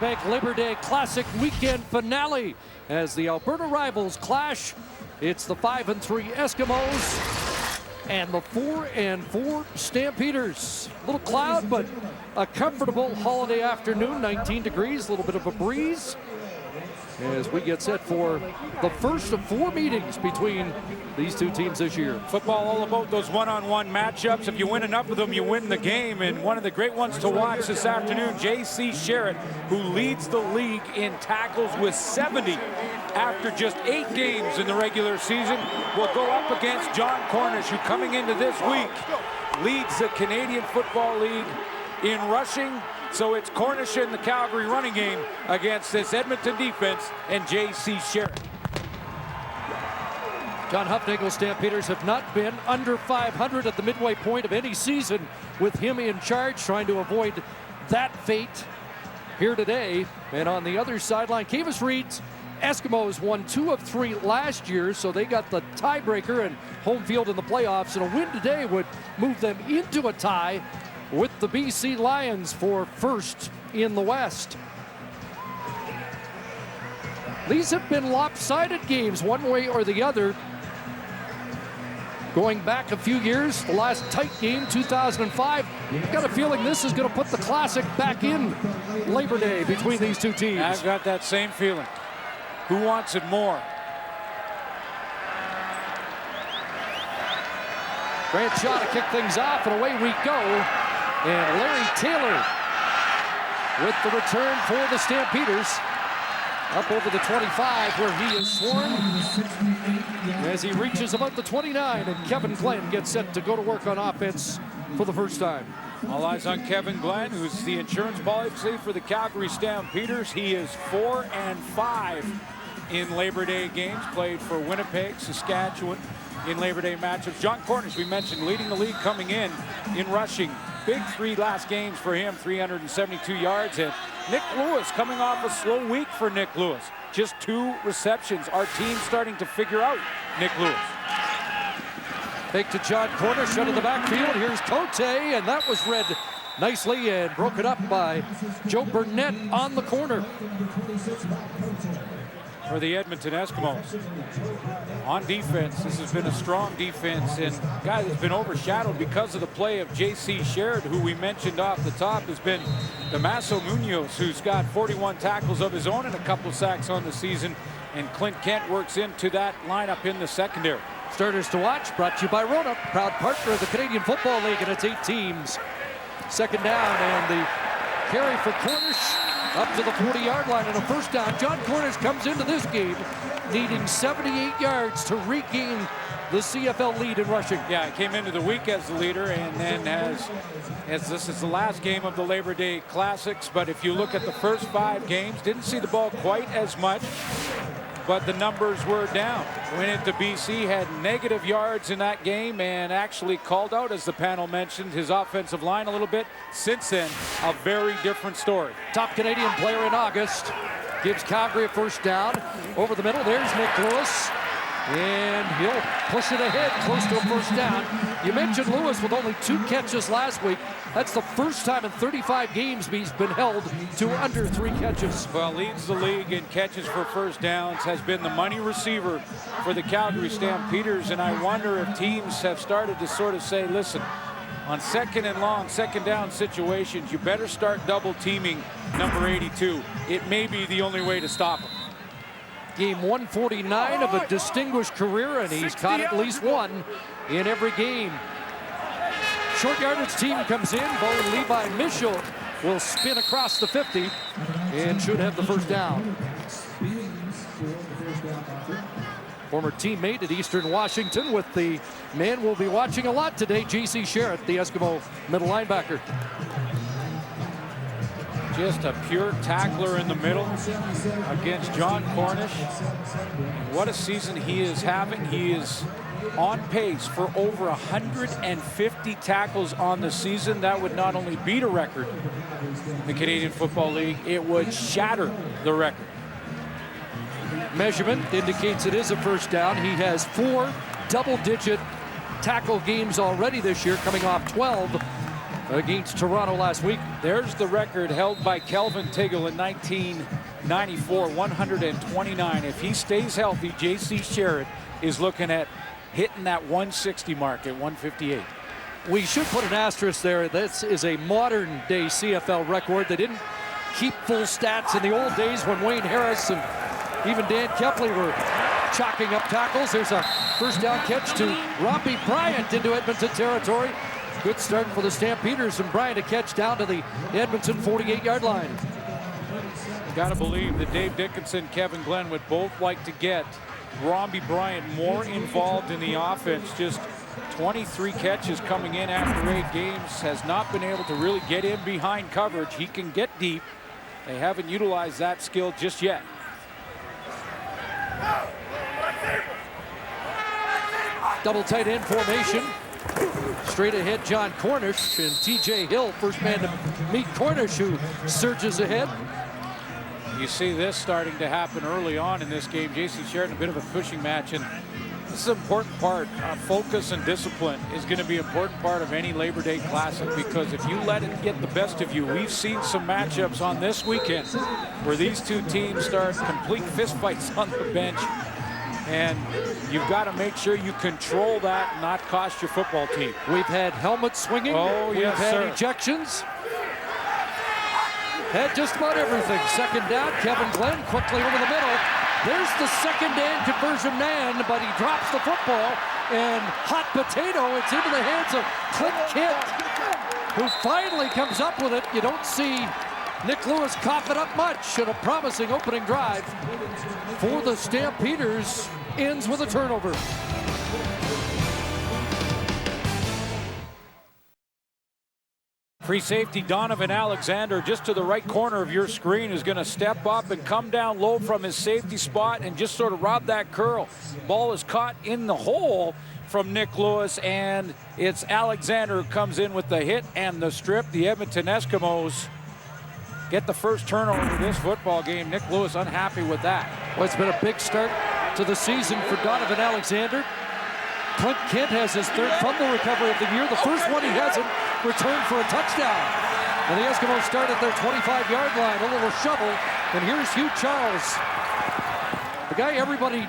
Bank Labor Day Classic weekend finale as the Alberta rivals clash. It's the 5-3 Eskimos and the 4-4 Stampeders. A little cloud, but a comfortable holiday afternoon, 19 degrees, a little bit of a breeze, as we get set for the first of 4 meetings between these two teams this year. Football all about those one-on-one matchups. If you win enough of them, you win the game. And one of the great ones to watch this afternoon, J.C. Sherritt, who leads the league in tackles with 70 after just 8 games in the regular season, will go up against John Cornish, who coming into this week leads the Canadian Football League in rushing. So it's Cornish in the Calgary running game against this Edmonton defense and J.C. Sherritt. John Huffnagel's Stampeders have not been under 500 at the midway point of any season with him in charge, trying to avoid that fate here today. And on the other sideline, Kavis Reed's Eskimos won 2 of 3 last year, so they got the tiebreaker and home field in the playoffs. And a win today would move them into a tie with the BC Lions for first in the West. These have been lopsided games one way or the other. Going back a few years, the last tight game, 2005, I've got a feeling this is going to put the Classic back in Labor Day between these two teams. I've got that same feeling. Who wants it more? Grant Shaw to kick things off, and away we go. And Larry Taylor with the return for the Stampeders. Up over the 25 where he is sworn as he reaches about the 29, and Kevin Glenn gets set to go to work on offense for the first time. All eyes on Kevin Glenn, who's the insurance policy for the Calgary Stampeders. He is 4-5 in Labor Day games, played for Winnipeg, Saskatchewan in Labor Day matchups. John Cornish, we mentioned, leading the league coming in rushing. Big 3 last games for him, 372 yards. And Nick Lewis coming off a slow week for Nick Lewis. Just 2 receptions. Our team starting to figure out Nick Lewis. Fake to John Cornish out of the backfield. Here's Cote, and that was read nicely and broken up by Joe Burnett on the corner. For the Edmonton Eskimos. On defense, this has been a strong defense, and guys, it's been overshadowed because of the play of J.C. Sherritt, who we mentioned off the top has been Damaso Munoz, who's got 41 tackles of his own and a couple sacks on the season, and Clint Kent works into that lineup in the secondary. Starters to watch, brought to you by Rona, proud partner of the Canadian Football League and its 8 teams. Second down, and the carry for Cornish up to the 40-yard line and a first down. John Cornish comes into this game needing 78 yards to regain the CFL lead in rushing. Yeah, he came into the week as the leader, and then as this is the last game of the Labor Day Classics, but if you look at the first 5 games, didn't see the ball quite as much, but the numbers were down. Went into BC, had negative yards in that game, and actually called out, as the panel mentioned, his offensive line a little bit. Since then, a very different story. Top Canadian player in August gives Calgary a first down. Over the middle, there's Nick Lewis, and he'll push it ahead close to a first down. You mentioned Lewis with only 2 catches last week. That's the first time in 35 games he's been held to under 3 catches. Well, leads the league in catches for first downs, has been the money receiver for the Calgary Stampeders, and I wonder if teams have started to sort of say, listen, on second and long, second down situations, you better start double teaming number 82. It may be the only way to stop him. Game 149 of a distinguished career, and he's caught at least 1 in every game. Short yardage team comes in. Bo Levi Mitchell will spin across the 50 and should have the first down. Former teammate at Eastern Washington with the man we'll be watching a lot today, J.C. Sherritt, the Eskimo middle linebacker. Just a pure tackler in the middle against John Cornish. What a season he is having. He is on pace for over 150 tackles on the season. That would not only beat a record in the Canadian Football League, it would shatter the record. Measurement indicates it is a first down. He has 4 double-digit tackle games already this year, coming off 12 against Toronto last week. There's the record held by Kelvin Tiggle in 1994, 129. If he stays healthy, J.C. Sherritt is looking at hitting that 160 mark at 158. We should put an asterisk there. This is a modern day CFL record. They didn't keep full stats in the old days when Wayne Harris and even Dan Kepley were chalking up tackles. There's a first down catch to Robbie Bryant into Edmonton territory. Good start for the Stampeders, and Bryant a catch down to the Edmonton 48-yard line. Got to believe that Dave Dickinson, Kevin Glenn would both like to get Robbie Bryant more involved in the offense. Just 23 catches coming in after 8 games. Has not been able to really get in behind coverage. He can get deep. They haven't utilized that skill just yet. Double tight end formation. Straight ahead, John Cornish, and TJ Hill, first man to meet Cornish, who surges ahead. You see this starting to happen early on in this game. J.C. Sherritt, a bit of a pushing match, and this is an important part. Focus and discipline is going to be an important part of any Labor Day Classic, because if you let it get the best of you, we've seen some matchups on this weekend where these two teams start complete fistfights on the bench, and you've got to make sure you control that and not cost your football team. We've had helmet swinging. Oh, We've yes, had sir. ejections. Had just about everything. Second down, Kevin Glenn quickly over the middle. There's the second down conversion man, but he drops the football, and hot potato, it's into the hands of Clint Kidd, who finally comes up with it. You don't see Nick Lewis cough it up much, and a promising opening drive for the Stampeders ends with a turnover. Free safety Donovan Alexander, just to the right corner of your screen, is going to step up and come down low from his safety spot and just sort of rob that curl. Ball is caught in the hole from Nick Lewis, and it's Alexander who comes in with the hit and the strip. The Edmonton Eskimos get the first turnover of this football game. Nick Lewis unhappy with that. Well, it's been a big start to the season for Donovan Alexander. Clint Kidd has his third fumble recovery of the year. The first one he hasn't returned for a touchdown. And the Eskimos start at their 25-yard line. A little shovel. And here's Hugh Charles, the guy everybody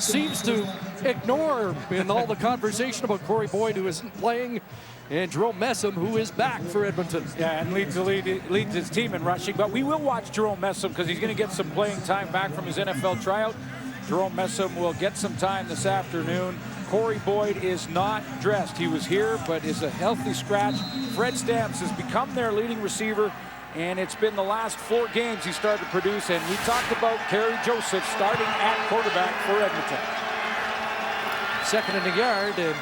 seems to ignore in all the conversation about Corey Boyd, who isn't playing, and Jerome Messam, who is back for Edmonton. Yeah, and leads his team in rushing. But we will watch Jerome Messam because he's going to get some playing time back from his NFL tryout. Jerome Messam will get some time this afternoon. Corey Boyd is not dressed. He was here, but is a healthy scratch. Fred Stamps has become their leading receiver, and it's been the last 4 games he started to produce. And we talked about Kerry Joseph starting at quarterback for Edmonton. Second in the yard, and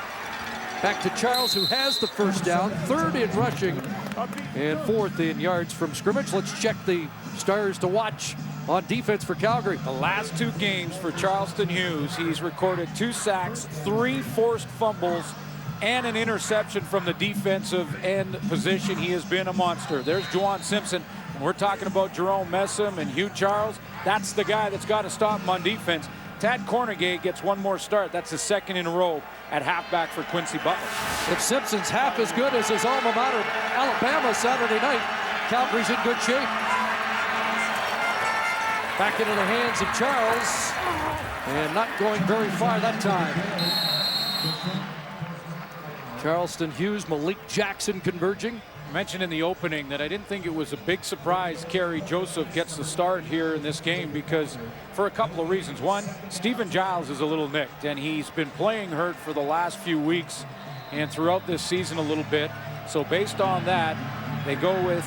back to Charles, who has the first down. Third in rushing, and fourth in yards from scrimmage. Let's check the stars to watch on defense for Calgary. The last 2 games for Charleston Hughes, he's recorded 2 sacks, 3 forced fumbles, and an interception from the defensive end position. He has been a monster. There's Juwan Simpson. When we're talking about Jerome Messam and Hugh Charles, that's the guy that's got to stop him on defense. Tad Cornegay gets one more start. That's his 2nd in a row at halfback for Quincy Butler. If Simpson's half as good as his alma mater, Alabama, Saturday night, Calgary's in good shape. Back into the hands of Charles, and not going very far that time. Charleston Hughes, Malik Jackson converging. I mentioned in the opening that I didn't think it was a big surprise Kerry Joseph gets the start here in this game, because for a couple of reasons. One, Stephen Giles is a little nicked, and he's been playing hurt for the last few weeks and throughout this season a little bit. So based on that, they go with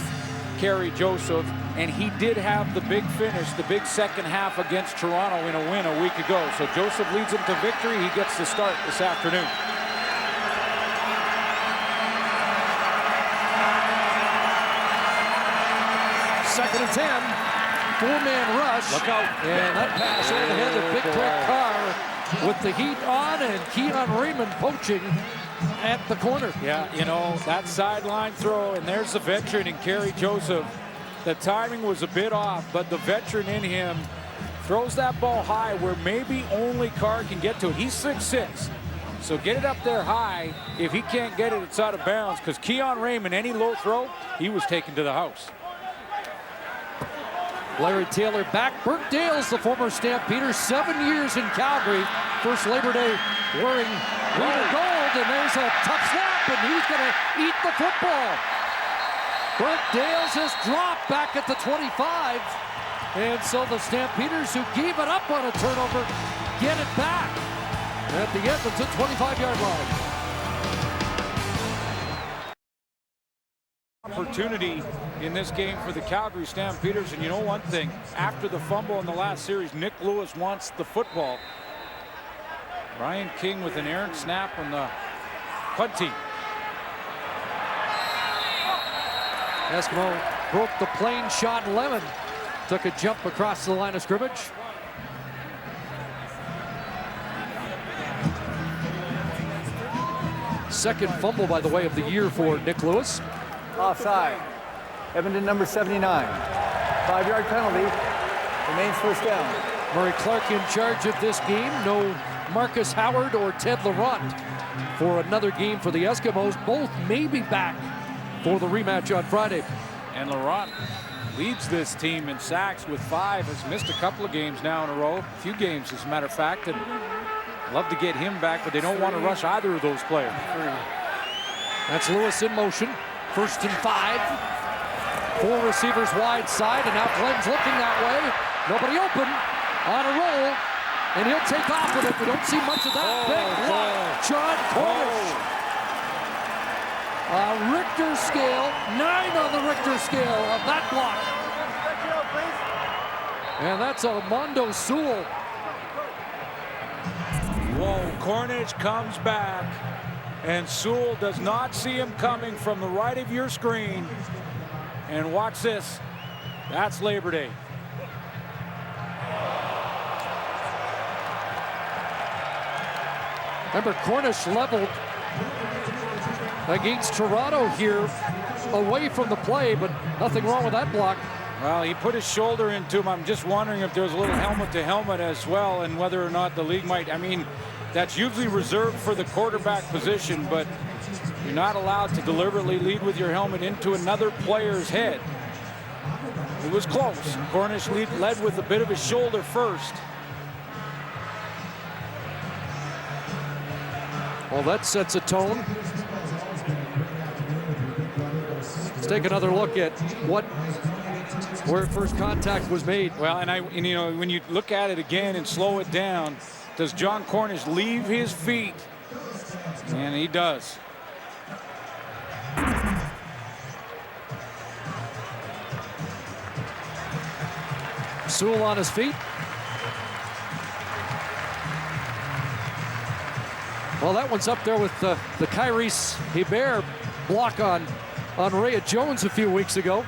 Kerry Joseph, and he did have the big finish, the big second half against Toronto in a win a week ago. So Joseph leads him to victory. He gets the start this afternoon. Second and 10, 4-man rush. Look out. And that pass over the head of Big Brett Carr with the heat on, and Keon Raymond poaching at the corner. Yeah, you know, that sideline throw, and there's the veteran in Kerry Joseph. The timing was a bit off, but the veteran in him throws that ball high where maybe only Carr can get to it. He's 6'6", So get it up there high. If he can't get it, it's out of bounds, because Keon Raymond, any low throw, he was taken to the house. Larry Taylor back. Burt Dale's the former Stampeder, 7 years in Calgary. First Labor Day wearing blue gold, and there's a tough snap, and he's going to eat the football. Burt Dale's has dropped back at the 25, and so the Stampeders, who gave it up on a turnover, get it back at the Edmonton 25-yard line. Opportunity in this game for the Calgary Stampeders, and you know one thing, after the fumble in the last series, Nick Lewis wants the football. Ryan King with an errant snap on the punt team. Eskimo broke the plane shot. Lemon took a jump across the line of scrimmage. Second fumble, by the way, of the year for Nick Lewis. Offside. Edmonton number 79. 5-yard penalty. Remains first down. Murray Clark in charge of this game. No Marcus Howard or Ted Laurent for another game for the Eskimos. Both may be back for the rematch on Friday. And Laurent leads this team in sacks with 5. Has missed a couple of games now in a row. A few games, as a matter of fact. And love to get him back, but they don't want to rush either of those players. That's Lewis in motion. 1st and 5. 4 receivers wide side, and now Glenn's looking that way. Nobody open. On a roll, and he'll take off with it. We don't see much of that. Big block. John Cornish. A Richter scale, 9 on the Richter scale of that block. And that's Armando Sewell. Whoa, Cornish comes back, and Sewell does not see him coming from the right of your screen. And watch this. That's Labor Day. Remember, Cornish leveled against Toronto here, away from the play, but nothing wrong with that block. Well, he put his shoulder into him. I'm just wondering if there's a little helmet-to-helmet as well, and whether or not the league might. I mean, that's usually reserved for the quarterback position, but you're not allowed to deliberately lead with your helmet into another player's head. It was close. Cornish led with a bit of his shoulder first. Well, that sets a tone. Let's take another look at where first contact was made. Well, and you know, when you look at it again and slow it down, does John Cornish leave his feet? And he does. Sewell on his feet. Well, that one's up there with the Kyrese Hebert block on Rhea Jones a few weeks ago.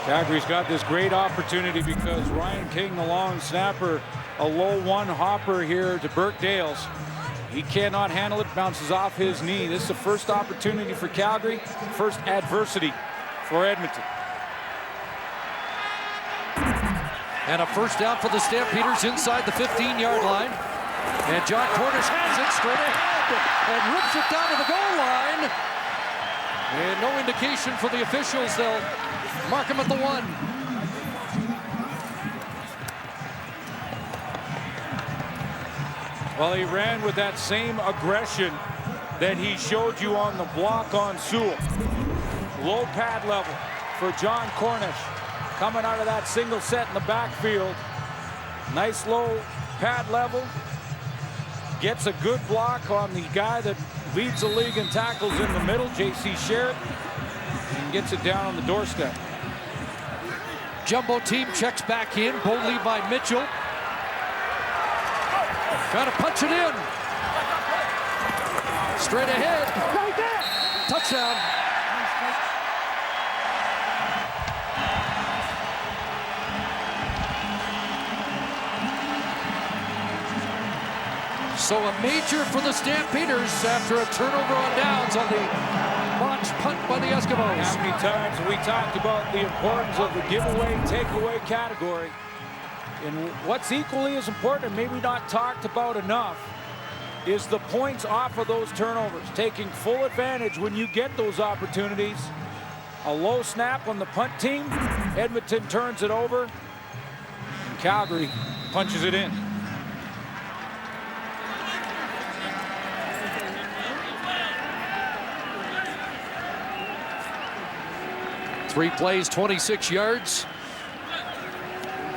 Calgary's got this great opportunity because Ryan King, the long snapper, a low one hopper here to Burt Dales. He cannot handle it, bounces off his knee. This is the first opportunity for Calgary, first adversity for Edmonton. And a first down for the Stampeders inside the 15-yard line. And John Cornish has it straight ahead and rips it down to the goal line. And no indication for the officials. They'll mark him at the 1. Well, he ran with that same aggression that he showed you on the block on Sewell. Low pad level for John Cornish. Coming out of that single set in the backfield. Nice low pad level. Gets a good block on the guy that leads the league in tackles in the middle, J.C. Sherritt, and gets it down on the doorstep. Jumbo team checks back in. Bo Levi Mitchell. Gotta punch it in. Straight ahead. Touchdown. So a major for the Stampeders after a turnover on downs on the botched punt by the Eskimos. How many times have we talked about the importance of the giveaway, takeaway category? And what's equally as important, and maybe not talked about enough, is the points off of those turnovers. Taking full advantage when you get those opportunities. A low snap on the punt team. Edmonton turns it over. And Calgary punches it in. Three plays, 26 yards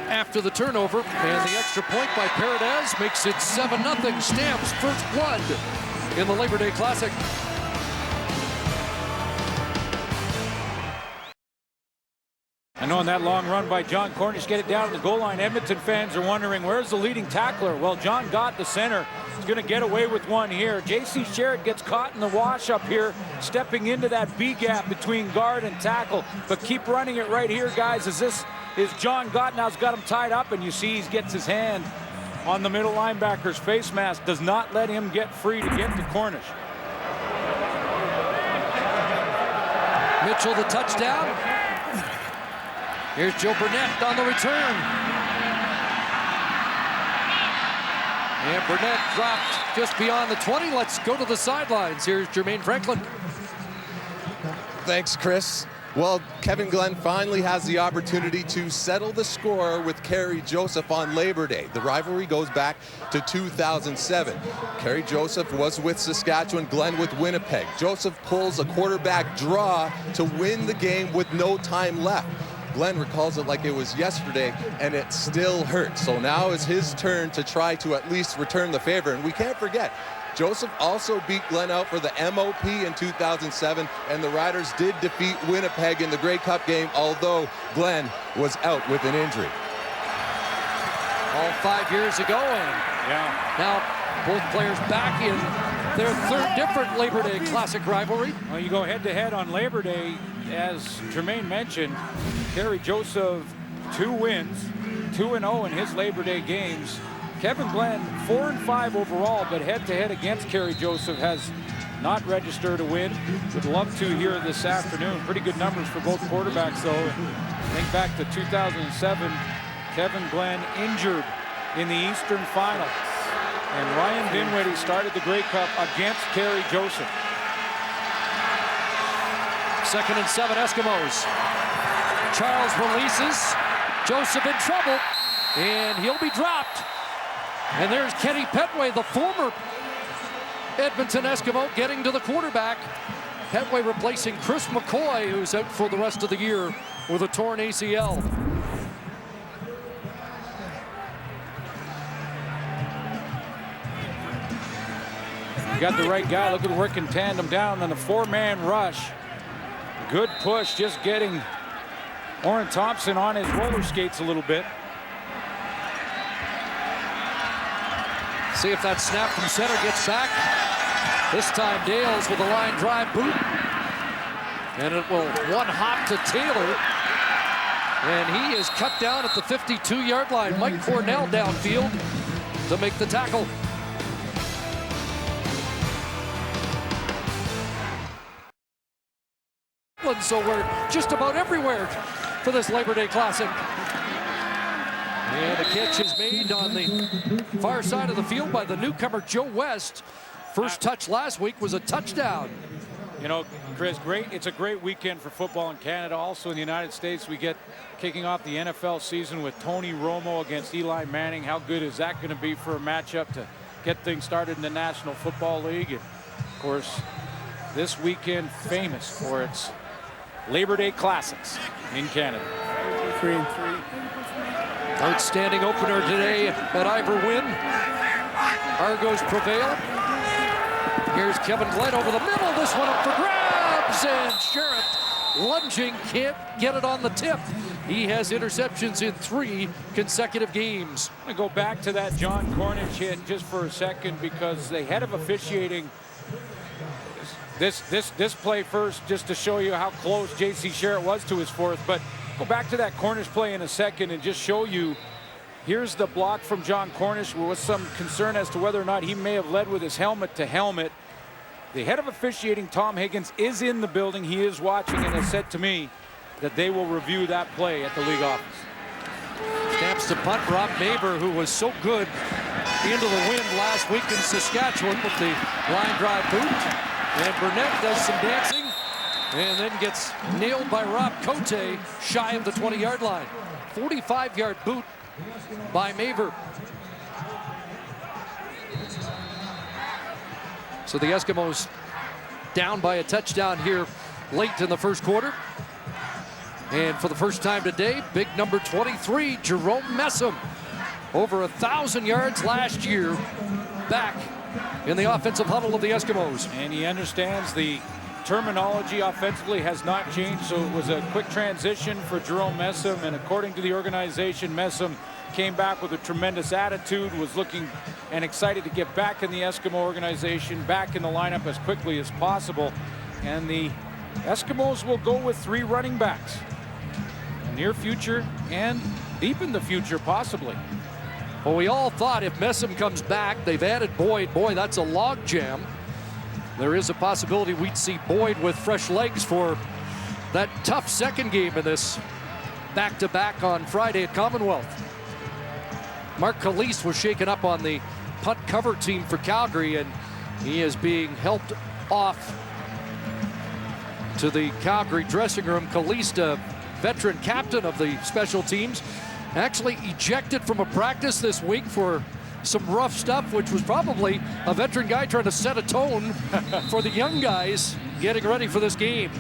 after the turnover, and the extra point by Paredes makes it 7-0. Stamps first blood in the Labor Day Classic. I know on that long run by John Cornish, get it down to the goal line. Edmonton fans are wondering, where's the leading tackler? Well, John Gott, the center, is going to get away with one here. J.C. Sherritt gets caught in the wash up here, stepping into that B gap between guard and tackle. But keep running it right here, guys, as this is John Gott now's got him tied up, and you see he gets his hand on the middle linebacker's face mask. Does not let him get free to get to Cornish. Mitchell the touchdown. Here's Joe Burnett on the return. And Burnett dropped just beyond the 20. Let's go to the sidelines. Here's Jermaine Franklin. Thanks, Chris. Well, Kevin Glenn finally has the opportunity to settle the score with Kerry Joseph on Labor Day. The rivalry goes back to 2007. Kerry Joseph was with Saskatchewan, Glenn with Winnipeg. Joseph pulls a quarterback draw to win the game with no time left. Glenn recalls it like it was yesterday, and it still hurts. So now is his turn to try to at least return the favor. And we can't forget, Joseph also beat Glenn out for the MOP in 2007, and the Riders did defeat Winnipeg in the Grey Cup game, although Glenn was out with an injury. All 5 years ago, and now both players back in their third different Labor Day Classic rivalry. Well, you go head-to-head on Labor Day. As Jermaine mentioned, Kerry Joseph, 2 wins, 2-0 in his Labor Day games. Kevin Glenn, 4-5 overall, but head-to-head against Kerry Joseph has not registered a win. Would love to here this afternoon. Pretty good numbers for both quarterbacks, though. Think back to 2007, Kevin Glenn injured in the Eastern Final. And Ryan Dinwiddie started the Grey Cup against Kerry Joseph. 2nd and 7, Eskimos. Charles releases. Joseph in trouble, and he'll be dropped. And there's Kenny Petway, the former Edmonton Eskimo, getting to the quarterback. Petway replacing Chris McCoy, who's out for the rest of the year with a torn ACL. Got the right guy. Look at working tandem down on a 4-man rush. Good push, just getting Orrin Thompson on his roller skates a little bit. See if that snap from center gets back. This time Dales with a line drive boot. And it will one hop to Taylor. And he is cut down at the 52-yard line. Mike Cornell downfield to make the tackle. So we're just about everywhere for this Labor Day Classic. And a catch is made on the far side of the field by the newcomer Joe West. First touch last week was a touchdown. You know, Chris, it's a great weekend for football in Canada. Also in the United States, we get kicking off the NFL season with Tony Romo against Eli Manning. How good is that going to be for a matchup to get things started in the National Football League? And of course, this weekend famous for its Labor Day Classics in Canada. 3-3. Outstanding opener today at Ivor Wynn. Argos prevail. Here's Kevin Glenn over the middle. This one up for grabs, and Sherritt lunging, can't get it on the tip. He has interceptions in 3 consecutive games. I'm going to go back to that John Cornish hit just for a second, because the head of officiating this play first, just to show you how close J.C. Sherritt was to his 4th. But go back to that Cornish play in a second and just show you. Here's the block from John Cornish with some concern as to whether or not he may have led with his helmet to helmet. The head of officiating, Tom Higgins, is in the building. He is watching and has said to me that they will review that play at the league office. Stamps attempts to punt. Rob Maver, who was so good into the wind last week in Saskatchewan with the line drive boot. And Burnett does some dancing and then gets nailed by Rob Cote shy of the 20-yard line. 45-yard boot by Maver. So the Eskimos down by a touchdown here late in the first quarter. And for the first time today, big number 23, Jerome Messam. Over 1,000 yards last year, back in the offensive huddle of the Eskimos. And he understands the terminology offensively has not changed, so it was a quick transition for Jerome Messam. And according to the organization, Messam came back with a tremendous attitude, was looking and excited to get back in the Eskimo organization, back in the lineup as quickly as possible. And the Eskimos will go with 3 running backs. Near future and deep in the future, possibly. Well, we all thought if Messam comes back, they've added Boyd. Boy, that's a log jam. There is a possibility we'd see Boyd with fresh legs for that tough second game in this back-to-back on Friday at Commonwealth. Mark Calise was shaken up on the punt cover team for Calgary, and he is being helped off to the Calgary dressing room. Calise, veteran captain of the special teams, actually ejected from a practice this week for some rough stuff, which was probably a veteran guy trying to set a tone for the young guys getting ready for this game.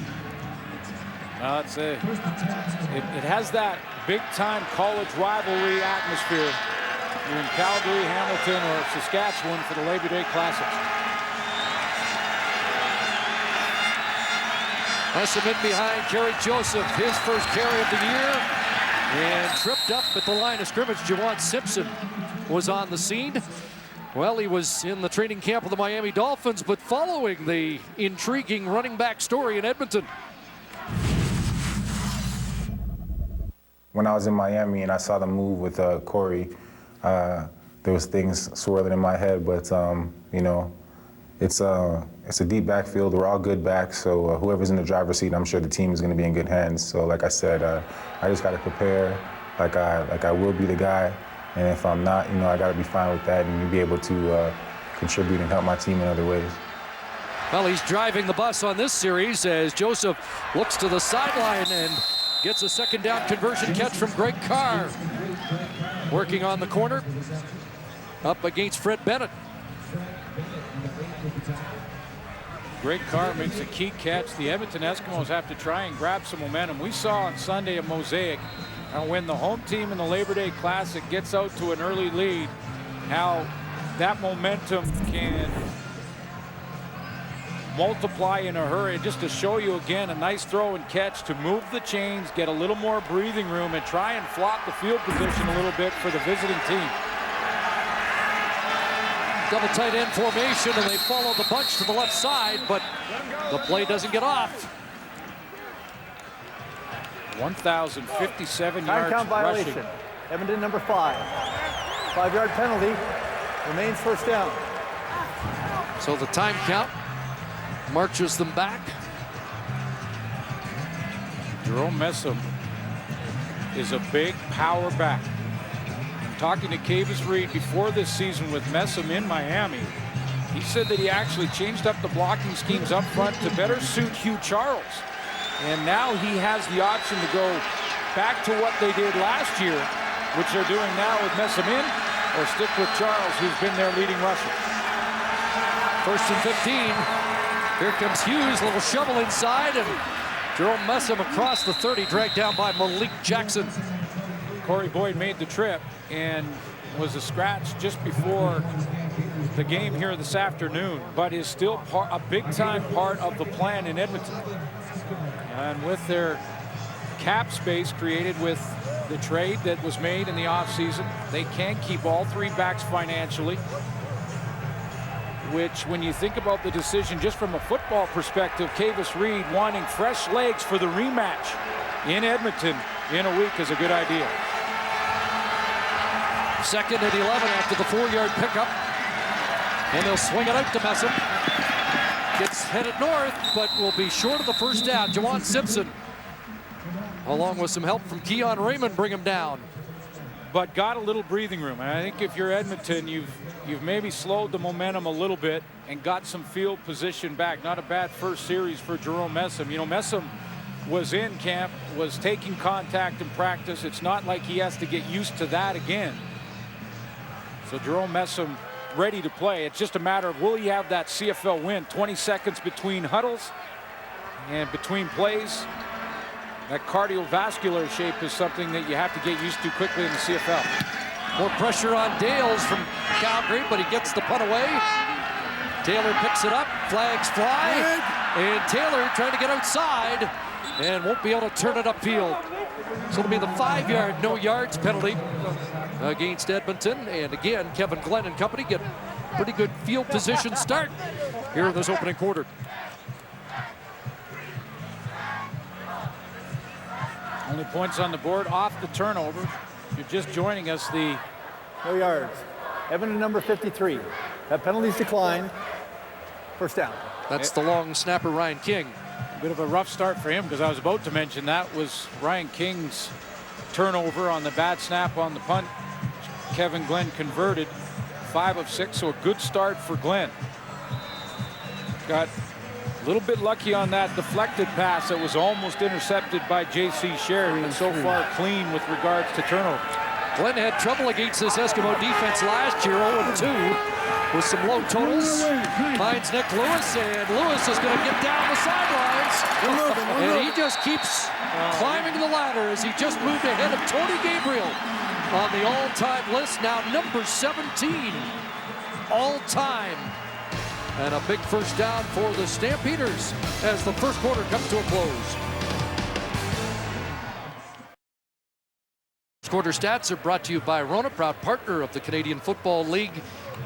It has that big-time college rivalry atmosphere in Calgary, Hamilton, or Saskatchewan for the Labor Day Classics. Messam in behind Kerry Joseph, his first carry of the year, and tripped up at the line of scrimmage. Juwan Simpson was on the scene. Well, he was in the training camp of the Miami Dolphins, but following the intriguing running back story in Edmonton. When I was in Miami and I saw the move with Corey, there was things swirling in my head, but you know, it's a deep backfield. We're all good backs, so whoever's in the driver's seat, I'm sure the team is going to be in good hands. So, like I said, I just got to prepare like I will be the guy, and if I'm not, you know, I got to be fine with that and be able to contribute and help my team in other ways. Well, he's driving the bus on this series as Joseph looks to the sideline and gets a second down conversion catch from Greg Carr. Working on the corner, up against Fred Bennett. Greg Carr makes a key catch. The Edmonton Eskimos have to try and grab some momentum. We saw on Sunday a mosaic, and when the home team in the Labor Day Classic gets out to an early lead, how that momentum can multiply in a hurry. Just to show you again, a nice throw and catch to move the chains, get a little more breathing room, and try and flop the field position a little bit for the visiting team. Double tight end formation, and they follow the bunch to the left side, but the play doesn't get off. 1,057 Time yards count violation. rushing. Edmonton number 5. 5-yard penalty. Remains first down. So the time count marches them back. Jerome Messam is a big power back. Talking to Cavis Reed before this season with Messam in Miami, he said that he actually changed up the blocking schemes up front to better suit Hugh Charles. And now he has the option to go back to what they did last year, which they're doing now with Messam in, or stick with Charles, who's been their leading rusher. First and 15. Here comes Hughes, a little shovel inside, and Jerome Messam across the 30, dragged down by Malik Jackson. Corey Boyd made the trip and was a scratch just before the game here this afternoon, but is still a big-time part of the plan in Edmonton. And with their cap space created with the trade that was made in the offseason, they can't keep all 3 backs financially, which, when you think about the decision just from a football perspective, Cavis Reed wanting fresh legs for the rematch in Edmonton in a week is a good idea. Second and 11 after the 4-yard pickup. And they'll swing it out to Messam. Gets headed north, but will be short of the first down. Juwan Simpson, along with some help from Keon Raymond, bring him down. but got a little breathing room. And I think if you're Edmonton, you've maybe slowed the momentum a little bit and got some field position back. Not a bad first series for Jerome Messam. You know, Messam was in camp, was taking contact in practice. It's not like he has to get used to that again. So Jerome Messam ready to play. It's just a matter of, will he have that CFL win? 20 seconds between huddles and between plays. That cardiovascular shape is something that you have to get used to quickly in the CFL. More pressure on Dales from Calgary, but he gets the punt away. Taylor picks it up, flags fly, and Taylor trying to get outside and won't be able to turn it upfield. So it'll be the 5-yard no yards penalty against Edmonton. And again, Kevin Glenn and company get pretty good field position start here in this opening quarter. Only points on the board off the turnover. If you're just joining us, the No yards. Edmonton number 53. That penalty's declined. First down. That's the long snapper, Ryan King. bit of a rough start for him, because I was about to mention that was Ryan King's turnover on the bad snap on the punt. Kevin Glenn converted 5 of 6, so a good start for Glenn. Got a little bit lucky on that deflected pass that was almost intercepted by J.C. Sherritt, but so far clean with regards to turnovers. Glenn had trouble against this Eskimo defense last year, 0-2 with some low totals. Finds Nick Lewis, and Lewis is going to get down the sidelines. And he just keeps climbing the ladder as he just moved ahead of Tony Gabriel on the all-time list, now number 17 all-time. And a big first down for the Stampeders as the first quarter comes to a close. Quarter stats are brought to you by Rona, proud partner of the Canadian Football League.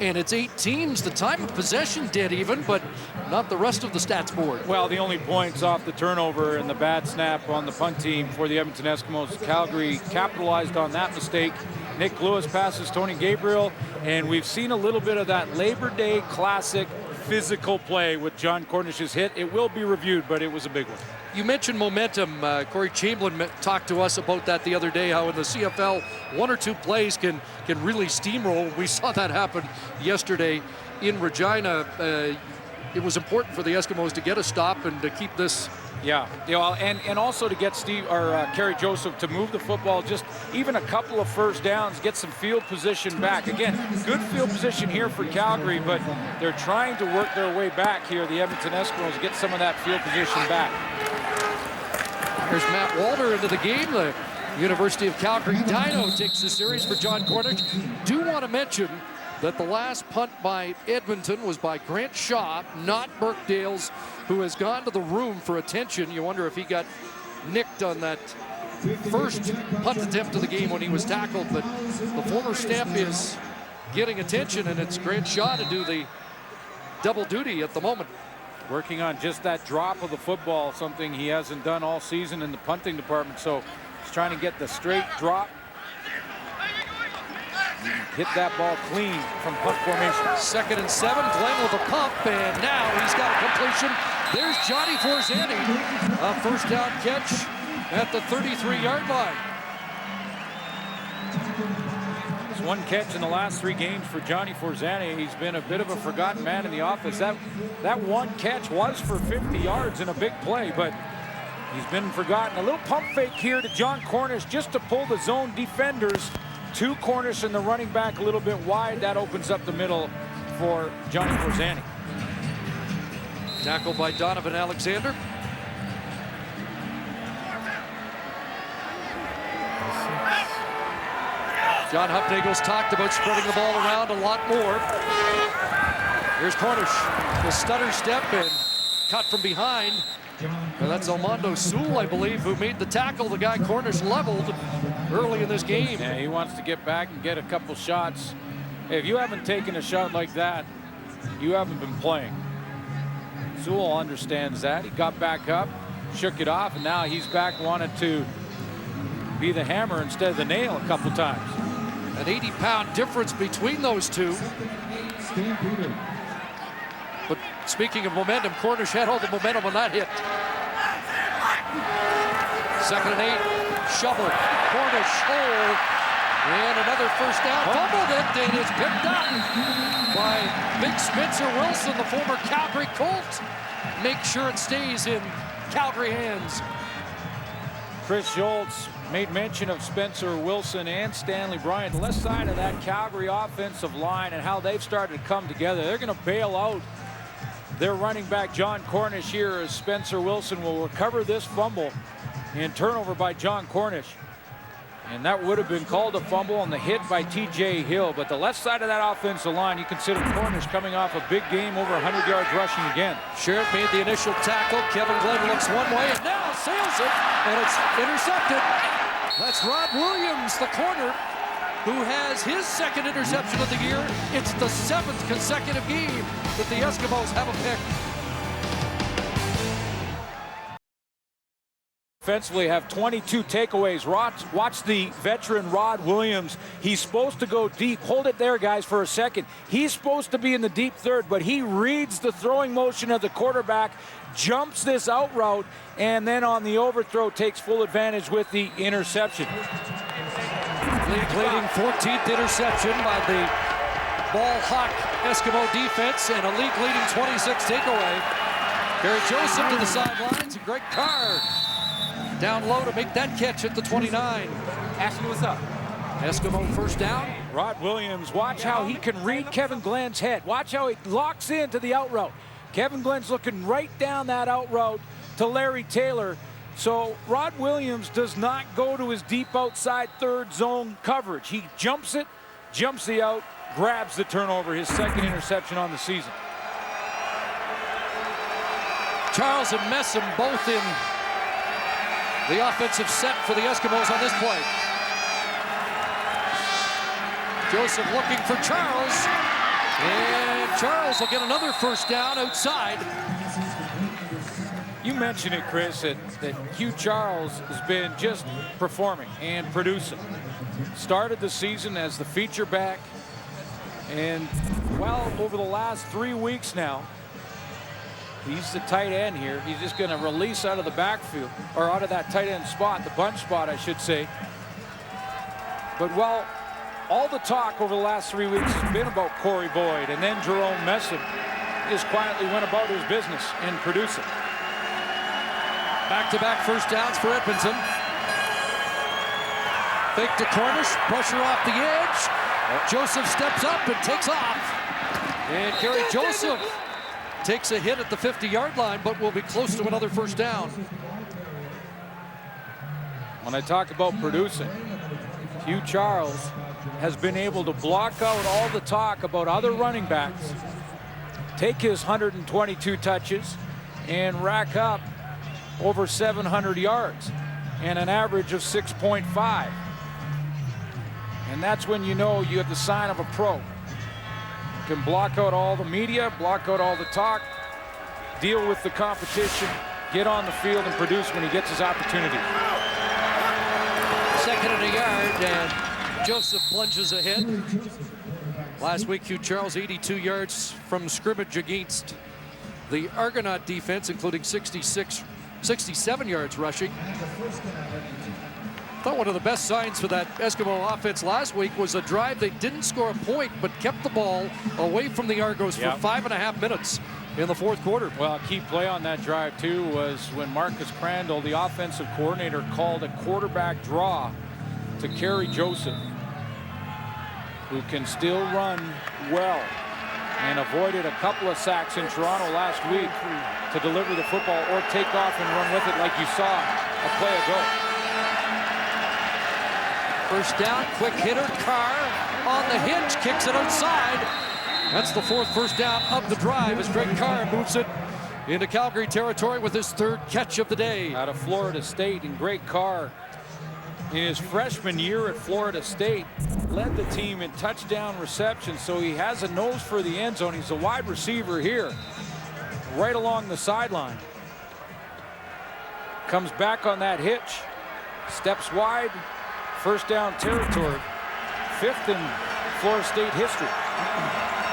And it's 8 teams. The time of possession dead even, but not the rest of the stats board. Well, the only points off the turnover and the bad snap on the punt team for the Edmonton Eskimos. Calgary capitalized on that mistake. Nick Lewis passes Tony Gabriel, and we've seen a little bit of that Labor Day classic physical play with John Cornish's hit. It will be reviewed, but it was a big one. You mentioned momentum. Corey Chamberlain talked to us about that the other day, how in the CFL, 1 or 2 plays can really steamroll. We saw that happen yesterday in Regina. It was important for the Eskimos to get a stop and to keep this. Yeah, you know, and also to get Kerry Joseph to move the football, just even a couple of first downs, get some field position back. Again, good field position here for Calgary, but they're trying to work their way back here, the Edmonton Eskimos, get some of that field position back. There's Matt Walter into the game. The University of Calgary Dino takes the series for John Cornish. Do want to mention that the last punt by Edmonton was by Grant Shaw, not Burke Dales, who has gone to the room for attention. You wonder if he got nicked on that first punt attempt of the game when he was tackled, but the former Stamp is getting attention, and it's Grant Shaw to do the double duty at the moment. Working on just that drop of the football, something he hasn't done all season in the punting department, so he's trying to get the straight drop. Hit that ball clean from punt formation. 2nd and 7, Glenn with a pump, and now he's got a completion. There's Johnny Forzani, a first down catch at the 33-yard line. It's 1 catch in the last 3 games for Johnny Forzani. He's been a bit of a forgotten man in the office. That 1 catch was for 50 yards in a big play, but he's been forgotten. A little pump fake here to John Cornish just to pull the zone defenders. 2 corners and the running back a little bit wide. That opens up the middle for Johnny Forzani. Tackled by Donovan Alexander. John Hupnagel's talked about spreading the ball around a lot more. Here's Cornish, the stutter step and cut from behind. And that's Armando Sewell, I believe, who made the tackle. The guy Cornish leveled early in this game. Yeah, he wants to get back and get a couple shots. Hey, if you haven't taken a shot like that, you haven't been playing. Sewell understands that. He got back up, shook it off, and now he's back, wanted to be the hammer instead of the nail a couple times. An 80-pound difference between those two. But speaking of momentum, Cornish had all the momentum on that hit. 2nd and 8, shovel. Cornish, And another first down. Fumbled it, and it's picked up by big Spencer Wilson, the former Calgary Colt. Make sure it stays in Calgary hands. Chris Schultz made mention of Spencer Wilson and Stanley Bryant, the left side of that Calgary offensive line, and how they've started to come together. They're going to bail out their running back John Cornish here as Spencer Wilson will recover this fumble and turnover by John Cornish. And that would have been called a fumble on the hit by T.J. Hill. But the left side of that offensive line, you consider Cornish coming off a big game, over 100 yards rushing again. Sherritt made the initial tackle. Kevin Glenn looks one way and now sails it, and it's intercepted. That's Rod Williams, the corner, who has his second interception of the year. It's the 7th consecutive game that the Eskimos have a pick. Offensively have 22 takeaways. Watch the veteran Rod Williams. He's supposed to go deep. Hold it there, guys, for a second. He's supposed to be in the deep third, but he reads the throwing motion of the quarterback, jumps this out route, and then on the overthrow takes full advantage with the interception. Leading 14th interception by the ball hawk Eskimo defense, and a league-leading 26 takeaway. Kerry Joseph to the sidelines, and Greg Carr down low to make that catch at the 29. Asking what's up. Eskimo first down. Rod Williams, watch how he can read Kevin Glenn's head. Watch how he locks into the out route. Kevin Glenn's looking right down that out route to Larry Taylor. So Rod Williams does not go to his deep outside third zone coverage. He jumps it, jumps the out, grabs the turnover, his second interception on the season. Charles and Messam both in the offensive set for the Eskimos on this play. Joseph looking for Charles, and Charles will get another first down outside. You mentioned it, Chris, that Hugh Charles has been just performing and producing. Started the season as the feature back, and well, over the last 3 weeks now, he's the tight end here. He's just going to release out of the backfield, or out of that tight end spot, the bunch spot, I should say. But well, all the talk over the last 3 weeks has been about Corey Boyd, and then Jerome Messam just quietly went about his business and producing. Back-to-back first downs for Edmonton. Fake to Cornish, pressure off the edge. Joseph steps up and takes off. And Kerry Joseph takes a hit at the 50-yard line, but will be close to another first down. When I talk about producing, Hugh Charles has been able to block out all the talk about other running backs, take his 122 touches, and rack up over 700 yards and an average of 6.5. And that's when you know you have the sign of a pro. Can block out all the media, block out all the talk, deal with the competition, get on the field and produce when he gets his opportunity. Second and a yard, and Joseph plunges ahead. Last week, Hugh Charles 82 yards from scrimmage against the Argonaut defense, including 67 yards rushing. I thought one of the best signs for that Eskimo offense last week was a drive. They didn't score a point, but kept the ball away from the Argos for 5.5 minutes in the fourth quarter. Well, a key play on that drive, too, was when Marcus Crandall, the offensive coordinator, called a quarterback draw to Kerry Joseph, who can still run well and avoided a couple of sacks in Toronto last week to deliver the football or take off and run with it like you saw a play ago. First down, quick hitter, Carr on the hitch, kicks it outside. That's the fourth first down of the drive as Greg Carr moves it into Calgary territory with his third catch of the day. Out of Florida State, and Greg Carr, in his freshman year at Florida State, led the team in touchdown reception, so he has a nose for the end zone. He's a wide receiver here, right along the sideline. Comes back on that hitch, steps wide, first down territory, fifth in Florida State history.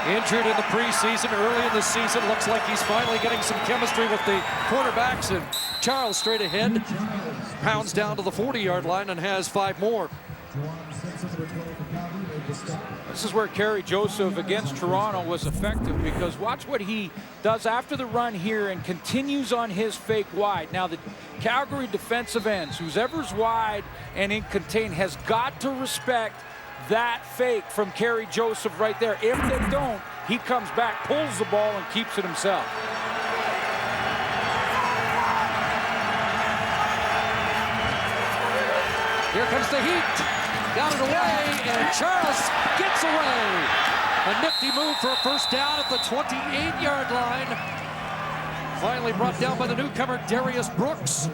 Injured in the preseason, early in the season. Looks like he's finally getting some chemistry with the quarterbacks, and Charles straight ahead, pounds down to the 40-yard line and has 5 more. This is where Kerry Joseph against Toronto was effective, because watch what he does after the run here and continues on his fake wide. Now the Calgary defensive ends, whoever's wide and in contain, has got to respect that fake from Kerry Joseph right there. If they don't, he comes back, pulls the ball, and keeps it himself. Here comes the heat. Got it away, and Charles gets away. A nifty move for a first down at the 28-yard line. Finally brought down by the newcomer, Darius Brooks.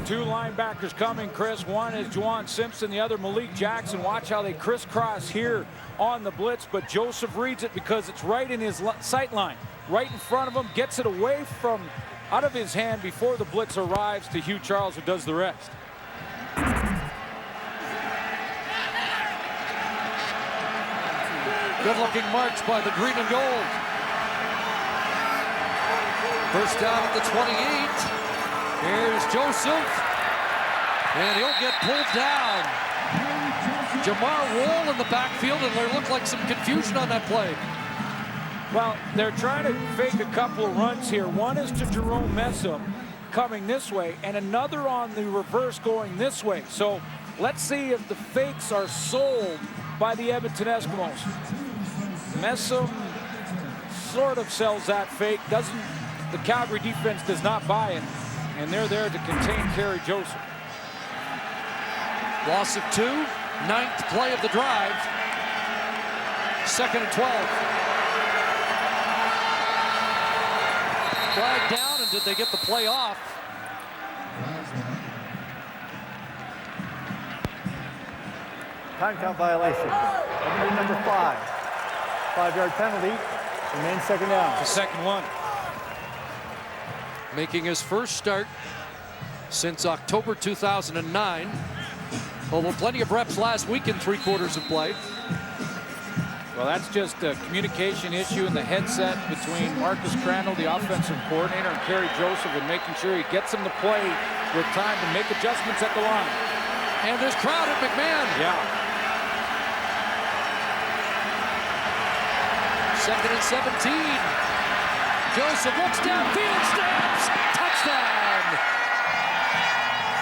Two linebackers coming, Chris. One is Juwan Simpson, the other Malik Jackson. Watch how they crisscross here on the blitz, but Joseph reads it because it's right in his sight line. Right in front of him, gets it away from out of his hand before the blitz arrives to Hugh Charles, who does the rest. Good-looking march by the green and gold. First down at the 28. Here's Joseph, and he'll get pulled down. Jamar Wall in the backfield, and there looked like some confusion on that play. Well, they're trying to fake a couple of runs here. One is to Jerome Messam coming this way, and another on the reverse going this way. So let's see if the fakes are sold by the Edmonton Eskimos. Messam sort of sells that fake. The Calgary defense does not buy it, and they're there to contain Kerry Joseph. Loss of 2, 9th play of the drive. 2nd and 12. Flag down, and did they get the play off? Time count violation. Number 5. 5-yard penalty. Remains second down. The second one. Making his first start since October 2009. Although plenty of reps last week in 3 quarters of play. Well, that's just a communication issue in the headset between Marcus Crandall, the offensive coordinator, and Kerry Joseph, and making sure he gets him to play with time to make adjustments at the line. And there's crowd at McMahon. Yeah. 2nd and 17. Joseph looks downfield, Stamps, touchdown!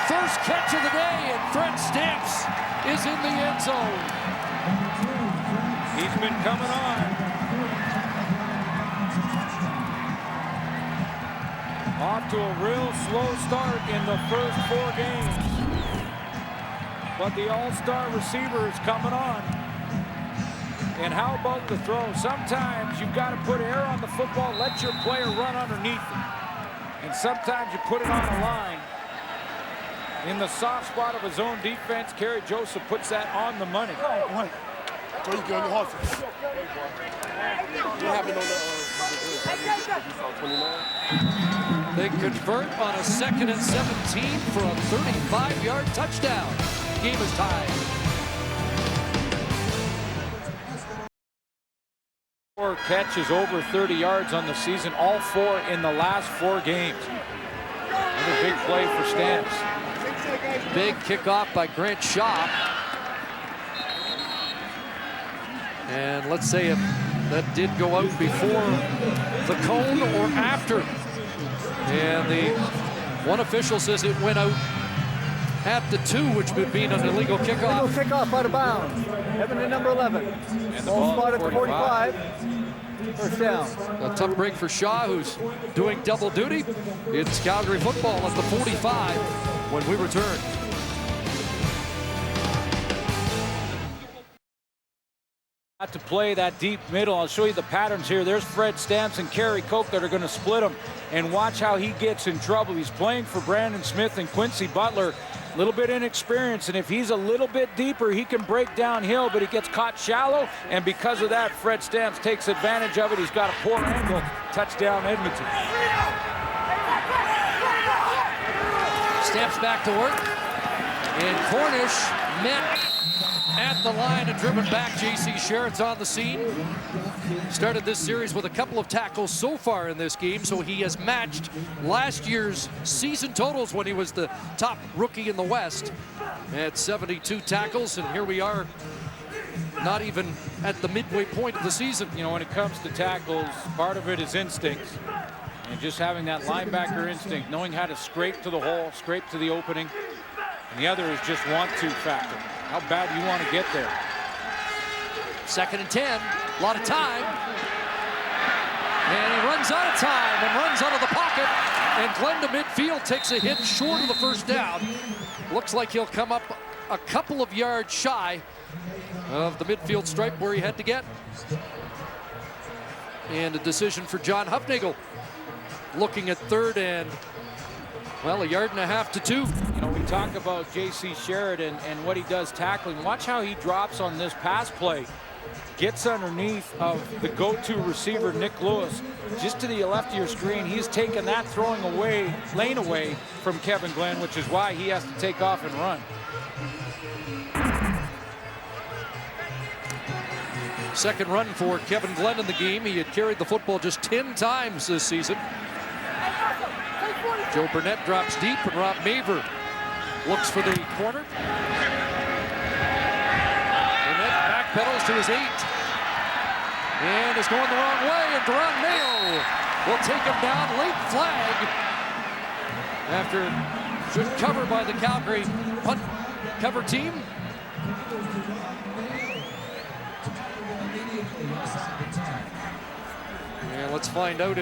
First catch of the day, and Fred Stamps is in the end zone. He's been coming on. Off to a real slow start in the first 4 games. But the all-star receiver is coming on. And how about the throw? Sometimes you've got to put air on the football, let your player run underneath it. And sometimes you put it on the line. In the soft spot of his own defense, Kerry Joseph puts that on the money. They convert on a 2nd and 17 for a 35-yard touchdown. Game is tied. 4 catches over 30 yards on the season, all 4 in the last 4 games. Another big play for Stamps. Big kickoff by Grant Shaw. And let's say if that did go out before the cone or after. And the one official says it went out at the 2, which would be an illegal kickoff. Illegal kickoff out of bounds. Edmonton number 11. And the Ball ball spot at at the 45. First down. A tough break for Shaw, who's doing double duty. It's Calgary football at the 45 when we return. To play that deep middle. I'll show you the patterns here. There's Fred Stamps and Kerry Koch that are going to split him. And watch how he gets in trouble. He's playing for Brandon Smith and Quincy Butler. A little bit inexperienced, and if he's a little bit deeper, he can break downhill, but he gets caught shallow, and because of that, Fred Stamps takes advantage of it. He's got a poor angle. Touchdown, Edmonton. Stamps back to work, and Cornish met at the line and driven back. J.C. Sherritt's on the scene. Started this series with a couple of tackles so far in this game, so he has matched last year's season totals when he was the top rookie in the West at 72 tackles, and here we are not even at the midway point of the season. You know, when it comes to tackles, part of it is instincts. And just having that linebacker instinct, knowing how to scrape to the hole, scrape to the opening. And the other is just want-to factor. How bad you want to get there. 2nd and 10, a lot of time. And he runs out of time and runs out of the pocket. And Glenn to midfield takes a hit short of the first down. Looks like he'll come up a couple of yards shy of the midfield stripe where he had to get. And a decision for John Hufnagel. Looking at 3rd and, well, 1.5 yards to 2. You know, we talk about J.C. Sherritt and what he does tackling. Watch how he drops on this pass play. Gets underneath of the go-to receiver, Nick Lewis, just to the left of your screen. He's taken that throwing away, lane away from Kevin Glenn, which is why he has to take off and run. Second run for Kevin Glenn in the game. He had carried the football just 10 times this season. Joe Burnett drops deep, and Rob Maver looks for the corner. Burnett backpedals to his 8. And is going the wrong way, and Deron Mayo will take him down. Late flag after good cover by the Calgary punt cover team. And let's find out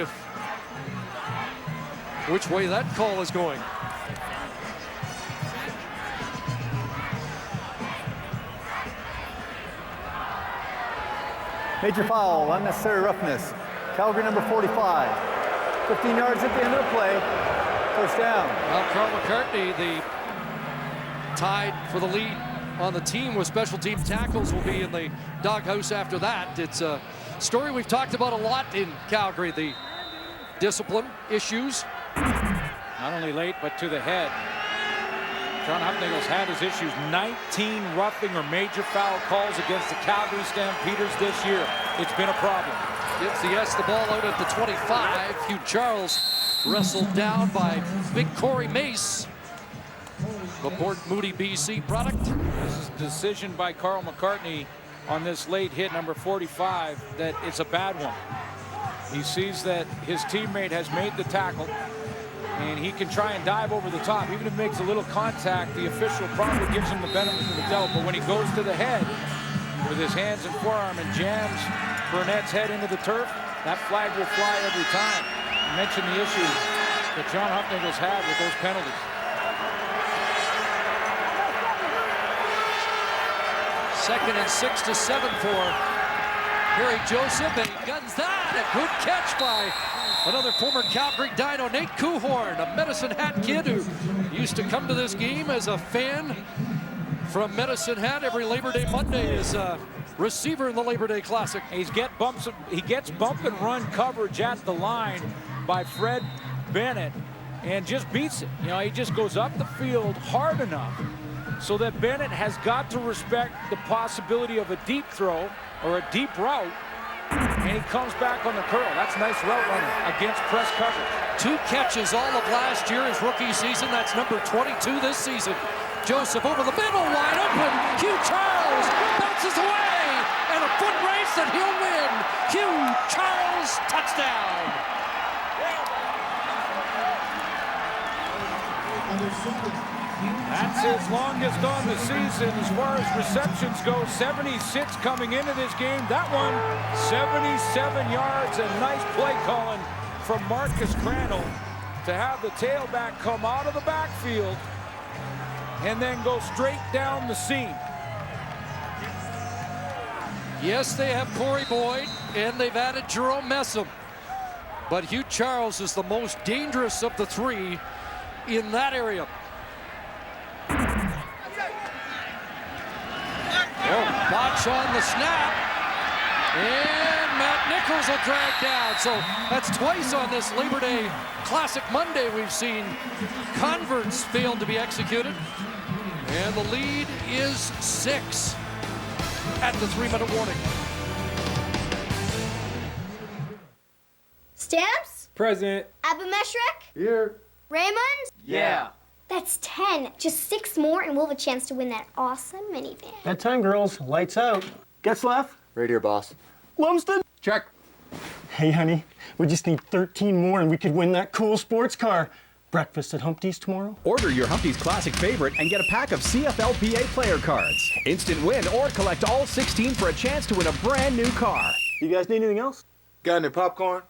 which way that call is going. Major foul, unnecessary roughness. Calgary number 45. 15 yards at the end of the play. First down. Well, Carl McCartney, the tied for the lead on the team with special team tackles, will be in the doghouse after that. It's a story we've talked about a lot in Calgary, the discipline issues. Not only late, but to the head. John Hufnagel's had his issues. 19 roughing or major foul calls against the Calgary Stampeders this year. It's been a problem. Gives the S the ball out at the 25. Hugh Charles wrestled down by big Corey Mace. The Port Moody BC product. This is a decision by Carl McCartney on this late hit, number 45, that it's a bad one. He sees that his teammate has made the tackle, and he can try and dive over the top. Even if he makes a little contact, the official probably gives him the benefit of the doubt. But when he goes to the head with his hands and forearm and jams Burnett's head into the turf, that flag will fly every time. I mentioned the issues that John Hufnagel's had with those penalties. Second and 6 to 7 for Harry Joseph, and he guns that. A good catch by another former Calgary Dino, Nate Kuhorn, a Medicine Hat kid who used to come to this game as a fan from Medicine Hat every Labor Day Monday as a receiver in the Labor Day Classic. He gets bump and run coverage at the line by Fred Bennett and just beats it. You know, he just goes up the field hard enough so that Bennett has got to respect the possibility of a deep throw or a deep route, and he comes back on the curl. That's nice route running against press coverage. 2 catches all of last year, his rookie season. That's number 22 this season. Joseph over the middle, wide open. Hugh Charles bounces away, and a foot race, and he'll win. Hugh Charles, touchdown. That's his longest on the season as far as receptions go. 76 coming into this game. That one, 77 yards, and nice play calling from Marcus Crandall to have the tailback come out of the backfield and then go straight down the seam. Yes, they have Corey Boyd, and they've added Jerome Messam. But Hugh Charles is the most dangerous of the 3 in that area. Oh, botch on the snap, and Matt Nichols will drag down. So that's twice on this Labor Day Classic Monday we've seen converts failed to be executed. And the lead is 6. at the 3-minute warning. Stamps? Present. Abimeshek? Here. Raymond? Yeah. That's 10. Just 6 more and we'll have a chance to win that awesome minivan. That time, girls. Lights out. Getzlaff? Right here, boss. Lumsden? Check. Hey, honey, we just need 13 more and we could win that cool sports car. Breakfast at Humpty's tomorrow? Order your Humpty's Classic favorite and get a pack of CFL PA player cards. Instant win or collect all 16 for a chance to win a brand new car. You guys need anything else? Got any popcorn?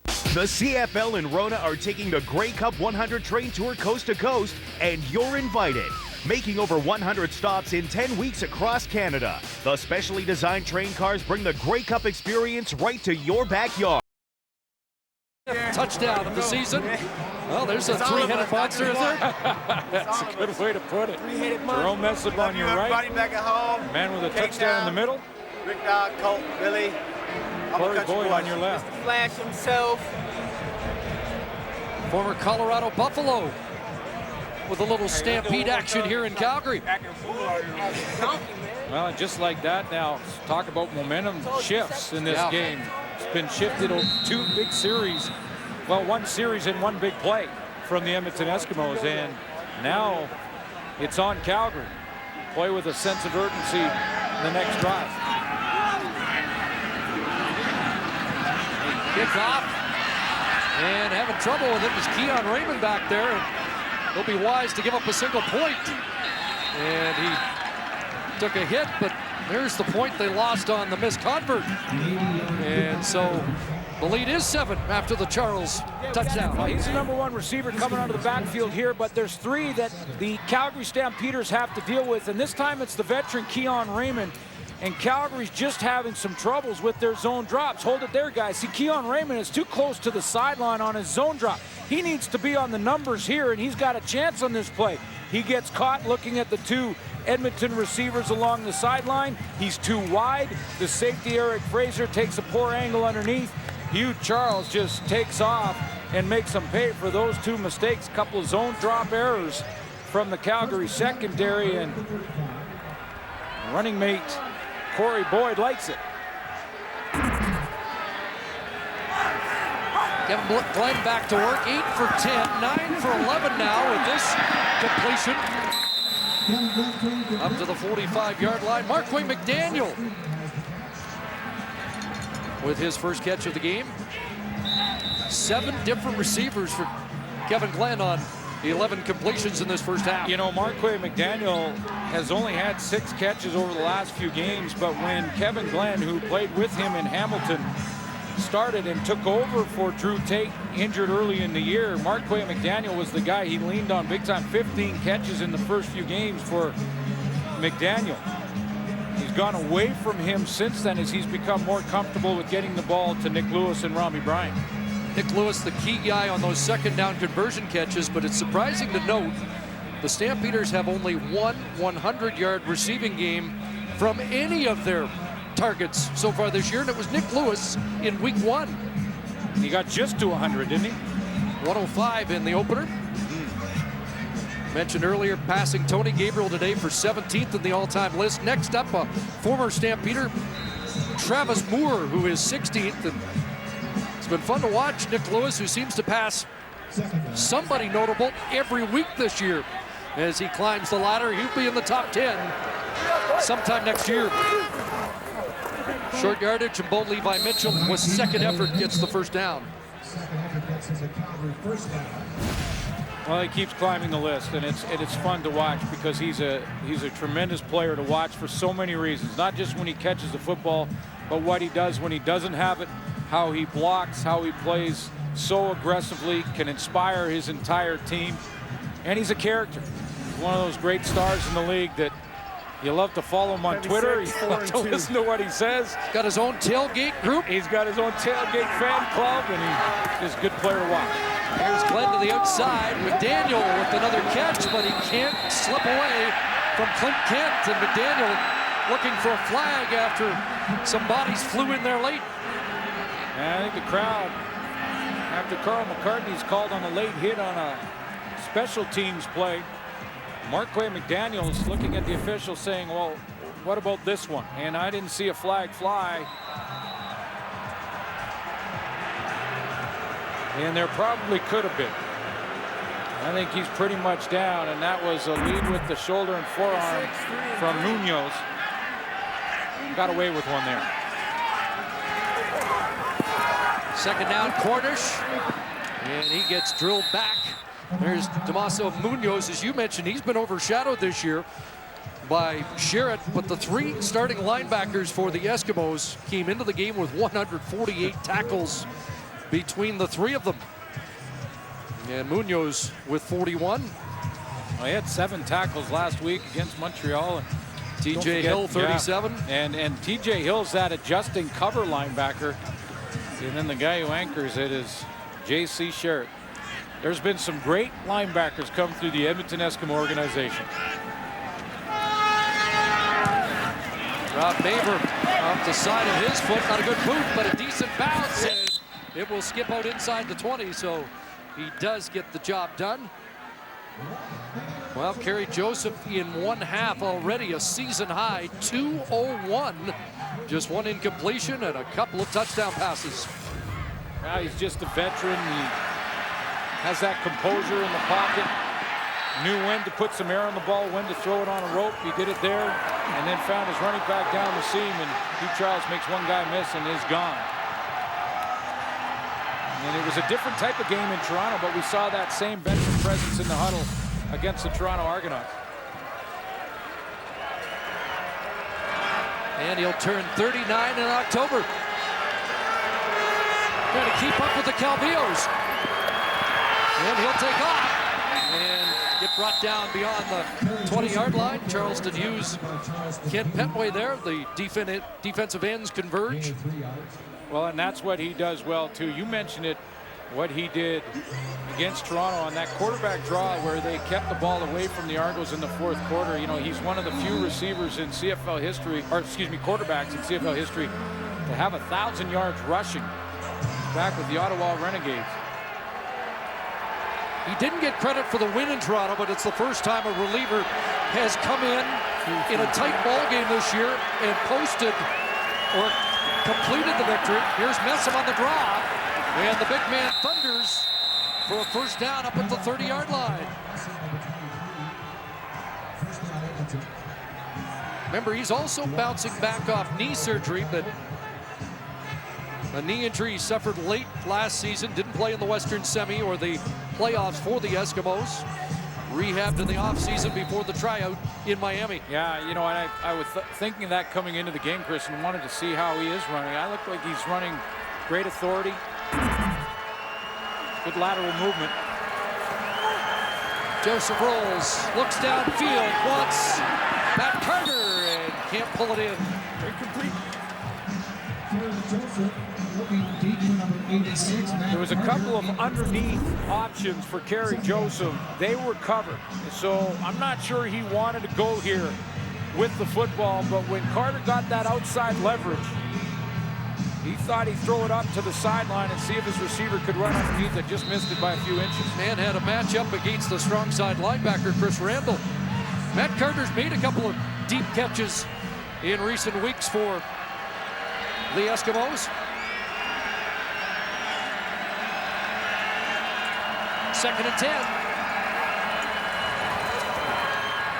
The CFL and Rona are taking the Grey Cup 100 train tour coast to coast, and you're invited. Making over 100 stops in 10 weeks across Canada. The specially designed train cars bring the Grey Cup experience right to your backyard. Touchdown of the season. Well, there's a 3-headed monster, is there? That's a good way to put it. Jerome Messip on your right. Everybody back at home. Man with a touchdown in the middle. Rick Dog, Colt, Billy. Corey Boyd on your left. Mr. Flash himself. Former Colorado Buffalo with a little stampede action here in Calgary. Well, and just like that now, talk about momentum shifts in this game. It's been shifted over 2 big series. Well, 1 series and 1 big play from the Edmonton Eskimos, and now it's on Calgary. Play with a sense of urgency in the next drive. Kick off and having trouble with it was Keon Raymond back there, and he'll be wise to give up a single point. And he took a hit, but there's the point they lost on the missed convert. And so the lead is 7 after the Charles touchdown. Well, he's the #1 receiver coming out of the backfield here, but there's 3 that the Calgary Stampeders have to deal with, and this time it's the veteran Keon Raymond. And Calgary's just having some troubles with their zone drops. Hold it there, guys. See, Keon Raymond is too close to the sideline on his zone drop. He needs to be on the numbers here, and he's got a chance on this play. He gets caught looking at the 2 Edmonton receivers along the sideline. He's too wide. The safety, Eric Fraser, takes a poor angle underneath. Hugh Charles just takes off and makes them pay for those 2 mistakes. A couple of zone drop errors from the Calgary secondary, and running mate Corey Boyd likes it. Kevin Glenn back to work, 8 for 10, 9 for 11 now with this completion. Up to the 45-yard line. Marquay McDaniel with his first catch of the game. 7 different receivers for Kevin Glenn on the 11 completions in this first half. You know, Marquay McDaniel has only had 6 catches over the last few games, but when Kevin Glenn, who played with him in Hamilton, started and took over for Drew Tate, injured early in the year, Marquay McDaniel was the guy he leaned on big time. 15 catches in the first few games for McDaniel. He's gone away from him since then as he's become more comfortable with getting the ball to Nick Lewis and Rami Bryant. Nick Lewis, the key guy on those 2nd down conversion catches, but it's surprising to note the Stampeders have only 1 100-yard receiving game from any of their targets so far this year, and it was Nick Lewis in week 1. He got just to 100, didn't he? 105 in the opener. Mentioned earlier, passing Tony Gabriel today for 17th in the all-time list. Next up, a former Stampeder, Travis Moore, who is 16th. And it's been fun to watch Nick Lewis, who seems to pass somebody notable every week this year. As he climbs the ladder, he'll be in the top 10 sometime next year. Short yardage, and Bo Levi Mitchell, with 2nd effort, gets the first down. Well, he keeps climbing the list, and it's fun to watch because he's a tremendous player to watch for so many reasons. Not just when he catches the football, but what he does when he doesn't have it, how he blocks, how he plays so aggressively, can inspire his entire team, and he's a character. He's one of those great stars in the league that you love to follow him on Twitter. You love to listen to what he says. He's got his own tailgate group. He's got his own tailgate fan club, and he's a good player to watch. Here's Glenn to the outside. McDaniel with another catch, but he can't slip away from Clint Kent. And McDaniel looking for a flag after some bodies flew in there late. And I think the crowd, after Carl McCartney's called on a late hit on a special teams play, Marquay McDaniel is looking at the official saying, well, what about this one? And I didn't see a flag fly. And there probably could have been. I think he's pretty much down, and that was a lead with the shoulder and forearm from Munoz. Got away with one there. Second down, Cornish, and he gets drilled back. There's Damaso Munoz, as you mentioned. He's been overshadowed this year by Sherritt, but the three starting linebackers for the Eskimos came into the game with 148 tackles between the three of them. And Munoz with 41. Well, he had 7 tackles last week against Montreal. And TJ Hill, 37. Yeah. And TJ Hill's that adjusting cover linebacker. And then the guy who anchors it is J.C. Sherritt. There's been some great linebackers come through the Edmonton Eskimo organization. Rob Maver off the side of his foot. Not a good boot, but a decent bounce. And it will skip out inside the 20, so he does get the job done. Well, Kerry Joseph in one half already a season high 201. Just one incompletion and a couple of touchdown passes. Now he's just a veteran. He has that composure in the pocket. Knew when to put some air on the ball, when to throw it on a rope. He did it there and then found his running back down the seam, and Hugh Charles makes one guy miss and is gone. And it was a different type of game in Toronto, but we saw that same veteran presence in the huddle against the Toronto Argonauts. And he'll turn 39 in October. Trying to keep up with the Calvillos. And he'll take off and get brought down beyond the 20-yard line. Charleston Hughes, Ken Petway there. The defensive ends converge. Well, and that's what he does well, too. You mentioned it, what he did against Toronto on that quarterback draw where they kept the ball away from the Argos in the fourth quarter. You know, he's one of the few receivers in CFL history, or excuse me, quarterbacks in CFL history to have 1,000 yards rushing back with the Ottawa Renegades. He didn't get credit for the win in Toronto, but it's the first time a reliever has come in a tight ball game this year and posted or completed the victory. Here's Messam on the draw, and the big man thunders for a first down up at the 30-yard line. Remember, he's also bouncing back off knee surgery, but a knee injury he suffered late last season. Didn't play in the Western Semi or the playoffs for the Eskimos. Rehabbed in the offseason before the tryout in Miami. Yeah, you know, I was thinking that coming into the game, Chris, and wanted to see how he is running. I look like he's running great authority. Good lateral movement. Joseph rolls, looks downfield, wants Matt Carter, and can't pull it in. Incomplete. There was a couple of underneath options for Kerry Joseph. They were covered. So I'm not sure he wanted to go here with the football, but when Carter got that outside leverage, he thought he'd throw it up to the sideline and see if his receiver could run underneath it. Just missed it by a few inches. Man had a matchup against the strong side linebacker, Chris Randall. Matt Carter's made a couple of deep catches in recent weeks for the Eskimos. Second and 10.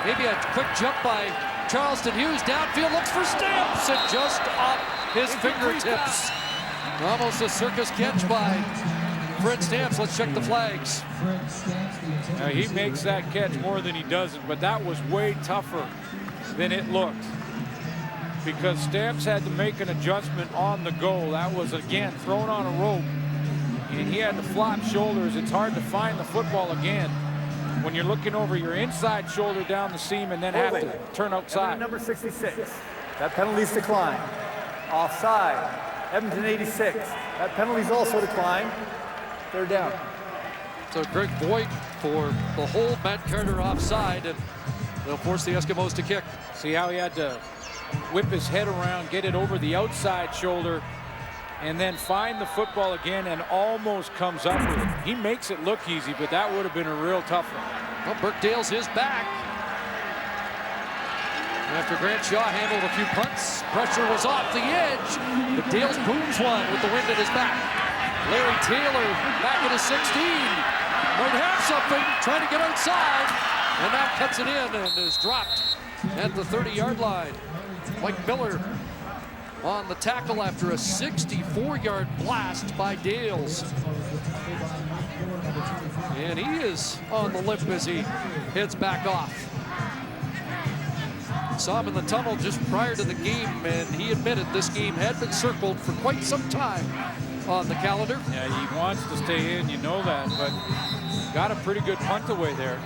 Maybe a quick jump by Charleston Hughes. Downfield, looks for Stamps, and just off his fingertips. Almost a circus catch by Fred Stamps. Let's check the flags. Now, he makes that catch more than he doesn't, but that was way tougher than it looked, because Stamps had to make an adjustment on the go. That was, again, thrown on a rope, and he had to flop shoulders. It's hard to find the football again when you're looking over your inside shoulder down the seam and then have to turn outside. Number 66. That penalty's declined. Offside. Edmonton 86. That penalty's also declined. Third down. So Greg Boyd for the hold, Matt Carter offside, and they'll force the Eskimos to kick. See how he had to whip his head around, get it over the outside shoulder, and then find the football again and almost comes up with it. He makes it look easy, but that would have been a real tough one. Well, Burke Dale's his back. After Grant Shaw handled a few punts, pressure was off the edge, but Dales booms one with the wind at his back. Larry Taylor back at his 16. Might have something, trying to get outside, and now cuts it in and is dropped at the 30-yard line. Mike Miller on the tackle after a 64-yard blast by Dales. And he is on the limp as he heads back off. Saw him in the tunnel just prior to the game, and he admitted this game had been circled for quite some time on the calendar. Yeah, he wants to stay in, you know that, but got a pretty good punt away there.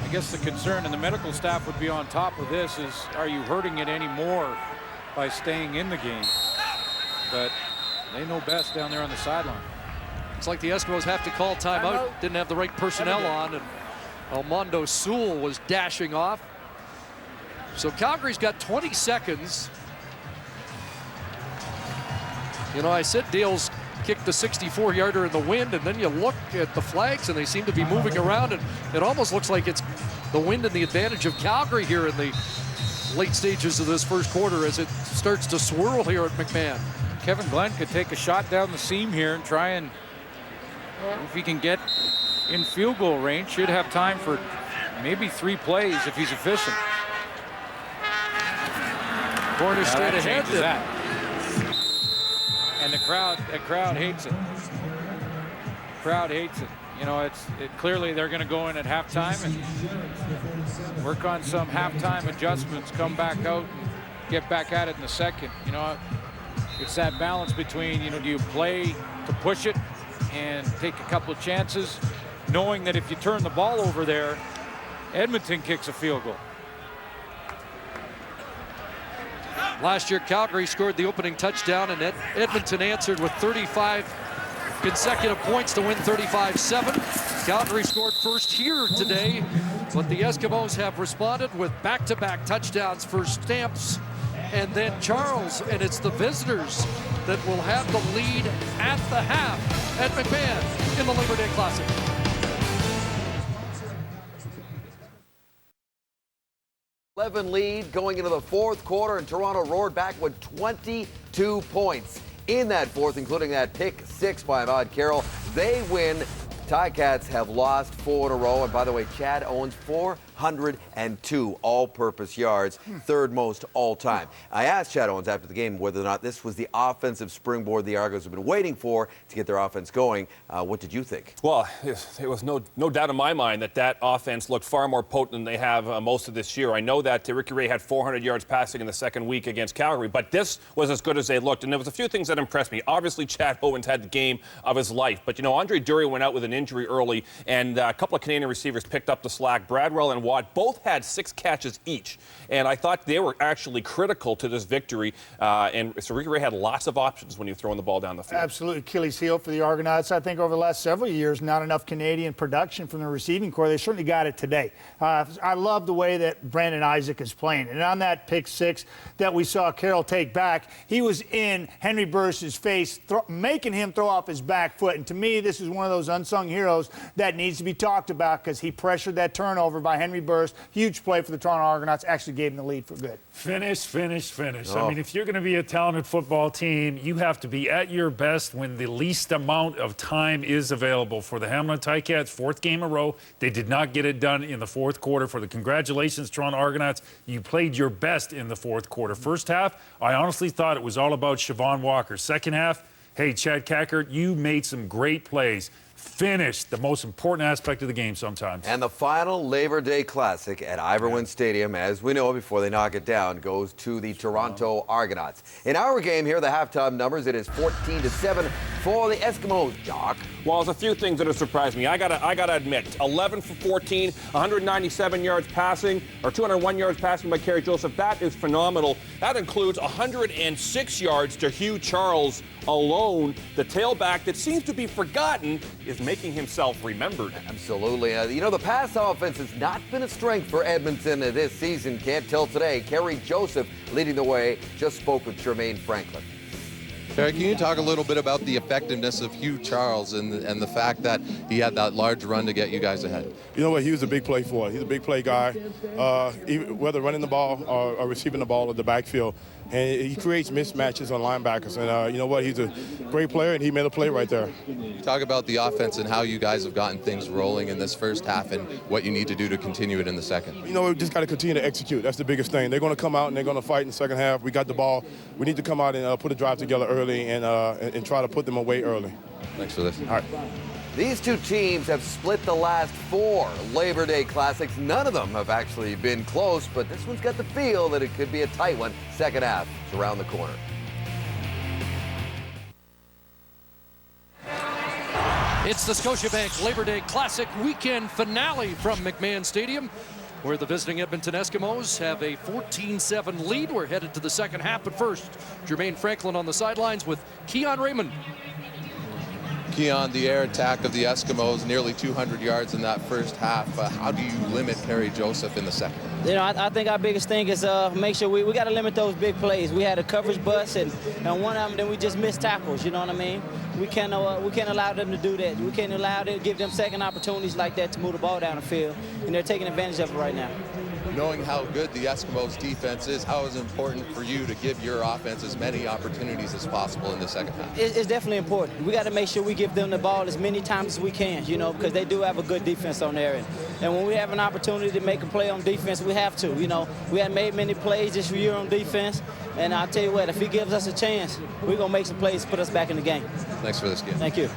I guess the concern, and the medical staff would be on top of this, is are you hurting it any more by staying in the game? But they know best down there on the sideline. It's like the Eskimos have to call timeout. Didn't have the right personnel on, and Almondo Sewell was dashing off. So Calgary's got 20 seconds. You know, I said Dales kicked the 64-yarder in the wind, and then you look at the flags, and they seem to be moving around, and it almost looks like it's the wind and the advantage of Calgary here in the late stages of this first quarter as it starts to swirl here at McMahon. Kevin Glenn could take a shot down the seam here and try and, if he can get in field goal range, should have time for maybe 3 plays if he's efficient. Corner straight ahead. That. And the crowd hates it. Crowd hates it. You know, clearly they're going to go in at halftime and work on some halftime adjustments, come back out, and get back at it in the second. You know, it's that balance between, you know, do you play to push it and take a couple of chances, knowing that if you turn the ball over there, Edmonton kicks a field goal. Last year, Calgary scored the opening touchdown, and Edmonton answered with 35 consecutive points to win 35-7. Calgary scored first here today, but the Eskimos have responded with back-to-back touchdowns for Stamps and then Charles, and it's the visitors that will have the lead at the half at McMahon in the Labor Day Classic. Lead going into the fourth quarter, and Toronto roared back with 22 points in that fourth, including that pick 6 by Ahmad Carroll. They win. Ticats have lost 4 in a row, and by the way, Chad Owens 402 all-purpose yards, third most all time. I asked Chad Owens after the game whether or not this was the offensive springboard the Argos have been waiting for to get their offense going. What did you think? Well, it was no doubt in my mind that offense looked far more potent than they have most of this year. I know that Ricky Ray had 400 yards passing in the second week against Calgary, but this was as good as they looked, and there was a few things that impressed me. Obviously, Chad Owens had the game of his life, but, you know, Andre Dury went out with an injury early, and a couple of Canadian receivers picked up the slack. Bradwell and Watt both had 6 catches each, and I thought they were actually critical to this victory. And so Ricky Ray had lots of options when you're throwing the ball down the field. Absolutely. Achilles heel for the Argonauts. I think over the last several years, not enough Canadian production from the receiving corps. They certainly got it today. I love the way that Brandon Isaac is playing. And on that pick 6 that we saw Carroll take back, he was in Henry Burris's face, making him throw off his back foot. And to me, this is one of those unsung heroes that needs to be talked about because he pressured that turnover by Henry Burris. Huge play for the Toronto Argonauts. Actually gave him the lead for good. Finish. I mean, if you're going to be a talented football team, you have to be at your best when the least amount of time is available. For the Hamilton Ticats, 4th game in a row, they did not get it done in the fourth quarter. For the congratulations, Toronto Argonauts, you played your best in the fourth quarter. First half, I honestly thought it was all about Siobhan Walker. Second half, hey, Chad Cackert, you made some great plays. Finish, the most important aspect of the game sometimes. And the final Labor Day Classic at Iverwin Stadium, as we know before they knock it down, goes to the Toronto Argonauts. In our game here, the halftime numbers, it is 14-7 for the Eskimos. Jock. Well, there's a few things that have surprised me. I gotta admit, 11 for 14, 197 yards passing, or 201 yards passing by Kerry Joseph. That is phenomenal. That includes 106 yards to Hugh Charles alone. The tailback that seems to be forgotten is making himself remembered. Absolutely. You know, the pass offense has not been a strength for Edmonton this season. Can't tell today. Kerry Joseph leading the way. Just spoke with Jermaine Franklin. Eric, can you talk a little bit about the effectiveness of Hugh Charles and the fact that he had that large run to get you guys ahead? You know what? He was a big play for us. He's a big play guy, whether running the ball or receiving the ball in the backfield. And he creates mismatches on linebackers. And you know what? He's a great player, and he made a play right there. Talk about the offense and how you guys have gotten things rolling in this first half and what you need to do to continue it in the second. You know, we just got to continue to execute. That's the biggest thing. They're going to come out and they're going to fight in the second half. We got the ball. We need to come out and put a drive together early and try to put them away early. Thanks for this. All right. These two teams have split the last 4 Labor Day Classics. None of them have actually been close, but this one's got the feel that it could be a tight one. Second half is around the corner. It's the Scotiabank Labor Day Classic weekend finale from McMahon Stadium, where the visiting Edmonton Eskimos have a 14-7 lead. We're headed to the second half, but first, Jermaine Franklin on the sidelines with Keon Raymond. Keon, the air attack of the Eskimos, nearly 200 yards in that first half. How do you limit Kerry Joseph in the second? You know, I think our biggest thing is make sure we got to limit those big plays. We had a coverage bust, and one of them, then we just missed tackles, you know what I mean? We can't allow them to do that. We can't allow them to give them second opportunities like that to move the ball down the field, and they're taking advantage of it right now. Knowing how good the Eskimos defense is, how is it important for you to give your offense as many opportunities as possible in the second half? It's definitely important. We got to make sure we give them the ball as many times as we can, you know, because they do have a good defense on there. And when we have an opportunity to make a play on defense, we have to. You know, we haven't made many plays this year on defense, and I'll tell you what, if he gives us a chance, we're going to make some plays to put us back in the game. Thanks for this, Keon. Thank you.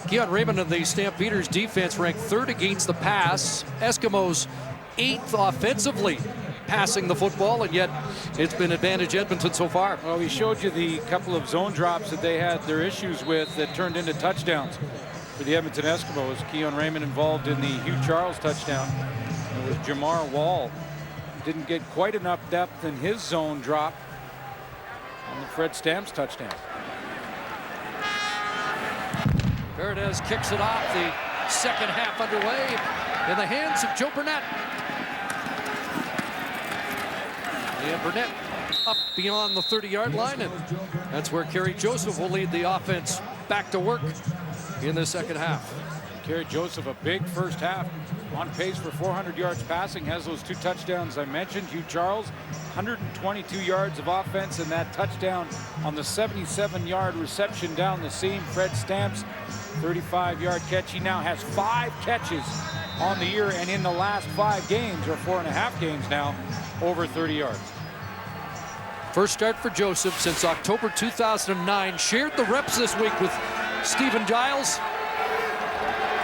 Keon Raymond and the Stampeders defense ranked 3rd against the pass. Eskimos 8th offensively passing the football, and yet it's been advantage Edmonton so far. Well, we showed you the couple of zone drops that they had their issues with that turned into touchdowns for the Edmonton Eskimos. Keon Raymond involved in the Hugh Charles touchdown. It was Jamar Wall. Didn't get quite enough depth in his zone drop on the Fred Stamps touchdown. Paredes kicks it off. The second half underway in the hands of Joe Burnett. And Burnett up beyond the 30-yard line, and that's where Kerry Joseph will lead the offense back to work in the second half. Kerry Joseph, a big first half, on pace for 400 yards passing, has those 2 touchdowns I mentioned. Hugh Charles, 122 yards of offense, and that touchdown on the 77-yard reception down the seam. Fred Stamps, 35-yard catch. He now has 5 catches on the year, and in the last 5 games, or 4.5 games now, over 30 yards. First start for Joseph since October 2009. Shared the reps this week with Stephen Giles,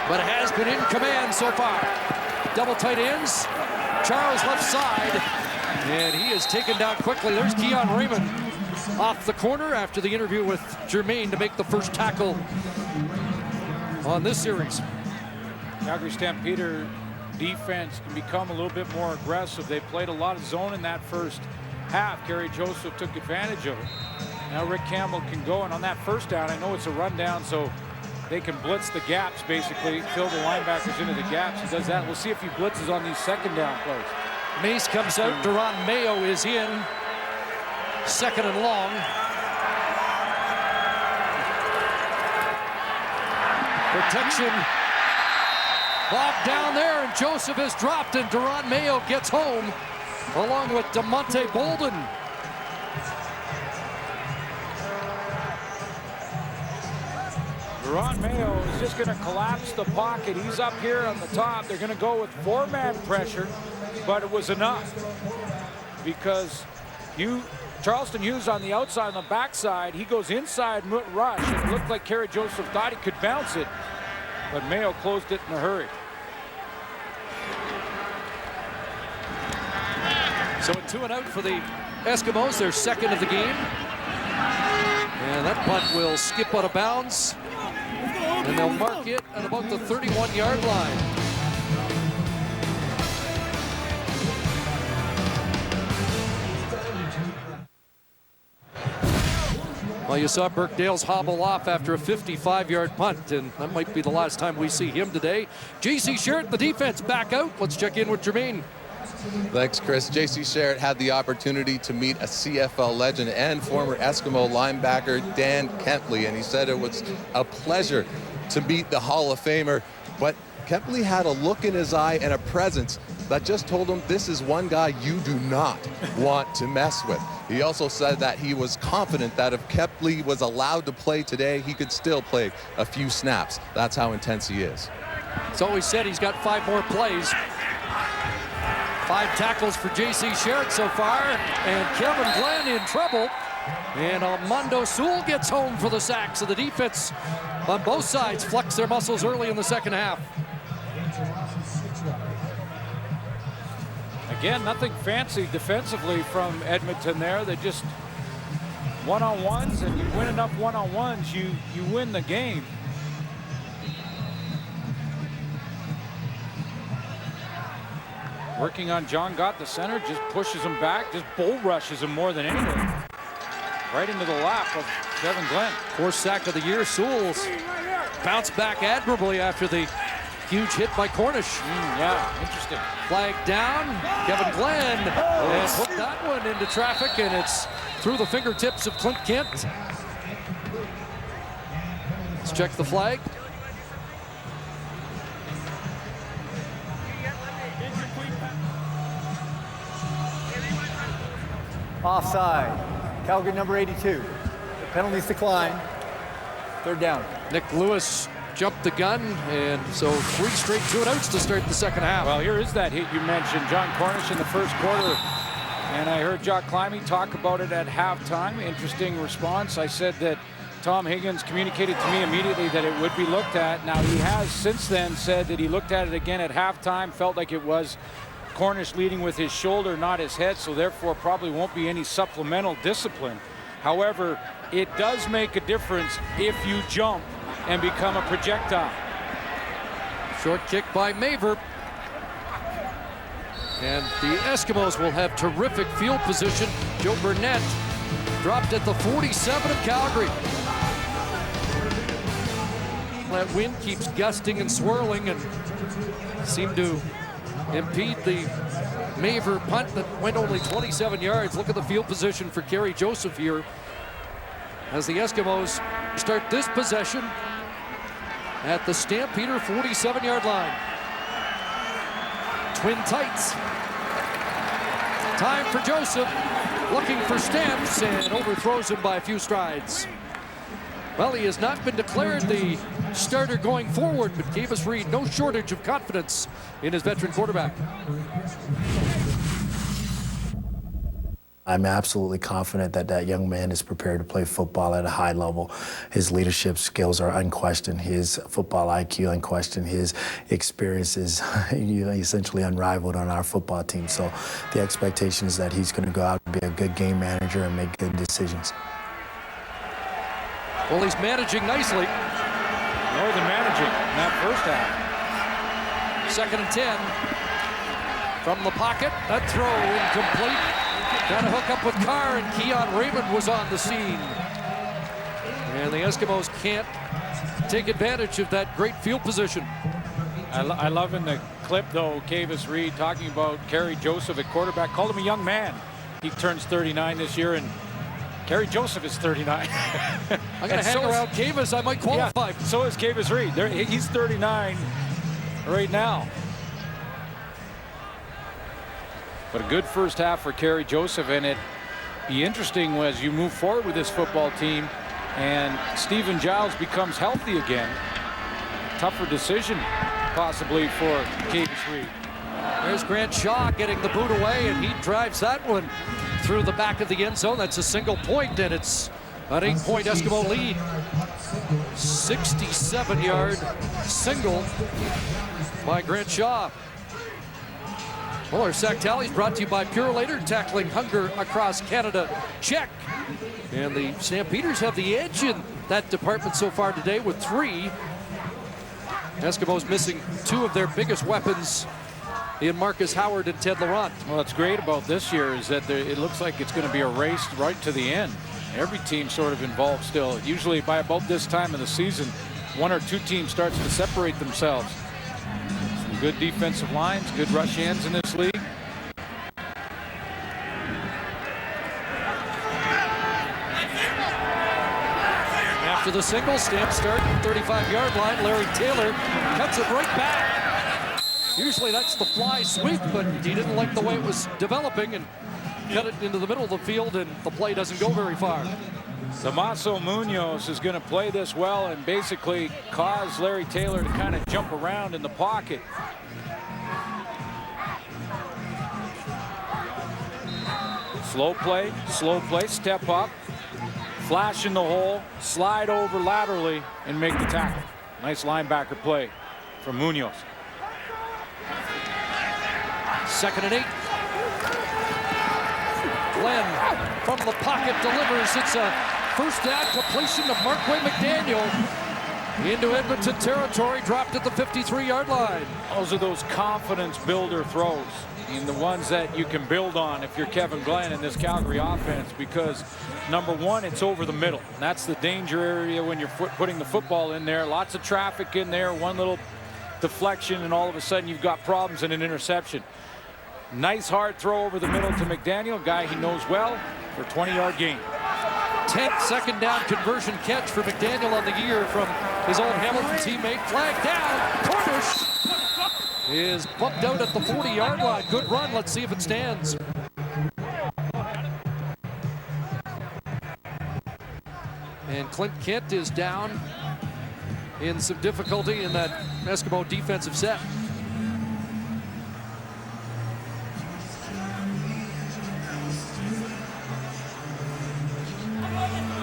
but has been in command so far. Double tight ends. Charles left side, and he is taken down quickly. There's Keon Raymond off the corner after the interview with Jermaine to make the first tackle on this series. Calgary Stampeder defense can become a little bit more aggressive. They played a lot of zone in that first half. Kerry Joseph took advantage of it. Now Rick Campbell can go, and on that first down, I know it's a rundown, so they can blitz the gaps, basically, fill the linebackers into the gaps. He does that. We'll see if he blitzes on these second down plays. Mace comes out. Duron Mayo is in. 2nd and long. Protection. Bob down there, and Joseph is dropped, and Duron Mayo gets home along with DeMonte Bolden. Duron Mayo is just going to collapse the pocket. He's up here on the top. They're going to go with 4-man pressure, but it was enough because Charleston Hughes on the outside, on the backside. He goes inside rush. It looked like Kerry Joseph thought he could bounce it, but Mayo closed it in a hurry. So a 2 and out for the Eskimos, their 2nd of the game. And that punt will skip out of bounds. And they'll mark it at about the 31-yard line. Well, you saw Burke Dales hobble off after a 55-yard punt, and that might be the last time we see him today. J.C. Sherritt, the defense, back out. Let's check in with Jermaine. Thanks, Chris. J.C. Sherritt had the opportunity to meet a CFL legend and former Eskimo linebacker Dan Kempley, and he said it was a pleasure to meet the Hall of Famer. But Kempley had a look in his eye and a presence that just told him this is one guy you do not want to mess with. He also said that he was confident that if Kempley was allowed to play today, he could still play a few snaps. That's how intense he is. It's always said he's got 5 more plays. 5 tackles for J.C. Sherritt so far, and Kevin Glenn in trouble. And Armando Sewell gets home for the sack, so the defense on both sides flex their muscles early in the second half. Again, nothing fancy defensively from Edmonton there. They just one-on-ones, and you win enough one-on-ones, you win the game. Working on John Gott, the center, just pushes him back, just bull rushes him more than anything. Right into the lap of Kevin Glenn. 4th sack of the year. Sewell's bounced back admirably after the huge hit by Cornish. Yeah, interesting. Flag down. Kevin Glenn and hooked that one into traffic, and it's through the fingertips of Clint Kent. Let's check the flag. Offside. Calgary number 82. The penalties decline. 3rd down. Nick Lewis jumped the gun, and so 3 straight 2-and-outs to start the second half. Well, here is that hit you mentioned, John Cornish in the first quarter. And I heard Jock Climby talk about it at halftime. Interesting response. I said that Tom Higgins communicated to me immediately that it would be looked at. Now, he has since then said that he looked at it again at halftime, felt like it was Cornish leading with his shoulder, not his head, so therefore probably won't be any supplemental discipline. However, it does make a difference if you jump and become a projectile. Short kick by Maver. And the Eskimos will have terrific field position. Joe Burnett dropped at the 47 of Calgary. That wind keeps gusting and swirling and seemed to impede the Maver punt that went only 27 yards. Look at the field position for Kerry Joseph here as the Eskimos start this possession at the Stampeder 47-yard line. Twin tights. Time for Joseph, looking for Stamps, and overthrows him by a few strides. Well, he has not been declared the starter going forward, but gave us Reed no shortage of confidence in his veteran quarterback. I'm absolutely confident that that young man is prepared to play football at a high level. His leadership skills are unquestioned. His football IQ unquestioned. His experience is essentially unrivaled on our football team. So the expectation is that he's going to go out and be a good game manager and make good decisions. Well, he's managing nicely. More than managing in that first half. 2nd and 10. From the pocket, that throw incomplete. Got to hook up with Carr, and Keon Raymond was on the scene. And the Eskimos can't take advantage of that great field position. I love in the clip, though, Kavis Reed talking about Kerry Joseph at quarterback. Called him a young man. He turns 39 this year, and Kerry Joseph is 39. I'm going to hang around Kavis. I might qualify. Yeah, so is Kavis Reed. He's 39 right now. But a good first half for Kerry Joseph, and it'd be interesting as you move forward with this football team and Stephen Giles becomes healthy again. Tougher decision possibly for Kavis Reed. There's Grant Shaw getting the boot away, and he drives that one through the back of the end zone. That's a single point, and it's an 8-point Eskimo lead. 67-yard single by Grant Shaw. Well, our sack tally is brought to you by Purolator, tackling hunger across Canada. Check. And the Stampeders have the edge in that department so far today with 3. Eskimos missing 2 of their biggest weapons in Marcus Howard and Ted Laurent. Well, what's great about this year is that it looks like it's going to be a race right to the end. Every team sort of involved still. Usually by about this time of the season, 1 or 2 teams starts to separate themselves. Some good defensive lines, good rush ends in this league. to the single. Stamp start, 35-yard line. Larry Taylor cuts it right back. Usually that's the fly sweep, but he didn't like the way it was developing and cut it into the middle of the field, and the play doesn't go very far. Damaso Munoz is going to play this well and basically cause Larry Taylor to kind of jump around in the pocket. Slow play, step up, flash in the hole, slide over laterally, and make the tackle. Nice linebacker play from Munoz. 2nd and 8. Glenn from the pocket delivers. It's a first down completion of Marquay McDaniel into Edmonton territory, dropped at the 53-yard line. Those are those confidence builder throws, and the ones that you can build on if you're Kevin Glenn in this Calgary offense, because number one, it's over the middle. And that's the danger area when you're putting the football in there. Lots of traffic in there, one little deflection, and all of a sudden you've got problems and an interception. Nice hard throw over the middle to McDaniel, guy he knows well, for a 20-yard gain. 10th second down conversion catch for McDaniel on the year from his old Hamilton teammate. Flag down. Cornish is bumped out at the 40-yard line. Good run. Let's see if it stands. And Clint Kent is down in some difficulty in that Eskimo defensive set.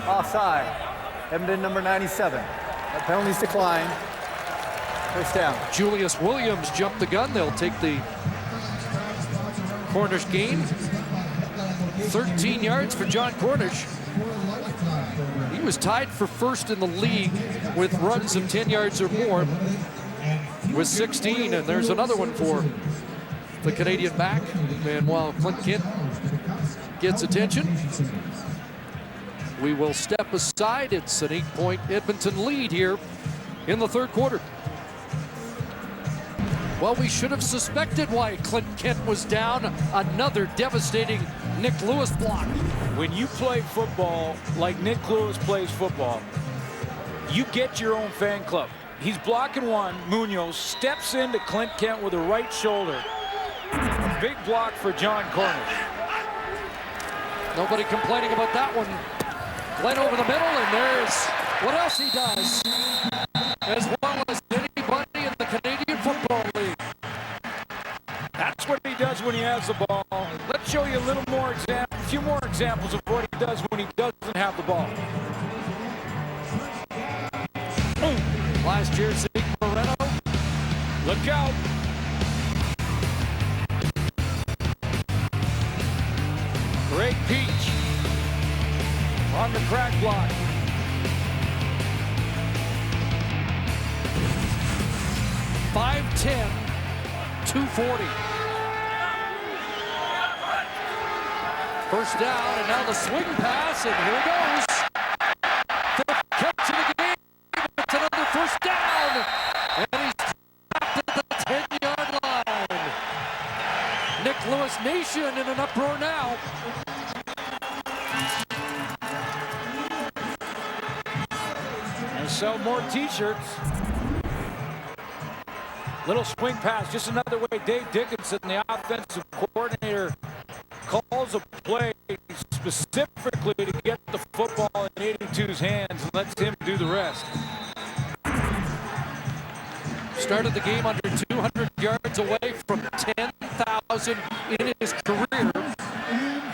Offside. Edmonton number 97. That penalty's declined. First down. Julius Williams jumped the gun. They'll take the Cornish gain. 13 yards for John Cornish. He was tied for first in the league with runs of 10 yards or more with 16, and there's another one for the Canadian back. And while Clint Kent gets attention, we will step aside. It's an 8-point Edmonton lead here in the third quarter. Well, we should have suspected why Clint Kent was down. Another devastating Nick Lewis block. When you play football like Nick Lewis plays football, you get your own fan club. He's blocking one. Munoz steps into Clint Kent with a right shoulder. A big block for John Cornish. Nobody complaining about that one. Glenn over the middle, and there's what else he does, as well as anybody in the Canadian Football League. That's what he does when he has the ball. Let's show you a few more examples of what he does when he doesn't have the ball. Last year, Zeke Moreno. Look out. Greg Peach on the crack block. .510, 240. First down, and now the swing pass, and here it goes. Fifth catch of the game. It's another first down, and he's trapped at the 10-yard line. Nick Lewis Nation in an uproar now. Sell more t-shirts. Little swing pass, just another way Dave Dickinson, the offensive coordinator, calls a play specifically to get the football in 82's hands and lets him do the rest. Started the game under 200 yards away from 10,000 in his career.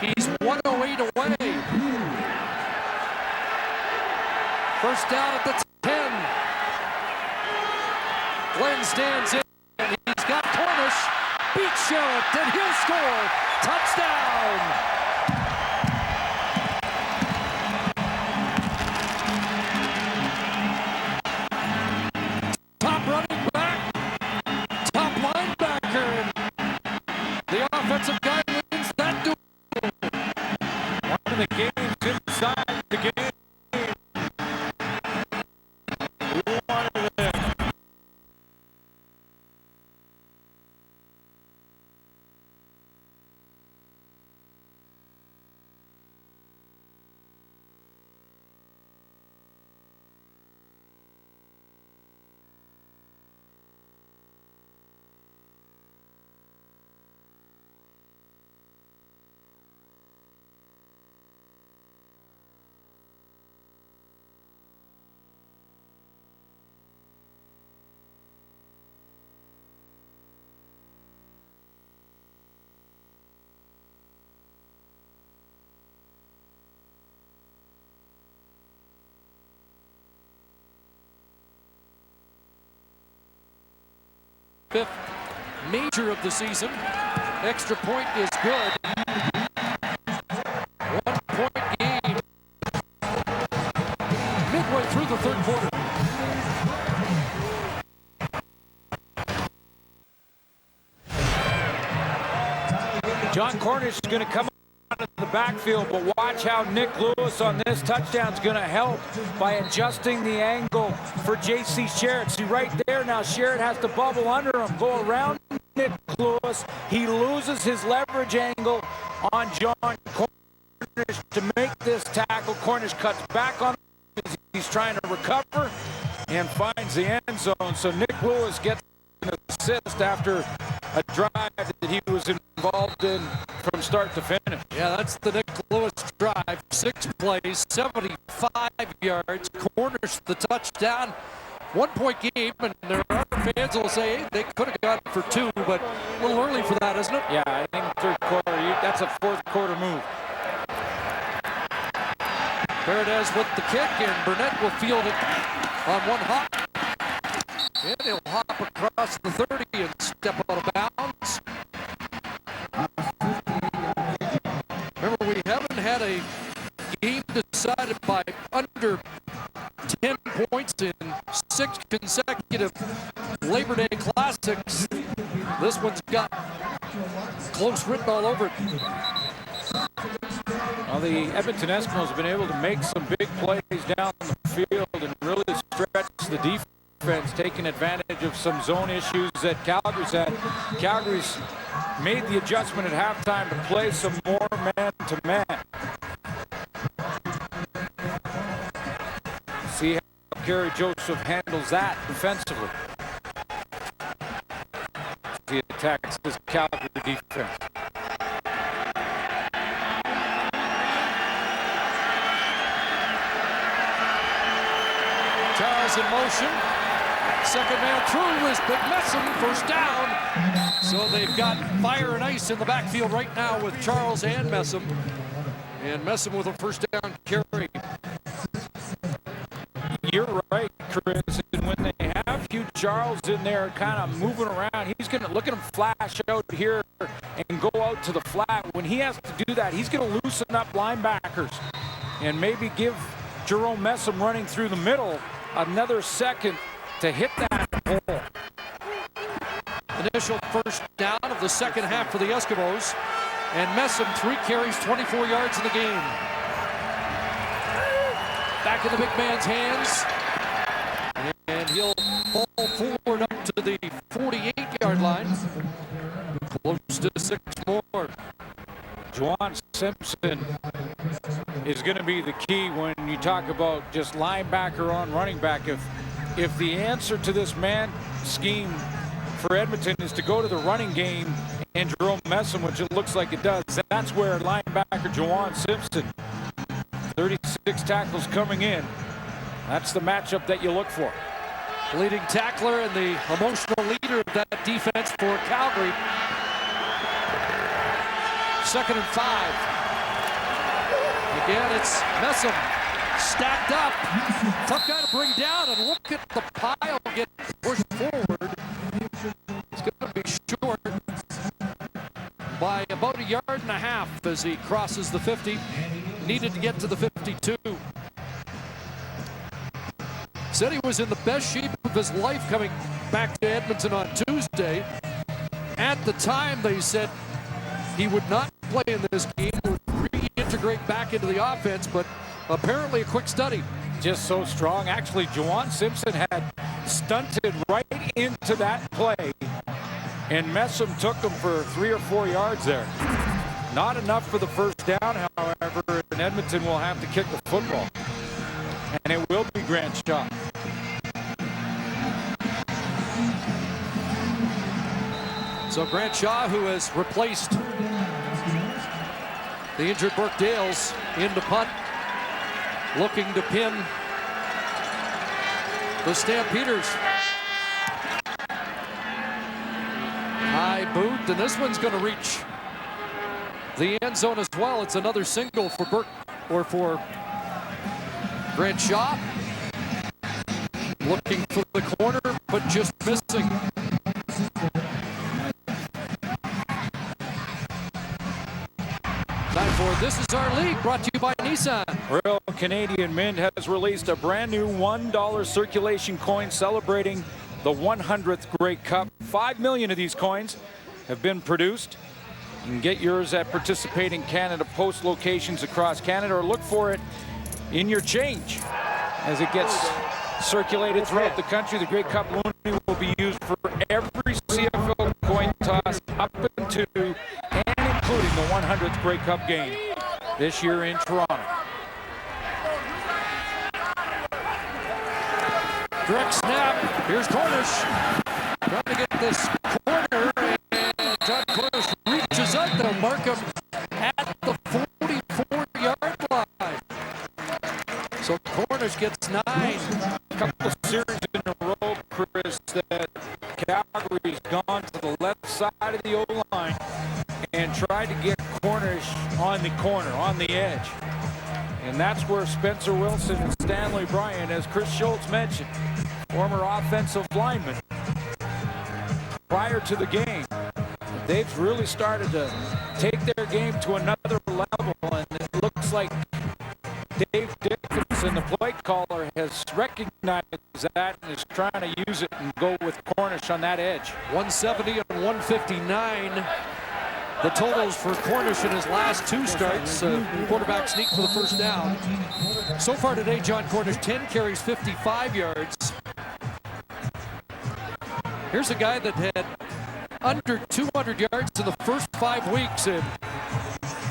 He's 108 away. First down at the 10. Glenn stands in, and he's got Cornish. Beat Sherritt, and he'll score. Touchdown. Top running back, top linebacker, and the offensive guy wins that duel. One of the games inside the game. fifth major of the season. Extra point is good. 1 point game midway through the third quarter. John Cornish is going to come out of the backfield, but watch how Nick Lewis on this touchdown is going to help by adjusting the angle for J.C. Sherritt. See right there now, Sherritt has to bubble under him, go around Nick Lewis. He loses his leverage angle on John Cornish to make this tackle. Cornish cuts back on him as he's trying to recover and finds the end zone. So Nick Lewis gets an assist after a drive that he was involved in from start to finish. Yeah, that's the Nick Lewis drive. 6 plays, 75 yards. Cornish the touchdown. 1 point game, and there are fans who will say, hey, they could have got it for 2, but a little early for that, isn't it? Yeah, I think third quarter, that's a fourth quarter move. Paredes with the kick, and Burnett will field it on one hop. And he'll hop across the 30 and step out of bounds. Remember, we haven't had a game decided by under 10 points in 6 consecutive Labor Day Classics. This one's got close written all over it. Well, the Edmonton Eskimos have been able to make some big plays down the field and really stretch the defense, taking advantage of some zone issues that Calgary's had. Calgary's made the adjustment at halftime to play some more man-to-man. See how Gary Joseph handles that defensively. He attacks this Calgary defense. Charles in motion. Second man through is Big Messam, first down. So they've got fire and ice in the backfield right now with Charles and Messam. And Messam with a first down carry. You're right, Chris. And when they have Hugh Charles in there kind of moving around, he's going to look at him flash out here and go out to the flat. When he has to do that, he's going to loosen up linebackers and maybe give Jerome Messam running through the middle another second to hit that hole. Initial first down of the second half for the Eskimos. And Messam, 3 carries, 24 yards in the game. Back in the big man's hands. And he'll fall forward up to the 48-yard line. Close to 6 more. Juwan Simpson is going to be the key when you talk about just linebacker on running back. If the answer to this man scheme for Edmonton is to go to the running game and Jerome Messam, which it looks like it does, that's where linebacker Juwan Simpson, 36 tackles coming in. That's the matchup that you look for. Leading tackler and the emotional leader of that defense for Calgary. 2nd and 5. Again, it's Messam stacked up. Tough guy to bring down, and look at the pile get pushed forward. It's going to be short by about 1.5 yards as he crosses the 50. Needed to get to the 52. Said he was in the best shape of his life coming back to Edmonton on Tuesday. At the time, they said he would not play in this game, would reintegrate back into the offense, but apparently a quick study. Just so strong. Actually, Juwan Simpson had stunted right into that play, and Messam took him for 3 or 4 yards there. Not enough for the first down, however, and Edmonton will have to kick the football. And it will be Grant Shaw. So Grant Shaw, who has replaced the injured Burke Dales in the punt, looking to pin the Stampeders. High boot, and this one's going to reach the end zone as well. It's another single for Burke, or for Grant Shaw. Looking for the corner, but just missing. Time for This Is Our League, brought to you by Nissan. Royal Canadian Mint has released a brand new $1 circulation coin celebrating the 100th Grey Cup. 5 million of these coins have been produced. You can get yours at participating Canada Post locations across Canada, or look for it in your change as it gets circulated throughout the country. The Grey Cup loonie will be used for every CFL coin toss up into and including the 100th Grey Cup game this year in Toronto. Direct snap. Here's Cornish. Trying to get this corner, and John Cornish reaches up to mark him at the 44-yard line. So Cornish gets 9. A couple of series in a row, Chris, that Calgary's gone to the left side of the O-line and tried to get Cornish on the corner, on the edge. And that's where Spencer Wilson and Stanley Bryant, as Chris Schultz mentioned, former offensive lineman, prior to the game, they've really started to take their game to another level, and it looks like Dave Dickinson, the play caller, has recognized that and is trying to use it and go with Cornish on that edge. 170 and 159. The totals for Cornish in his last 2 starts. Quarterback sneak for the first down. So far today, John Cornish, 10 carries, 55 yards. Here's a guy that had under 200 yards in the first 5 weeks and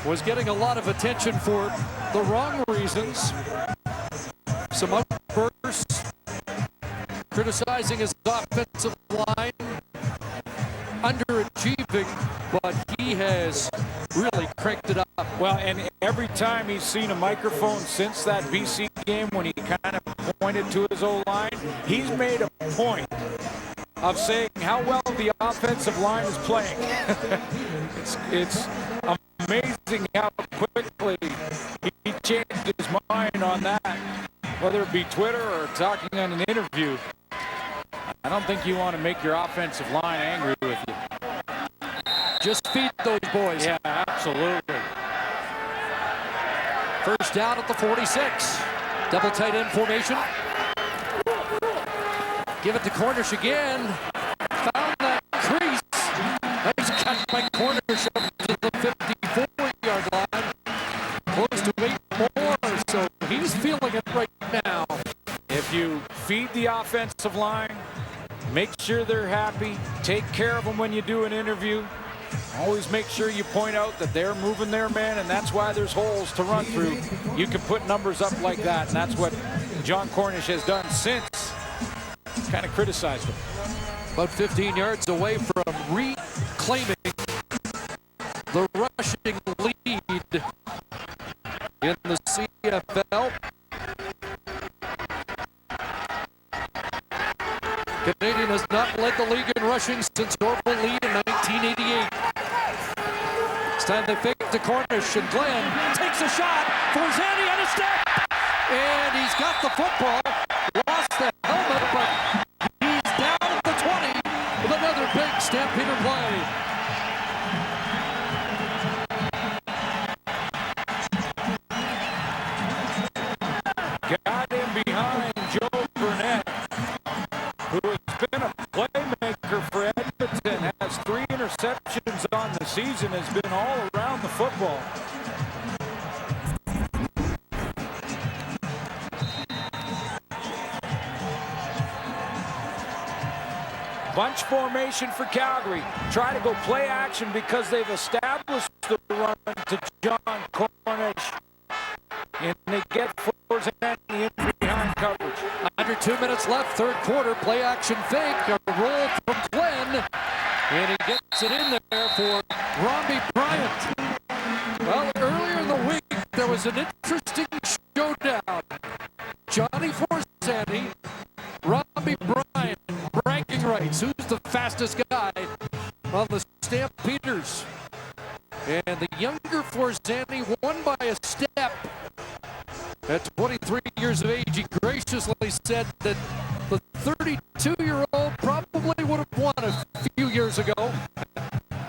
was getting a lot of attention for the wrong reasons. Some outbursts, criticizing his offensive line, underachieving, but he has really cranked it up. Well, and every time he's seen a microphone since that BC game when he kind of pointed to his O-line, he's made a point of saying how well the offensive line is playing. it's amazing how quickly he changed his mind on that, whether it be Twitter or talking on an interview. I don't think you want to make your offensive line angry with you. Just feed those boys. Yeah, absolutely. First down at the 46. Double tight end formation. Give it to Cornish again. Found that crease. Nice catch by Cornish up to the 54-yard line. Close to 8 more, so he's feeling it right now. If you feed the offensive line, make sure they're happy, take care of them when you do an interview. Always make sure you point out that they're moving their man, and that's why there's holes to run through. You can put numbers up like that, and that's what John Cornish has done since. Kind of criticized him. About 15 yards away from reclaiming the rushing lead in the CFL. Canadian has not led the league in rushing since Normal Lee in 1988. It's time they fake to Cornish, and Glenn takes a shot for Zanny on a step. And he's got the football. Lost the helmet, but he's down at the 20 with another big Stampeder play. Got in behind Joe Burnett, who has been a playmaker for Edmonton, has 3 interceptions on the season, has been all around the football. Bunch formation for Calgary. Try to go play action because they've established the run to John Cornish. And they get Forzani in behind coverage. Under 2 minutes left, third quarter. Play action fake. A roll from Glenn. And he gets it in there for Robbie Bryant. Well, earlier in the week, there was an interesting showdown. Johnny Forzani, Robbie Bryant, bragging rights. Who's the fastest guy on the Stampeders? And the younger Forzani won by a step. At 23 years of age, he graciously said that the 32-year-old probably would have won a few years ago.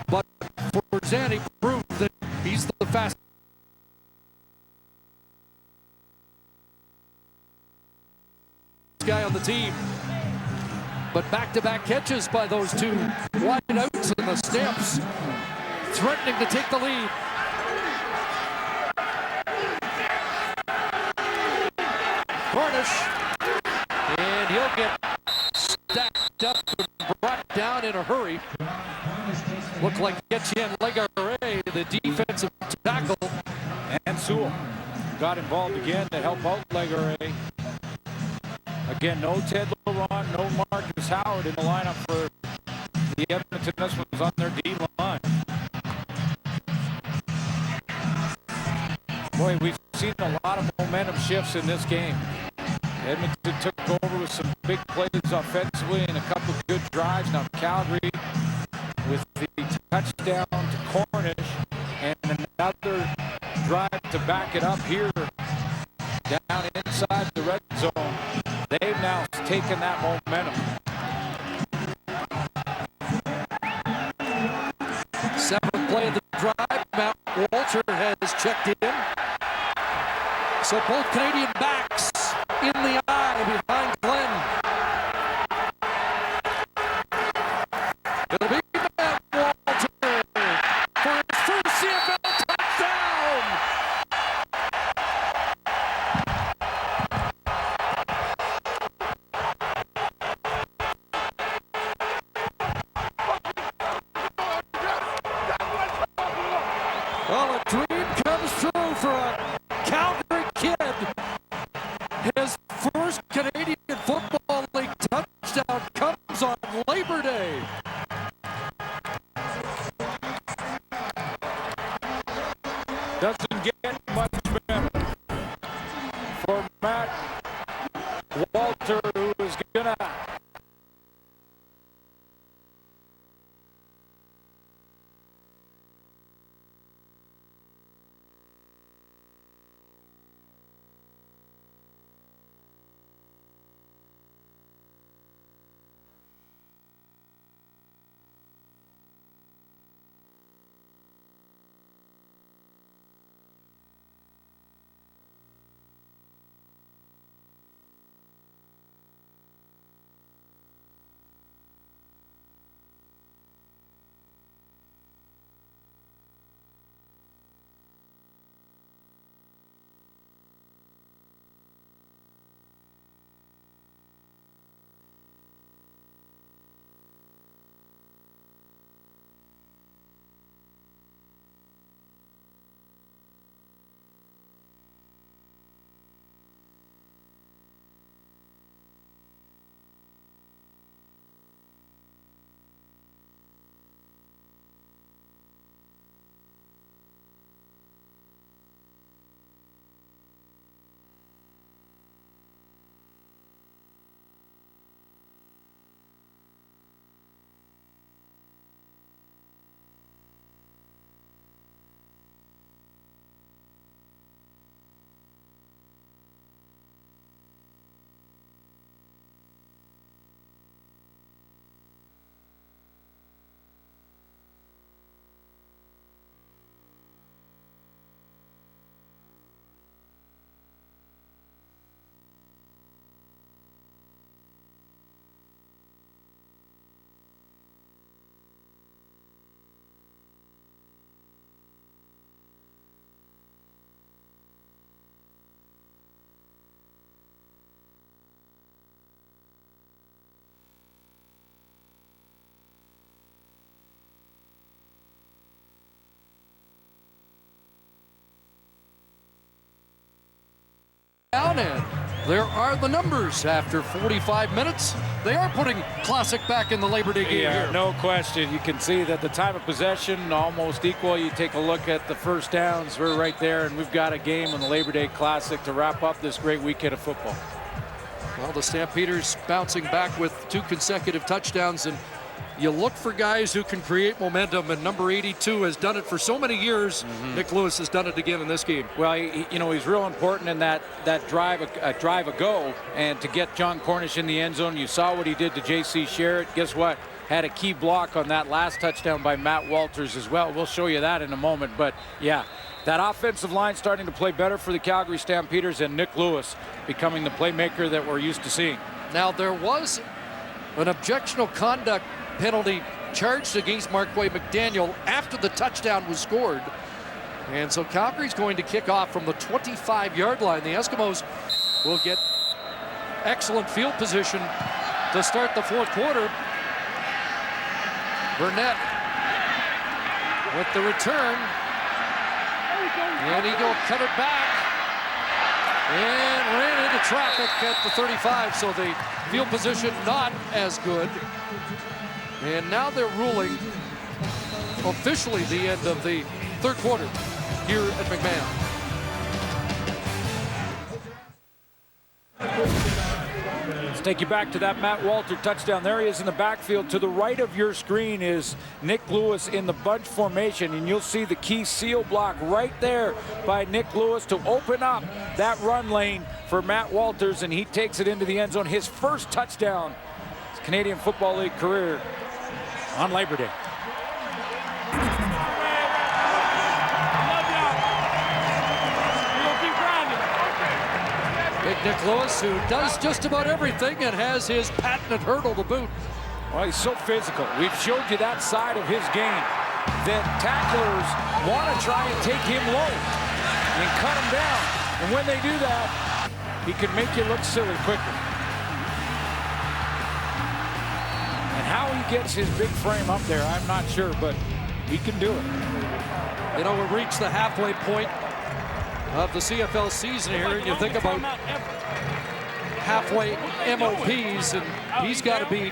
But Forzani proved that he's the fastest guy on the team. But back-to-back catches by those two wideouts, and the Stamps threatening to take the lead. Cornish, and he'll get stacked up and brought down in a hurry. Looked like Etienne Legare, the defensive tackle. And Sewell got involved again to help out Legare. Again, no Ted Laurent, no Marcus Howard in the lineup for the Edmonton Eskimos on their D-line. Boy, we've seen a lot of momentum shifts in this game. Edmonton took over with some big plays offensively and a couple of good drives. Now Calgary with the touchdown to Cornish and another drive to back it up here down inside the red zone. They've now taken that momentum. Seventh play of the drive. Matt Walter has checked in. So both Canadian backs in the eye behind Glenn. It'll be Matt Walter for his first CFL touchdown. Well, a dream comes true for a Calgary kid. His first Canadian Football League touchdown comes on Labor Day. Doesn't get much better for Matt Walter, who is gonna down, and there are the numbers after 45 minutes. They are putting Classic back in the Labor Day game here. No question. You can see that the time of possession almost equal. You take a look at the first downs. We're right there, and we've got a game in the Labor Day Classic to wrap up this great weekend of football. Well, the Stampeders bouncing back with 2 consecutive touchdowns, and you look for guys who can create momentum, and number 82 has done it for so many years. Nick Lewis has done it again in this game. Well, you know, he's real important in that drive ago, and to get John Cornish in the end zone. You saw what he did to J.C. Sherritt. Guess what? Had a key block on that last touchdown by Matt Walters as well. We'll show you that in a moment, but yeah, that offensive line starting to play better for the Calgary Stampeders, and Nick Lewis becoming the playmaker that we're used to seeing. Now, there was an objectionable conduct penalty charged against Marquay McDaniel after the touchdown was scored. And so Calgary's going to kick off from the 25-yard line. The Eskimos will get excellent field position to start the fourth quarter. Burnett with the return. And he go cut it back. And ran into traffic at the 35. So the field position not as good. And now they're ruling officially the end of the third quarter here at McMahon. Let's take you back to that Matt Walter touchdown. There he is in the backfield. To the right of your screen is Nick Lewis in the bunch formation, and you'll see the key seal block right there by Nick Lewis to open up that run lane for Matt Walters, and he takes it into the end zone. His first touchdown, his Canadian Football League career on Labor Day. Big Nick Lewis, who does just about everything and has his patented hurdle to boot. Well, he's so physical. We've showed you that side of his game, that tacklers want to try and take him low and cut him down. And when they do that, he can make you look silly quickly. And how he gets his big frame up there, I'm not sure, but he can do it. You know, we reached the halfway point of the CFL season here, and you think about halfway MOPs, and he's got to be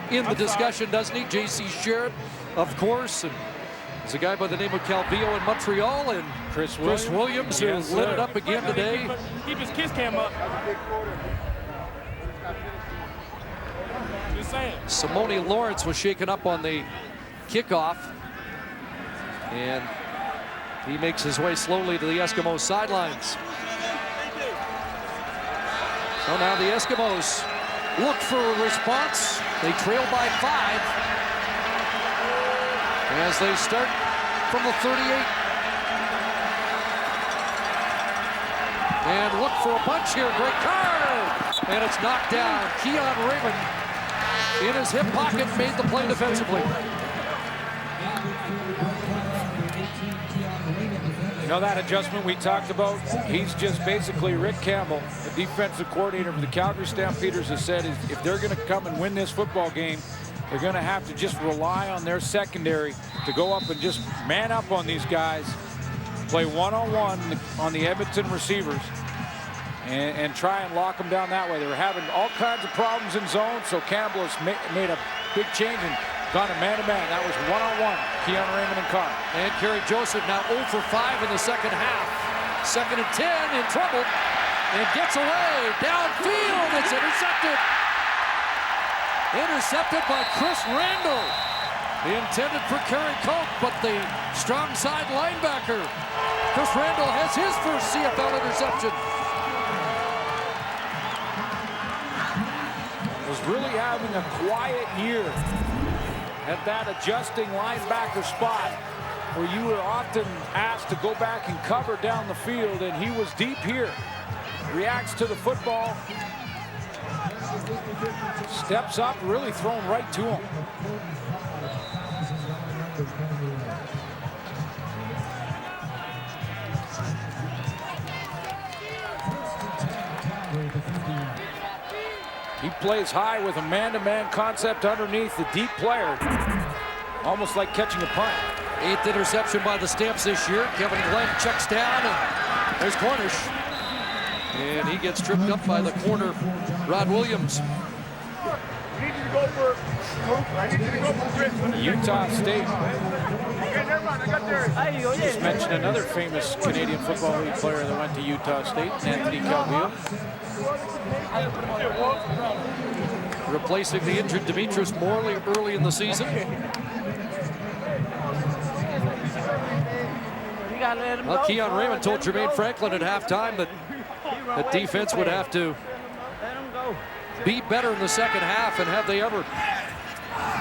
in the discussion, doesn't he? J.C. Sherritt, of course, and there's a guy by the name of Calvillo in Montreal, and Chris Williams, who lit it up again today. Keep his kiss cam up. Just saying. Simone Lawrence was shaken up on the kickoff, and he makes his way slowly to the Eskimos sidelines. So now the Eskimos look for a response. They trail by 5 as they start from the 38. And look for a punch here. Great card! And it's knocked down. Keon Raymond in his hip pocket made the play defensively. You know that adjustment we talked about? He's just basically Rick Campbell, the defensive coordinator for the Calgary Stampeders, has said if they're going to come and win this football game, they're going to have to just rely on their secondary to go up and just man up on these guys, play one-on-one on the Edmonton receivers, and try and lock them down that way. They were having all kinds of problems in zone, so Campbell has made a big change and gone to man-to-man. That was one-on-one, Keon Raymond and Carr. And Kerry Joseph now 0 for 5 in the second half. 2nd and 10, in trouble, and gets away. Downfield, it's intercepted. Intercepted by Chris Randall. Intended for Kerry Coke, but the strong side linebacker, Chris Randall, has his first CFL interception. Was really having a quiet year at that adjusting linebacker spot where you were often asked to go back and cover down the field, and he was deep here. Reacts to the football, steps up, really thrown right to him. He plays high with a man-to-man concept underneath the deep player. Almost like catching a punt. 8th interception by the Stamps this year. Kevin Glenn checks down, and there's Cornish. And he gets tripped up by the corner, Rod Williams. Utah State. Just mentioned another famous Canadian Football League player that went to Utah State, Anthony Calvillo. Replacing the injured Demetrius Morley early in the season. Well, Keon Raymond told Jermaine Franklin at halftime that the defense would have to be better in the second half, and have they ever.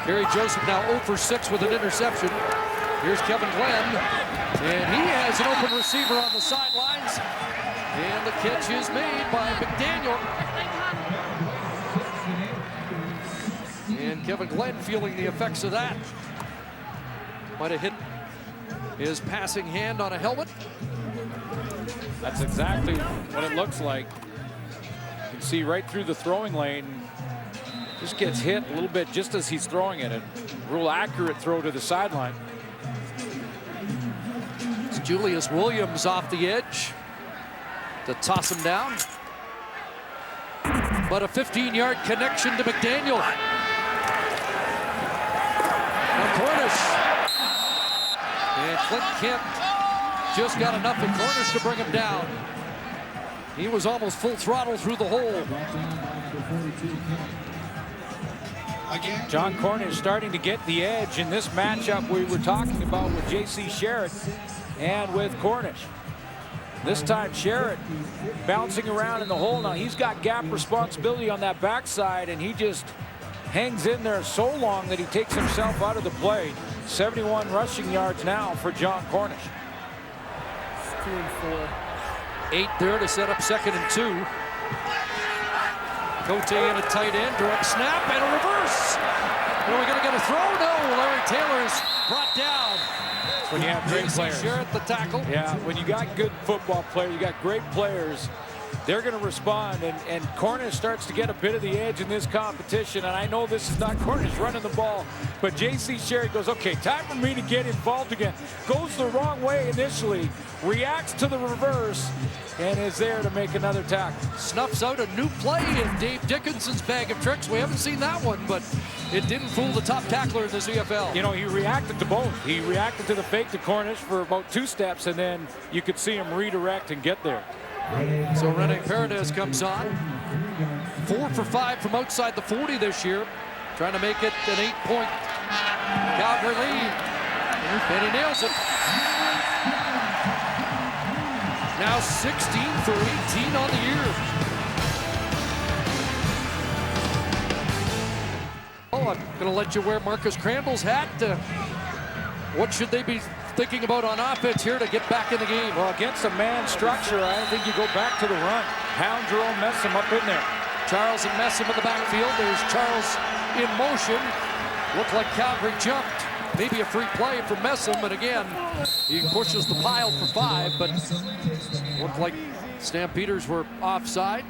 Kerry Joseph now 0 for 6 with an interception. Here's Kevin Glenn, and he has an open receiver on the sidelines. And the catch is made by McDaniel. Kevin Glenn feeling the effects of that. Might have hit his passing hand on a helmet. That's exactly what it looks like. You can see right through the throwing lane. Just gets hit a little bit just as he's throwing it. A real accurate throw to the sideline. It's Julius Williams off the edge to toss him down. But a 15-yard connection to McDaniel. Now Cornish. And Clint Kent just got enough in Cornish to bring him down. He was almost full throttle through the hole. John Cornish starting to get the edge in this matchup we were talking about with J.C. Sherritt and with Cornish. This time Sherritt bouncing around in the hole. Now he's got gap responsibility on that backside, and he just hangs in there so long that he takes himself out of the play. 71 rushing yards now for John Cornish. 2 and 4. 8 there to set up 2nd and 2. Cote in a tight end, direct snap, and a reverse. Are we going to get a throw? No, Larry Taylor is brought down. When you have great players. Sherritt the tackle. Yeah, when you got good football players, you got great players, they're going to respond, and Cornish starts to get a bit of the edge in this competition. And I know this is not Cornish running the ball, but J.C. Sherritt goes, okay, time for me to get involved again. Goes the wrong way initially, reacts to the reverse, and is there to make another tackle. Snuffs out a new play in Dave Dickinson's bag of tricks. We haven't seen that one, but it didn't fool the top tackler in the CFL. You know, he reacted to both. He reacted to the fake to Cornish for about 2 steps, and then you could see him redirect and get there. So Rene Paredes comes on. 4 for 5 from outside the 40 this year. Trying to make it an 8-point Calgary lead. And he nails it. Now 16 for 18 on the year. Oh, I'm going to let you wear Marcus Crandall's hat. What should they be thinking about on offense here to get back in the game? Well, against a man structure, I don't think you go back to the run. Hound Jerome Messam up in there. Charles and Messam in the backfield. There's Charles in motion. Looked like Calgary jumped. Maybe a free play for Messam, but again, he pushes the pile for 5, but looked like Stampeders were offside.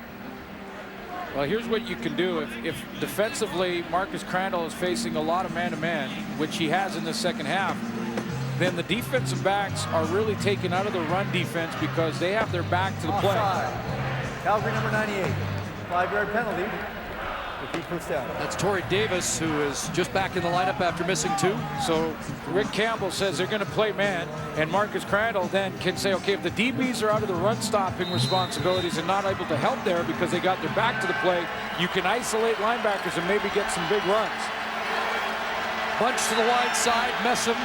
Well, here's what you can do. If defensively Marcus Crandall is facing a lot of man-to-man, which he has in the second half, then the defensive backs are really taken out of the run defense because they have their back to the play. Calgary number 98, 5-yard penalty. That's Torrey Davis, who is just back in the lineup after missing 2. So Rick Campbell says they're going to play man, and Marcus Crandall then can say, okay, if the DBs are out of the run-stopping responsibilities and not able to help there because they got their back to the play, you can isolate linebackers and maybe get some big runs. Bunch to the wide side, Messam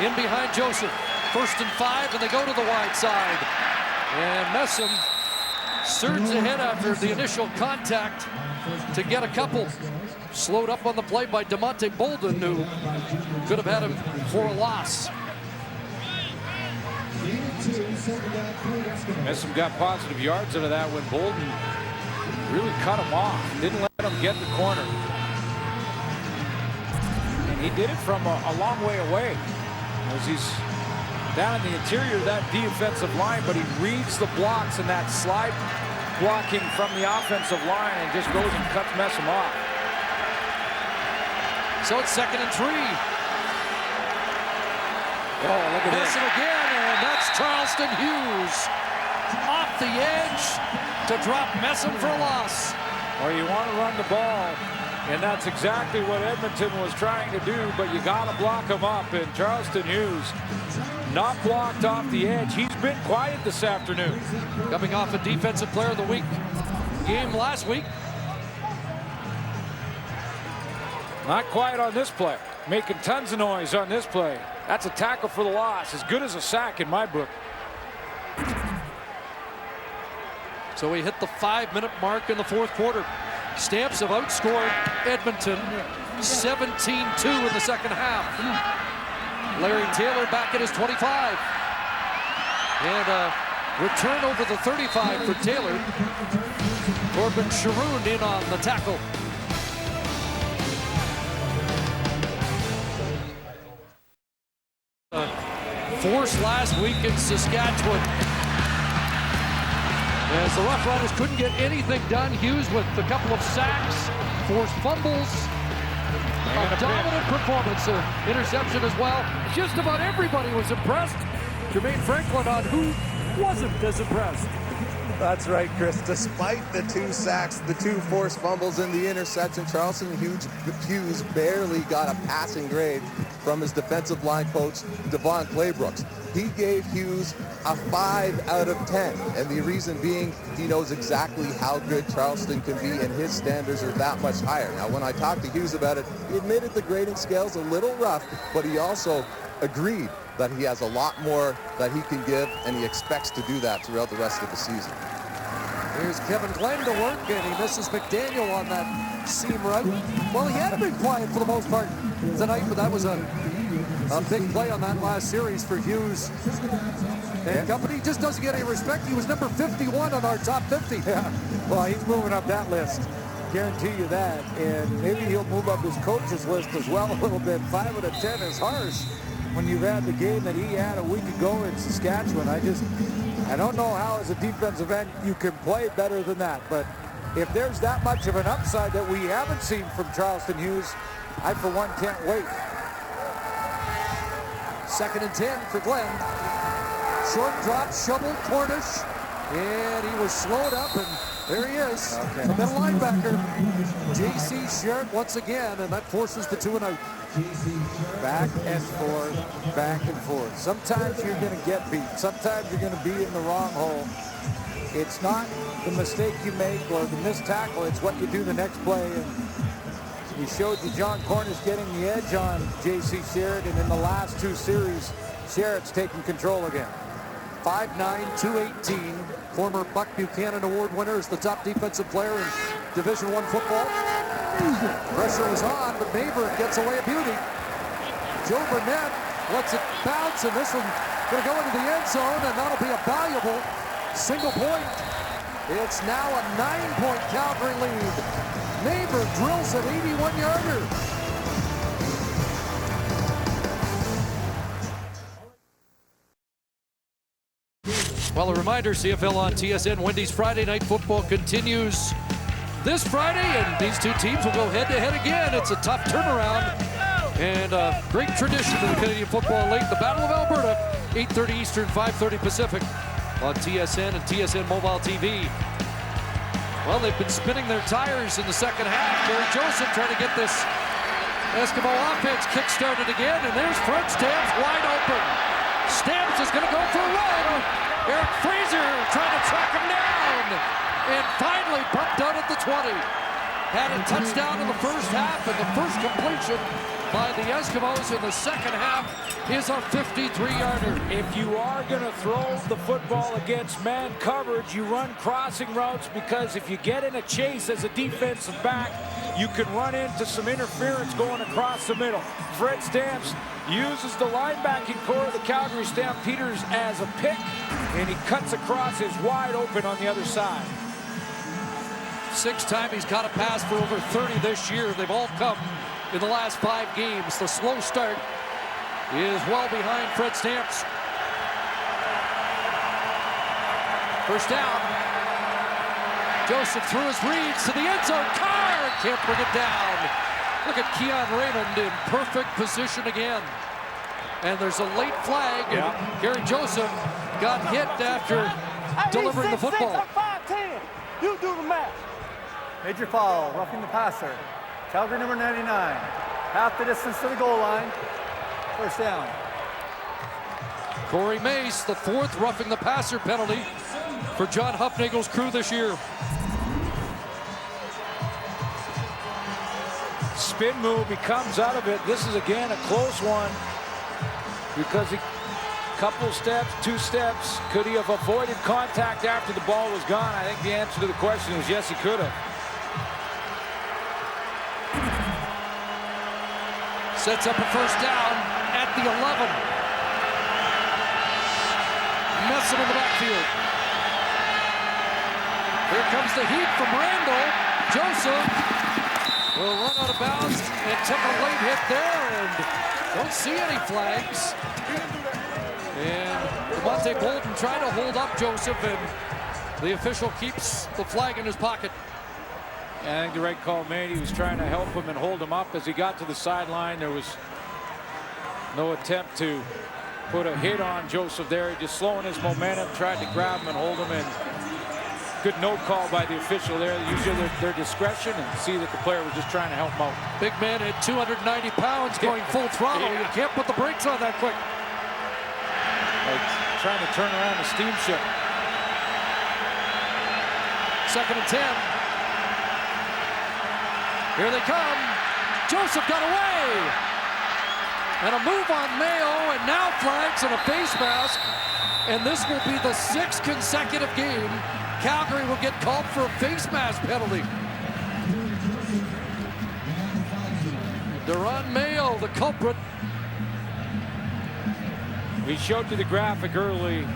in behind Joseph. 1st and 5, and they go to the wide side. And Messam surges ahead after the initial contact to get a couple. Slowed up on the play by DeMonte Bolden, who could have had him for a loss. Messam got positive yards out of that when Bolden really cut him off. Didn't let him get the corner. And he did it from a long way away. As he's down in the interior of that defensive line, but he reads the blocks and that slide blocking from the offensive line and just goes and cuts Messam off. So it's 2nd and 3. Oh, look at this. Messam again, and that's Charleston Hughes. Off the edge to drop Messam for a loss. Well, you want to run the ball, and that's exactly what Edmonton was trying to do, but you got to block him up, and Charleston Hughes not blocked off the edge. He's been quiet this afternoon. Coming off a Defensive Player of the Week game last week. Not quiet on this play. Making tons of noise on this play. That's a tackle for the loss. As good as a sack in my book. So we hit the 5-minute mark in the 4th quarter. Stamps have outscored Edmonton 17-2 in the second half. Larry Taylor back at his 25. And a return over the 35 for Taylor. Corbin Sharoon in on the tackle. forced last week in Saskatchewan. As the Rough Riders couldn't get anything done. Hughes with a couple of sacks, forced fumbles, a dominant performance, interception as well. Just about everybody was impressed. Jermaine Franklin on who wasn't as impressed. That's right, Chris. Despite the 2 sacks, the 2 forced fumbles, and the interception, Charleston Hughes barely got a passing grade from his defensive line coach, Devon Claybrooks. He gave Hughes a 5 out of 10, and the reason being he knows exactly how good Charleston can be, and his standards are that much higher. Now, when I talked to Hughes about it, he admitted the grading scale's a little rough, but he also agreed that he has a lot more that he can give, and he expects to do that throughout the rest of the season. Here's Kevin Glenn to work, and he misses McDaniel on that seam route. Well, he had been quiet for the most part tonight, but that was a big play on that last series for Hughes and company. Just doesn't get any respect. He was number 51 on our top 50. Yeah, well, he's moving up that list. Guarantee you that. And maybe he'll move up his coach's list as well a little bit. 5 out of 10 is harsh when you've had the game that he had a week ago in Saskatchewan. I don't know how as a defensive end you can play better than that. But if there's that much of an upside that we haven't seen from Charleston Hughes, I, for one, can't wait. 2nd and 10 for Glenn. Short drop, shovel, Cornish, and he was slowed up, and there he is, the middle linebacker. J.C. Sherritt once again, and that forces the 2 and out. Back and forth, back and forth. Sometimes you're going to get beat. Sometimes you're going to be in the wrong hole. It's not the mistake you make or the missed tackle. It's what you do the next play. And he showed you John Cornish getting the edge on J.C. Sherritt, and in the last 2 series, Sherritt's taking control again. 5'9", 218, former Buck Buchanan Award winner, is the top defensive player in Division I football. Pressure was on, but Maver gets away a beauty. Joe Burnett lets it bounce, and this one going to go into the end zone, and that'll be a valuable single point. It's now a 9-point Calgary lead. Maver drills an 81-yarder. Well, a reminder, CFL on TSN. Wendy's Friday Night Football continues this Friday, and these 2 teams will go head-to-head again. It's a tough turnaround and a great tradition in the Canadian Football League. The Battle of Alberta, 8:30 Eastern, 5:30 Pacific on TSN and TSN Mobile TV. Well, they've been spinning their tires in the second half. Gary Joseph trying to get this Eskimo offense kick-started again, and there's Fred Stamps wide open. Stamps is going to go for a run. Eric Fraser trying to track him down, and finally bumped out at the 20. Had a touchdown in the first half, and the first completion by the Eskimos in the second half is a 53-yarder. If you are going to throw the football against man coverage, you run crossing routes, because if you get in a chase as a defensive back, you can run into some interference going across the middle. Fred Stamps uses the linebacking core of the Calgary Stampeders as a pick, and he cuts across, is wide open on the other side. 6th time he's caught a pass for over 30 this year. They've all come in the last 5 games. The slow start is well behind Fred Stamps. First down. Joseph threw his reads to the end zone. Carr can't bring it down. Look at Keon Raymond in perfect position again. And there's a late flag, and Gary Joseph got hit after delivering the football. 5'10". You do the math. Major foul, roughing the passer. Calgary number 99. Half the distance to the goal line. First down. Corey Mace, the 4th roughing the passer penalty for John Hufnagel's crew this year. Spin move, he comes out of it. This is again a close one, because he couple steps, 2 steps. Could he have avoided contact after the ball was gone? I think the answer to the question is yes, he could have. Sets up a first down at the 11. Messing in the backfield. Here comes the heat from Randall. Joseph will run out of bounds and took a late hit there, and don't see any flags. Monte Bolden trying to hold up Joseph, and the official keeps the flag in his pocket. Yeah, I think the right call made. He was trying to help him and hold him up as he got to the sideline. There was no attempt to put a hit on Joseph there. He just slowing his momentum, tried to grab him and hold him in. Good no call by the official there. They use their discretion and see that the player was just trying to help him out. Big man at 290 pounds going full throttle. You can't put the brakes on that quick. Like trying to turn around the steamship. 2nd and 10. Here they come. Joseph got away. And a move on Mayo, and now flags and a face mask. And this will be the 6th consecutive game Calgary will get called for a face mask penalty. Duran Mayo, the culprit. We showed you the graphic early.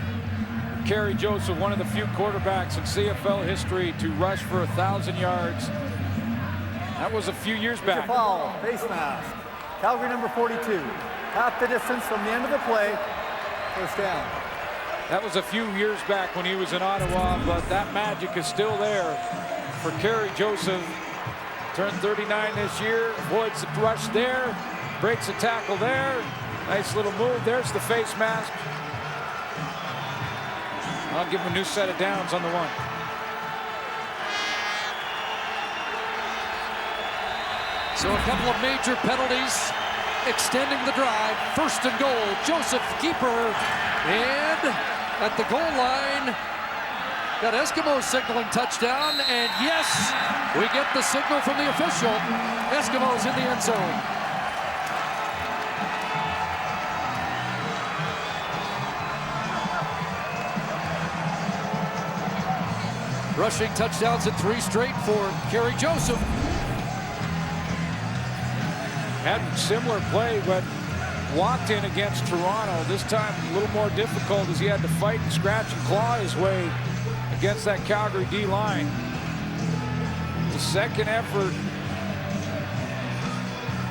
Kerry Joseph, one of the few quarterbacks in CFL history to rush for 1,000 yards. That was a few years back. Foul, face mask. Calgary number 42. Half the distance from the end of the play. First down. That was a few years back when he was in Ottawa, but that magic is still there for Kerry Joseph. Turned 39 this year, avoids the rush there, breaks a tackle there. Nice little move. There's the face mask. I'll give him a new set of downs on the one. So a couple of major penalties extending the drive. 1st and goal. Joseph, keeper, and at the goal line, got Eskimos signaling touchdown, and yes, we get the signal from the official. Eskimos in the end zone. Rushing touchdowns at 3 straight for Kerry Joseph. Had a similar play, but walked in against Toronto. This time a little more difficult as he had to fight and scratch and claw his way against that Calgary D-line. The second effort,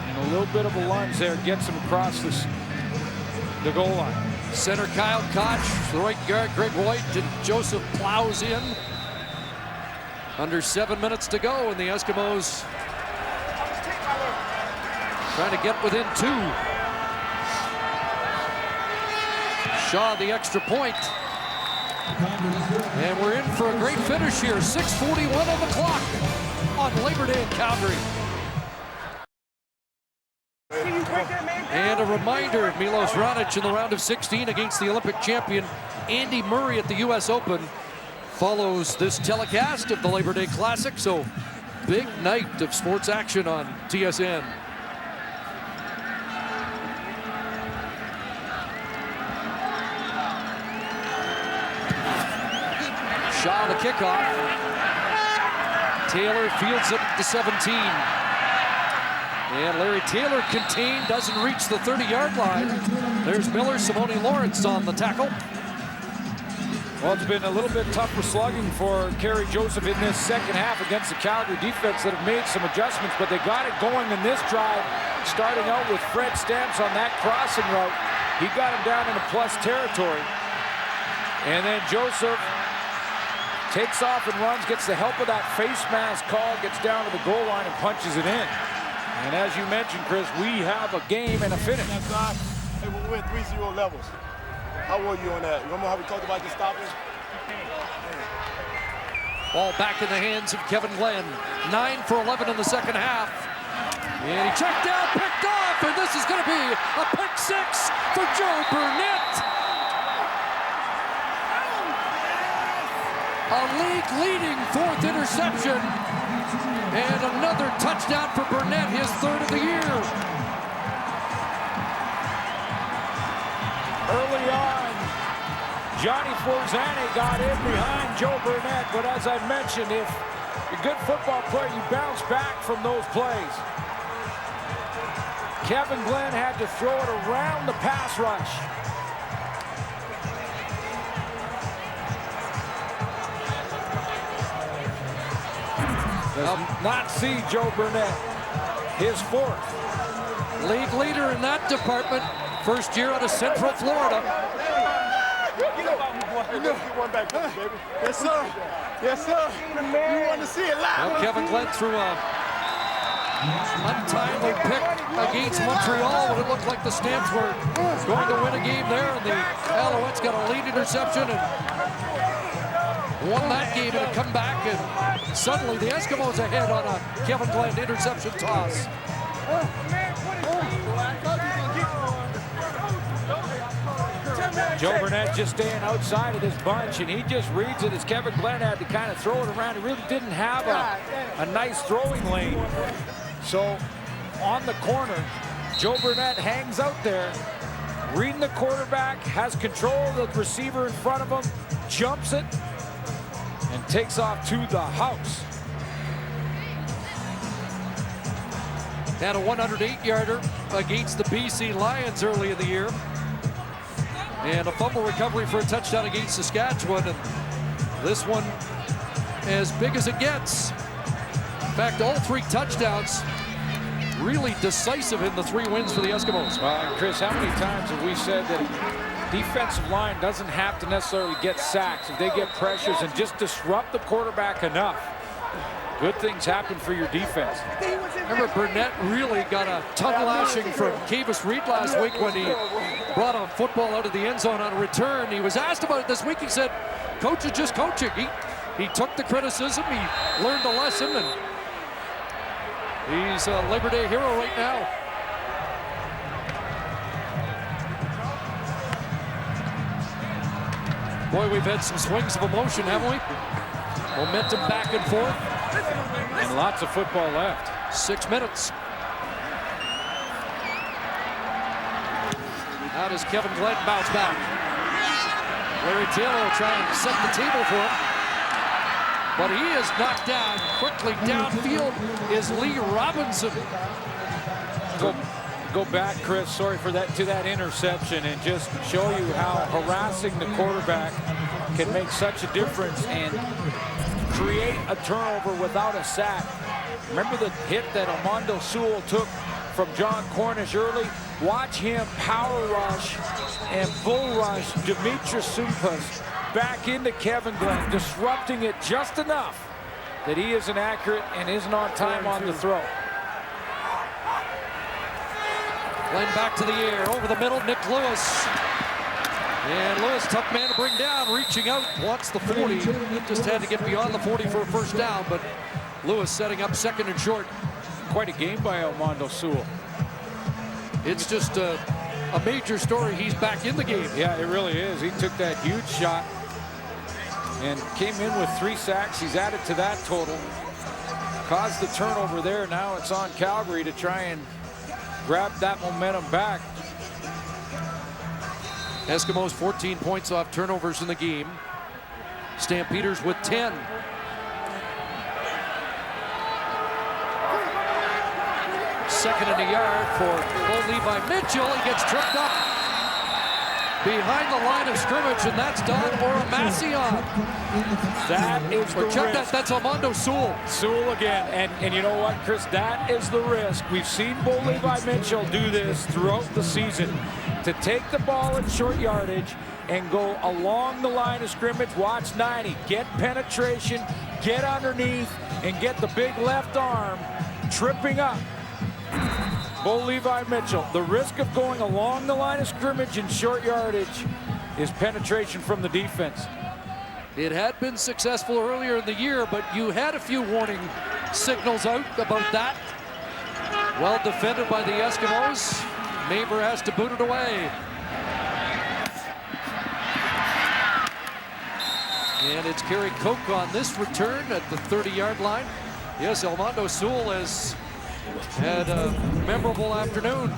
and a little bit of a lunge there gets him across the goal line. Center Kyle Koch, the right guard Greg White, and Joseph plows in. Under 7 minutes to go, and the Eskimos trying to get within 2. Shaw the extra point. And we're in for a great finish here. 6:41 on the clock on Labor Day in Calgary. And a reminder, Milos Raonic in the round of 16 against the Olympic champion Andy Murray at the US Open follows this telecast of the Labor Day Classic. So big night of sports action on TSN. Shaw the kickoff. Taylor fields it at the 17. And Larry Taylor contained, doesn't reach the 30-yard line. There's Miller, Simone Lawrence on the tackle. Well, it's been a little bit tougher slugging for Kerry Joseph in this second half against the Calgary defense that have made some adjustments, but they got it going in this drive, starting out with Fred Stamps on that crossing route. He got him down into plus territory. And then Joseph takes off and runs, gets the help of that face mask call, gets down to the goal line and punches it in. And as you mentioned, Chris, we have a game and a finish. Hey, we went 3-0 levels. How were you on that? Remember how we talked about the stopping? Ball back in the hands of Kevin Glenn. 9 for 11 in the second half. And he checked down, picked off, and this is going to be a pick 6 for Joe Burnett. A league-leading 4th interception. And another touchdown for Burnett, his 3rd of the year. Early on, Johnny Forzani got in behind Joe Burnett, but as I mentioned, if you're a good football player, you bounce back from those plays. Kevin Glenn had to throw it around the pass rush. Does not see Joe Burnett, his 4th. League leader in that department. First year out of Central Florida. Hey, let's get one back home, baby. Yes, sir. Yes, sir. You want to see it live? Well, Kevin Glenn threw a untimely pick against Montreal when it looked like the Stamps were going to win a game there, and the Alouettes got a lead interception and won that game in a comeback, and suddenly the Eskimos ahead on a Kevin Glenn interception toss. Joe Burnett just staying outside of this bunch, and he just reads it as Kevin Glenn had to kind of throw it around. He really didn't have a nice throwing lane. So on the corner, Joe Burnett hangs out there, reading the quarterback, has control of the receiver in front of him, jumps it, and takes off to the house. Had a 108-yarder against the BC Lions early in the year. And a fumble recovery for a touchdown against Saskatchewan. And this one as big as it gets. In fact, all 3 touchdowns really decisive in the 3 wins for the Eskimos. Chris, how many times have we said that defensive line doesn't have to necessarily get sacks if they get pressures and just disrupt the quarterback enough? Good things happen for your defense. Remember, Burnett really got a tongue lashing from Kavis Reed last week when he brought a football out of the end zone on a return. He was asked about it this week. He said, coach is just coaching. He took the criticism, he learned a lesson, and he's a Labor Day hero right now. Boy, we've had some swings of emotion, haven't we? Momentum back and forth. And lots of football left. 6 minutes. How does Kevin Glenn bounce back? Larry Taylor will try and set the table for him. But he is knocked down quickly. Downfield is Lee Robinson. Go back, Chris, sorry for that, to that interception, and just show you how harassing the quarterback can make such a difference and create a turnover without a sack. Remember the hit that Armando Sewell took from John Cornish early? Watch him power rush and bull rush Demetrius Sumpas back into Kevin Glenn, disrupting it just enough that he isn't accurate and isn't on time on the throw. Glenn back to the air, over the middle, Nick Lewis. And Lewis, tough man to bring down, reaching out, wants the 40. Just had to get beyond the 40 for a first down, but Lewis setting up second and short. Quite a game by Armando Sewell. It's just a major story. He's back in the game. Yeah, it really is. He took that huge shot and came in with 3 sacks. He's added to that total. Caused the turnover there. Now it's on Calgary to try and grab that momentum back. Eskimos 14 points off turnovers in the game. Stampeders with 10. Second and a yard for Bo Levi Mitchell. He gets tripped up behind the line of scrimmage, and that's Don Oramacion. That is the check risk. That's Armando Sewell. Sewell again, and you know what, Chris? That is the risk. We've seen Bo Levi Mitchell do this throughout the season, to take the ball in short yardage and go along the line of scrimmage. Watch 90, get penetration, get underneath, and get the big left arm tripping up Bo Levi Mitchell. The risk of going along the line of scrimmage in short yardage is penetration from the defense. It had been successful earlier in the year, but you had a few warning signals out about that. Well defended by the Eskimos. Maver has to boot it away. And it's Kerry Koch on this return at the 30-yard line. Yes, Armando Sewell has had a memorable afternoon.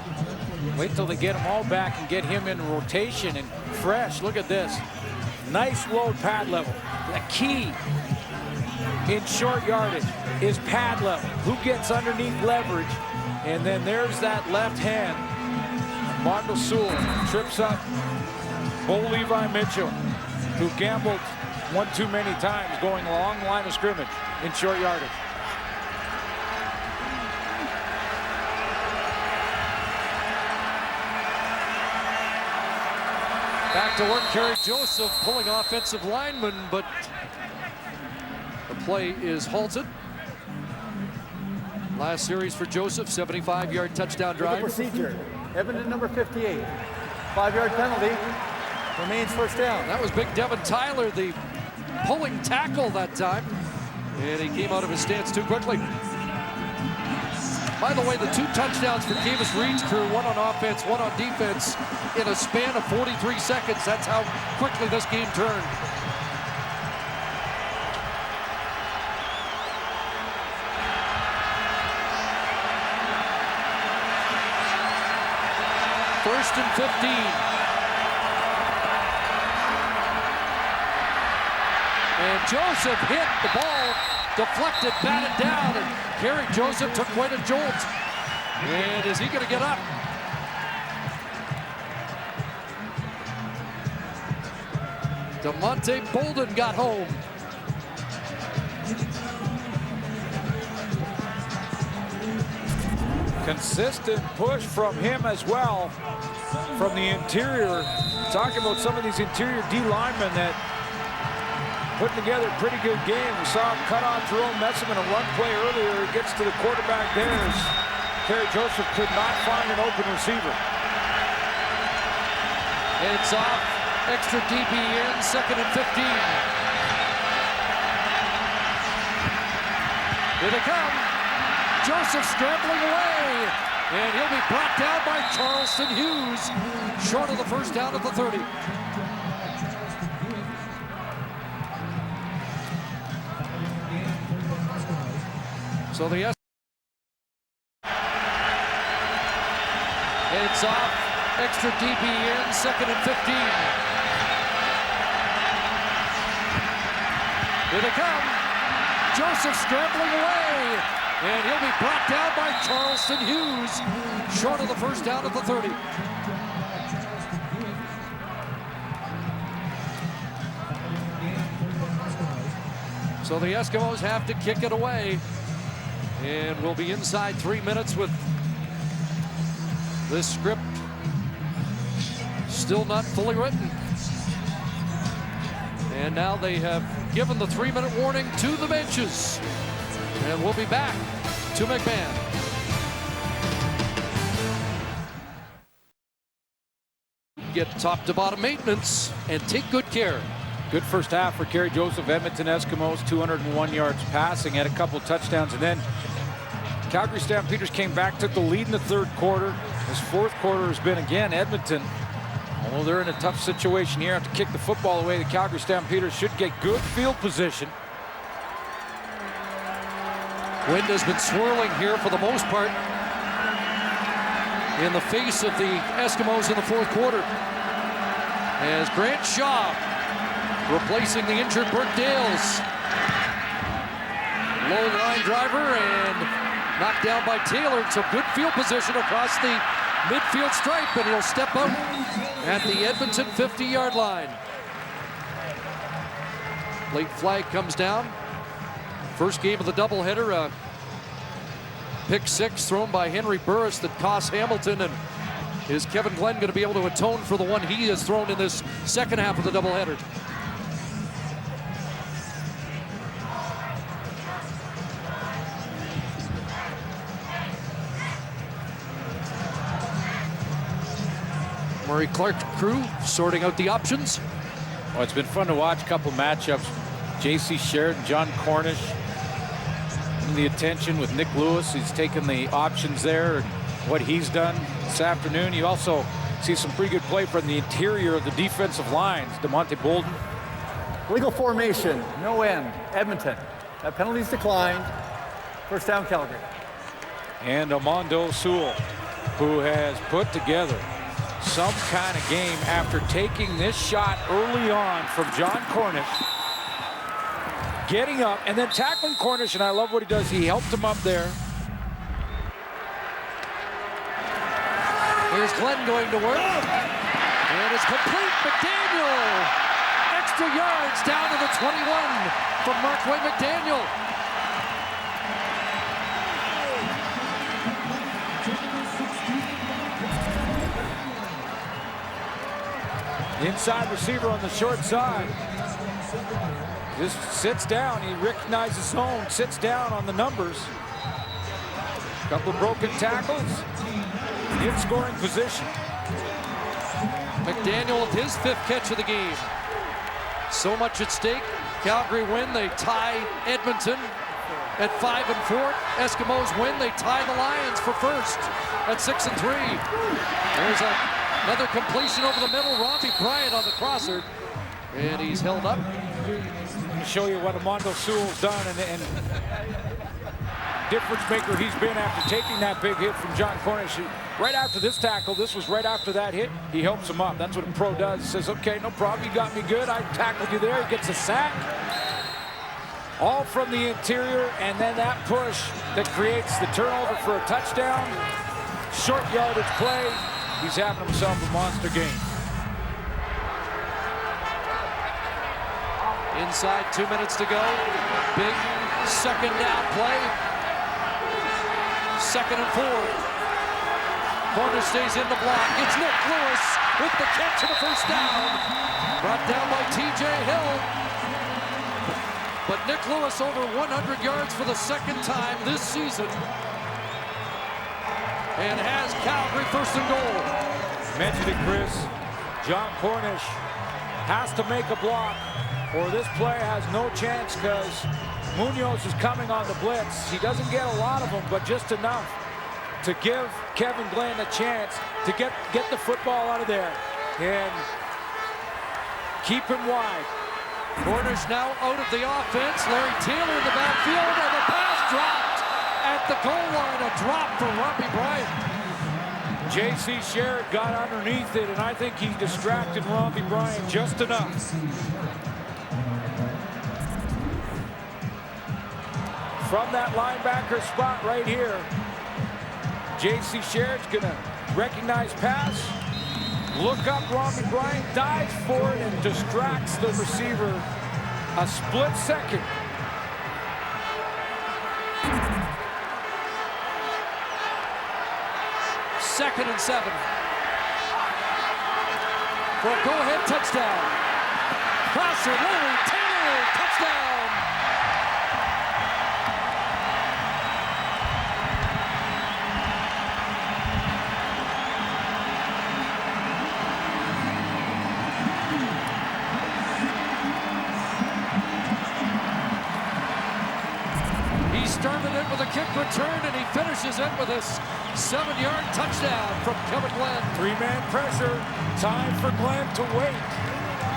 Wait till they get him all back and get him in rotation and fresh. Look at this. Nice low pad level. The key in short yardage is pad level. Who gets underneath leverage? And then there's that left hand. Armando Sewell trips up Bo Levi Mitchell, who gambled one too many times going along the line of scrimmage in short yardage. Back to work, Kerry Joseph pulling offensive lineman, but the play is halted. Last series for Joseph, 75-yard touchdown drive. The procedure, Edmonton number 58. 5-yard penalty, remains first down. That was big Devin Tyler, the pulling tackle that time. And he came out of his stance too quickly. By the way, the 2 touchdowns for Kavis Reed's crew, one on offense, one on defense, in a span of 43 seconds. That's how quickly this game turned. First and 15. And Joseph hit the ball, deflected, batted down, and Kerry Joseph took quite a jolt. And is he going to get up? DeMonte Bolden got home. Consistent push from him as well from the interior. Talking about some of these interior D linemen that put together a pretty good game. We saw him cut on Jerome Messam in a run play earlier. He gets to the quarterback there. Kerry Joseph could not find an open receiver. It's off. Extra DB in, 2nd and 15. Here they come. Joseph scrambling away. And he'll be brought down by Charleston Hughes. Short of the first down at the 30. So the it's off. Extra DB in, 2nd and 15. Here they come. Joseph scrambling away. And he'll be brought down by Charleston Hughes. Short of the first down at the 30. So the Eskimos have to kick it away. And we'll be inside 3 minutes with this script still not fully written. And now they have given the 3-minute warning to the benches. And we'll be back to McMahon. Get top to bottom maintenance and take good care. Good first half for Kerry Joseph. Edmonton Eskimos, 201 yards passing, had a couple touchdowns, and then Calgary Stampeders came back, took the lead in the 3rd quarter. This 4th quarter has been, again, Edmonton. Although they're in a tough situation here, have to kick the football away. The Calgary Stampeders should get good field position. Wind has been swirling here for the most part in the face of the Eskimos in the 4th quarter. As Grant Shaw replacing the injured Burke Dales. Low line driver and knocked down by Taylor. So good field position across the midfield stripe, and he'll step out at the Edmonton 50-yard line. Late flag comes down. First game of the doubleheader, a pick 6 thrown by Henry Burris that cost Hamilton. And is Kevin Glenn going to be able to atone for the one he has thrown in this second half of the doubleheader? Murray Clark's crew sorting out the options. Well, it's been fun to watch a couple matchups. J.C. Sheridan, John Cornish, the attention with Nick Lewis. He's taken the options there and what he's done this afternoon. You also see some pretty good play from the interior of the defensive lines. DeMonte Bolden. Legal formation, no end. Edmonton. That penalty's declined. First down, Calgary. And Amondo Sewell, who has put together some kind of game after taking this shot early on from John Cornish. Getting up and then tackling Cornish, and I love what he does. He helped him up there. Here's Glenn going to work. And it's complete. McDaniel. Extra yards down to the 21 from Markway McDaniel. Inside receiver on the short side. Just sits down. He recognizes zone, sits down on the numbers. Couple of broken tackles. In scoring position. McDaniel with his 5th catch of the game. So much at stake. Calgary win. They tie Edmonton at 5 and 4. Eskimos win. They tie the Lions for first at 6 and 3. There's another completion over the middle. Robbie Bryant on the crosser. And he's held up. To show you what Armando Sewell's done and difference maker he's been after taking that big hit from John Cornish. Right after this tackle, this was right after that hit, he helps him up. That's what a pro does. He says, okay, no problem, you got me good. I tackled you there. He gets a sack. All from the interior, and then that push that creates the turnover for a touchdown. Short yardage play. He's having himself a monster game. Inside 2 minutes to go. Big second down play. 2nd and 4. Corner stays in the block. It's Nick Lewis with the catch of the first down. Brought down by TJ Hill. But Nick Lewis over 100 yards for the 2nd time this season. And has Calgary 1st and goal. Mentioned it, Chris. John Cornish has to make a block, or this play has no chance because Munoz is coming on the blitz. He doesn't get a lot of them, but just enough to give Kevin Glenn a chance to get the football out of there and keep him wide. Cornish now out of the offense. Larry Taylor in the backfield, and the pass dropped at the goal line. A drop for Robbie Bryant. J.C. Sherritt got underneath it, and I think he distracted Robbie Bryant just enough. From that linebacker spot right here, J.C. Sherritt's gonna recognize pass, look up Robbie Bryant, dives for it, and distracts the receiver a split second. Second and 7. For a go-ahead touchdown. Crosser, Larry Taylor, touchdown. He started it with a kick return, and he finishes it with a 7-yard touchdown from Kevin Glenn. 3-man pressure. Time for Glenn to wait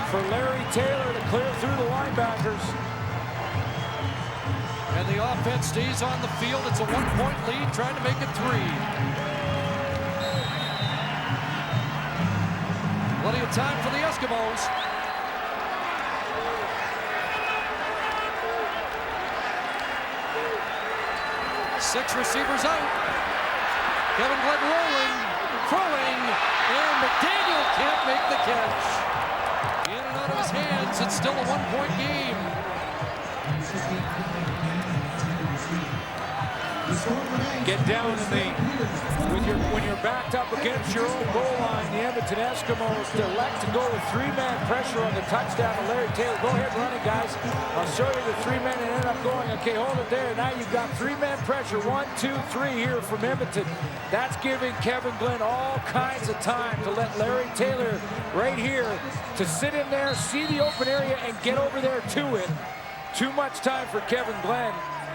for Larry Taylor to clear through the linebackers. And the offense stays on the field. It's a 1-point lead, trying to make it 3. Plenty of time for the Eskimos. Six receivers out. Kevin Glenn rolling, throwing, and McDaniel can't make the catch. In and out of his hands, it's still a 1-point game. Get down in when you're backed up against your own goal line, the Edmonton Eskimos elect to go with 3-man pressure on the touchdown to Larry Taylor. Go ahead running, guys. I'll show you the 3-man and end up going. Okay, hold it there. Now you've got 3-man pressure. 1, 2, 3 here from Edmonton. That's giving Kevin Glenn all kinds of time to let Larry Taylor right here to sit in there, see the open area, and get over there to it. Too much time for Kevin Glenn.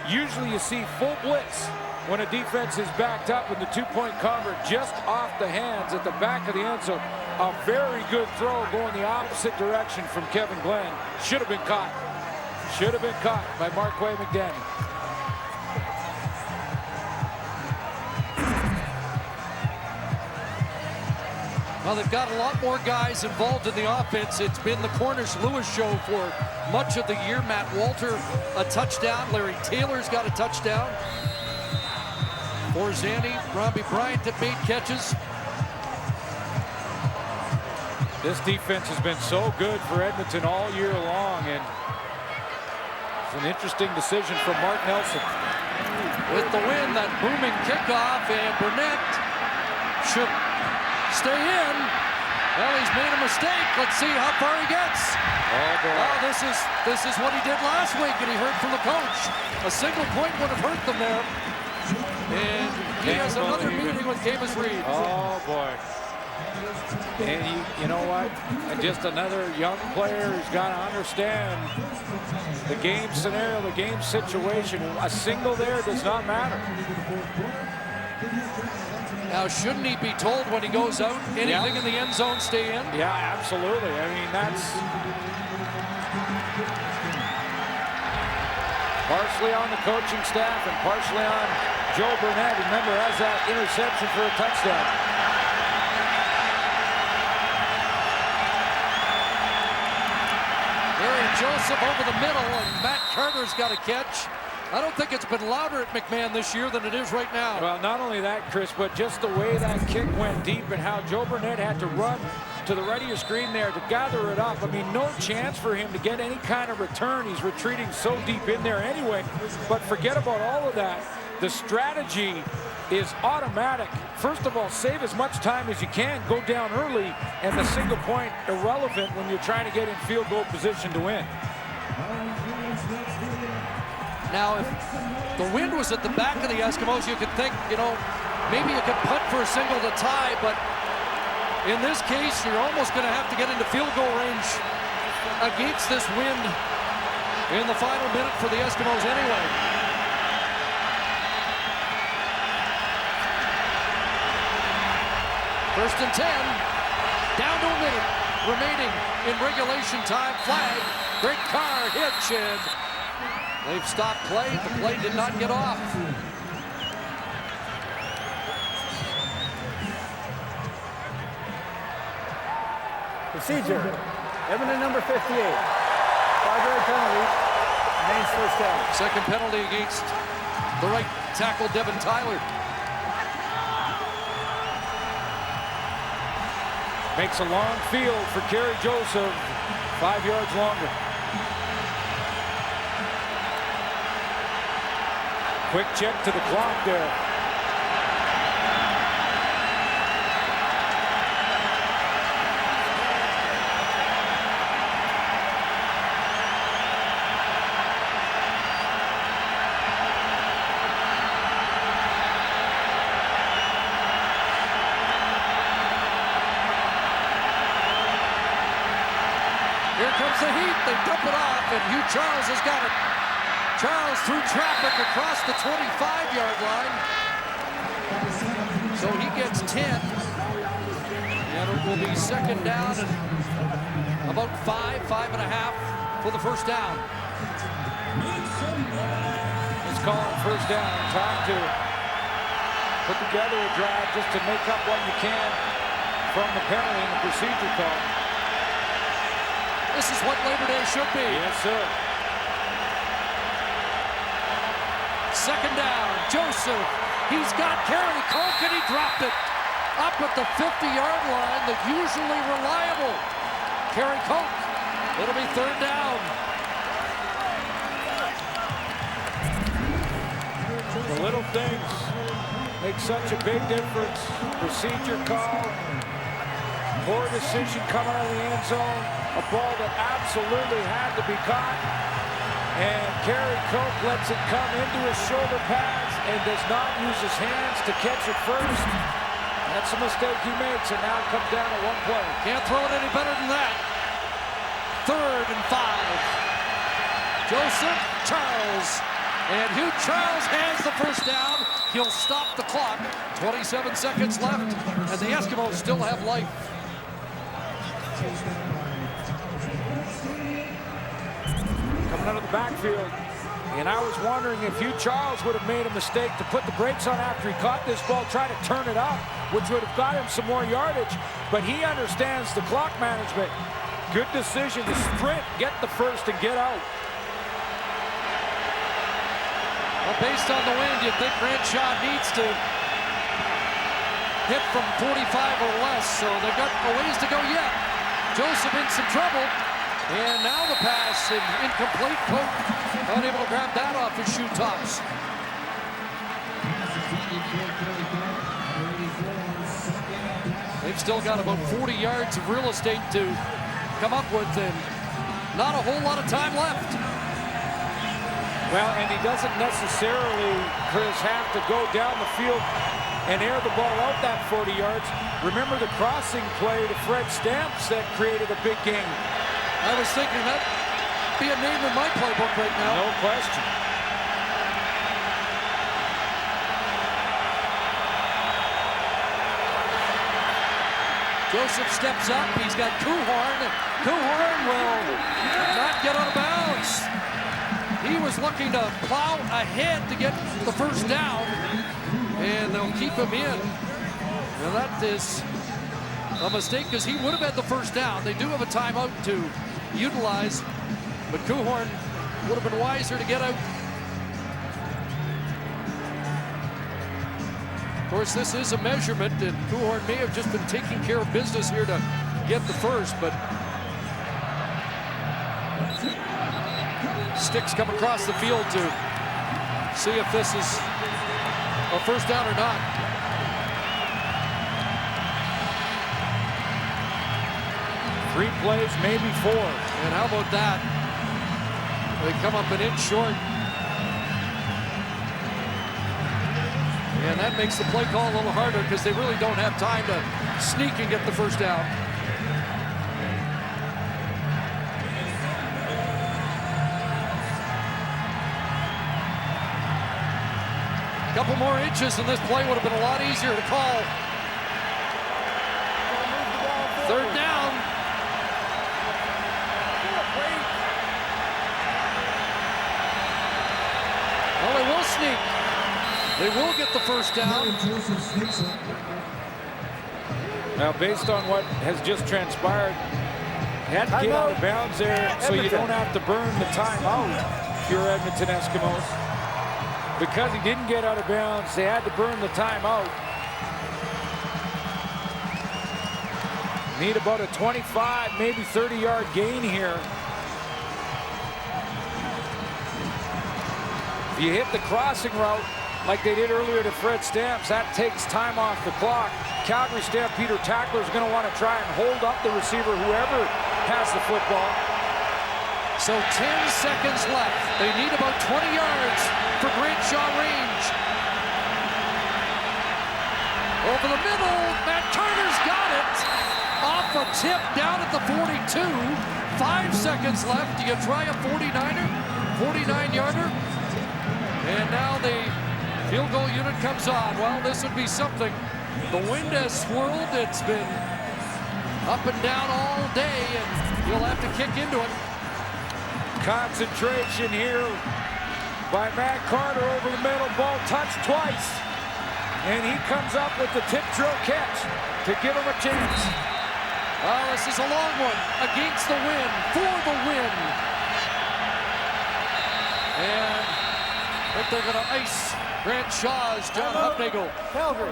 Usually you see full blitz when a defense is backed up, and the 2-point convert just off the hands at the back of the end zone. A very good throw going the opposite direction from Kevin Glenn. Should have been caught. Should have been caught by Marquay McDaniel. Well, they've got a lot more guys involved in the offense. It's been the Cornish-Lewis show for much of the year. Matt Walter, a touchdown. Larry Taylor's got a touchdown. Borzani, Robbie Bryant that made catches. This defense has been so good for Edmonton all year long, and it's an interesting decision from Mark Nelson. With the win, that booming kickoff, and Burnett should stay in. Well, he's made a mistake. Let's see how far he gets. Oh, boy. Well, this is what he did last week, and he heard from the coach. A single point would have hurt them there. And he has another meeting with Camus Reed. Oh, boy. And you know what? And just another young player who's got to understand the game scenario, the game situation. A single there does not matter. Now, shouldn't he be told when he goes out, anything in the end zone, stay in? Yeah, absolutely. I mean, that's partially on the coaching staff and partially on Joe Burnett. Remember, has that interception for a touchdown. Harry Joseph over the middle, and Matt Carter's got a catch. I don't think it's been louder at McMahon this year than it is right now. Well, not only that, Chris, but just the way that kick went deep and how Joe Burnett had to run to the right of your screen there to gather it up. I mean, no chance for him to get any kind of return. He's retreating so deep in there anyway. But forget about all of that. The strategy is automatic. First of all, save as much time as you can, go down early, and the single point irrelevant when you're trying to get in field goal position to win. Now, if the wind was at the back of the Eskimos, you could think, you know, maybe you could putt for a single to tie, but in this case, you're almost going to have to get into field goal range against this wind in the final minute for the Eskimos anyway. First and 10, down to a minute remaining in regulation time. Flag, great car hitch, and they've stopped play. The play did not get off. Procedure. Edmonton number 58. 5-yard penalty. Remains first down. Second penalty against the right tackle, Devin Tyler. Makes a long field for Kerry Joseph. 5 yards longer. Quick check to the clock there. Here comes the heat. They dump it off, and Hugh Charles has got it. Charles through traffic across the 25-yard line. So he gets 10. And it will be second down and about 5.5 for the first down. Let's call it first down. Time to put together a drive just to make up what you can from the penalty and the procedure call. This is what Labor Day should be. Yes, sir. Second down, Joseph. He's got Kerry Coke, and he dropped it. Up at the 50-yard line, the usually reliable Kerry Coke. It'll be third down. The little things make such a big difference. Procedure call. Poor decision coming out of the end zone. A ball that absolutely had to be caught. And Kerry Coke lets it come into his shoulder pads and does not use his hands to catch it first. That's a mistake he makes, and now it comes down to one play. Can't throw it any better than that. Third and 5. Joseph, Charles. And Hugh Charles has the first down. He'll stop the clock. 27 seconds left, and the Eskimos still have life. Coming out of the backfield. And I was wondering if Hugh Charles would have made a mistake to put the brakes on after he caught this ball, try to turn it up, which would have got him some more yardage. But he understands the clock management. Good decision to sprint, get the first, and get out. Well, based on the wind, you'd think Bradshaw needs to hit from 45 or less, so they've got a ways to go yet. Joseph in some trouble, and now the pass, and incomplete. Coke unable to grab that off his shoe tops. They've they've still got about 40 yards of real estate to come up with, and not a whole lot of time left. Well, and he doesn't necessarily, Chris, have to go down the field and air the ball out that 40 yards. Remember the crossing play to Fred Stamps that created a big game. I was thinking that'd be a name in my playbook right now. No question. Joseph steps up. He's got Kuhorn. Kuhorn will not get out of bounds. He was looking to plow ahead to get the first down, and they'll keep him in. Now that is a mistake because he would have had the first down. They do have a timeout to utilize, but Kuhorn would have been wiser to get out. Of course, this is a measurement, and Kuhorn may have just been taking care of business here to get the first, but sticks come across the field to see if this is a first down or not. Three plays, maybe four. And how about that? They come up an inch short. And that makes the play call a little harder because they really don't have time to sneak and get the first down. Couple more inches and this play would have been a lot easier to call. Third down. Well, they will sneak. They will get the first down. Now, based on what has just transpired, had to get out of bounds there so you don't have to burn the timeout if you're Edmonton Eskimos. Because he didn't get out of bounds, they had to burn the timeout. Need about a 25, maybe 30-yard gain here. If you hit the crossing route like they did earlier to Fred Stamps, that takes time off the clock. Calgary Stampeder tackler is going to want to try and hold up the receiver, whoever has the football. So 10 seconds left. They need about 20 yards for Grant Shaw range. Over the middle, Matt Carter's got it. Off a tip down at the 42. 5 seconds left. Do you try a 49-yarder? And now the field goal unit comes on. Well, this would be something. The wind has swirled. It's been up and down all day, and you'll have to kick into it. Concentration here by Matt Carter over the middle. Ball touched twice. And he comes up with the tip drill catch to give him a chance. Well, this is a long one against the wind, for the win. And I think they're going to ice Grant Shaw as John Hufnagel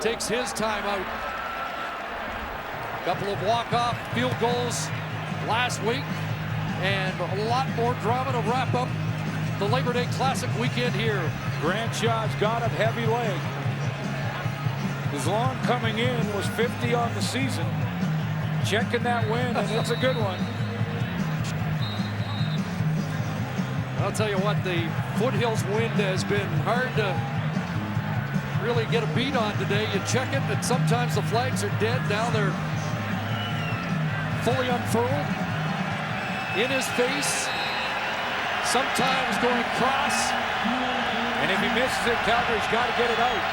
takes his time out. A couple of walk-off field goals last week, and a lot more drama to wrap up the Labor Day Classic weekend here. Grant Shaw's got a heavy leg. His long coming in was 50 on the season. Checking that win, and it's a good one. I'll tell you what, the Foothills wind has been hard to really get a beat on today. You check it, and sometimes the flags are dead. Now they're fully unfurled. In his face. Sometimes going cross. And if he misses it, Calgary's got to get it out.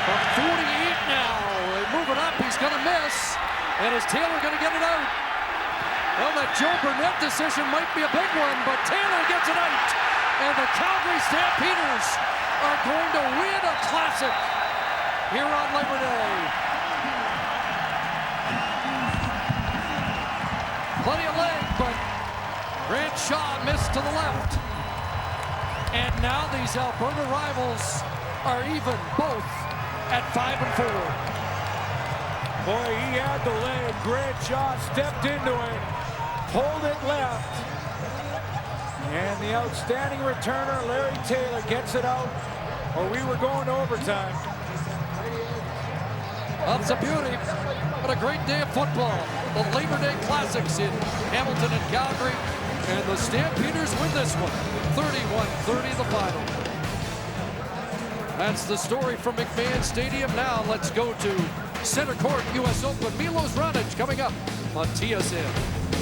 From 48 now. Moving up, he's going to miss. And is Taylor going to get it out? Well, that Joe Burnett decision might be a big one, but Taylor gets it out. And the Calgary Stampeders are going to win a classic here on Labor Day. Plenty of leg, but Grant Shaw missed to the left. And now these Alberta rivals are even, both at 5-4. Boy, he had the leg. Grant Shaw stepped into it, pulled it left. And the outstanding returner, Larry Taylor, gets it out, or we were going to overtime. That's a beauty. What a great day of football. The Labor Day Classics in Hamilton and Calgary. And the Stampeders win this one. 31-30 the final. That's the story from McMahon Stadium. Now let's go to Center Court, U.S. Open. Milos Raonic coming up on TSN.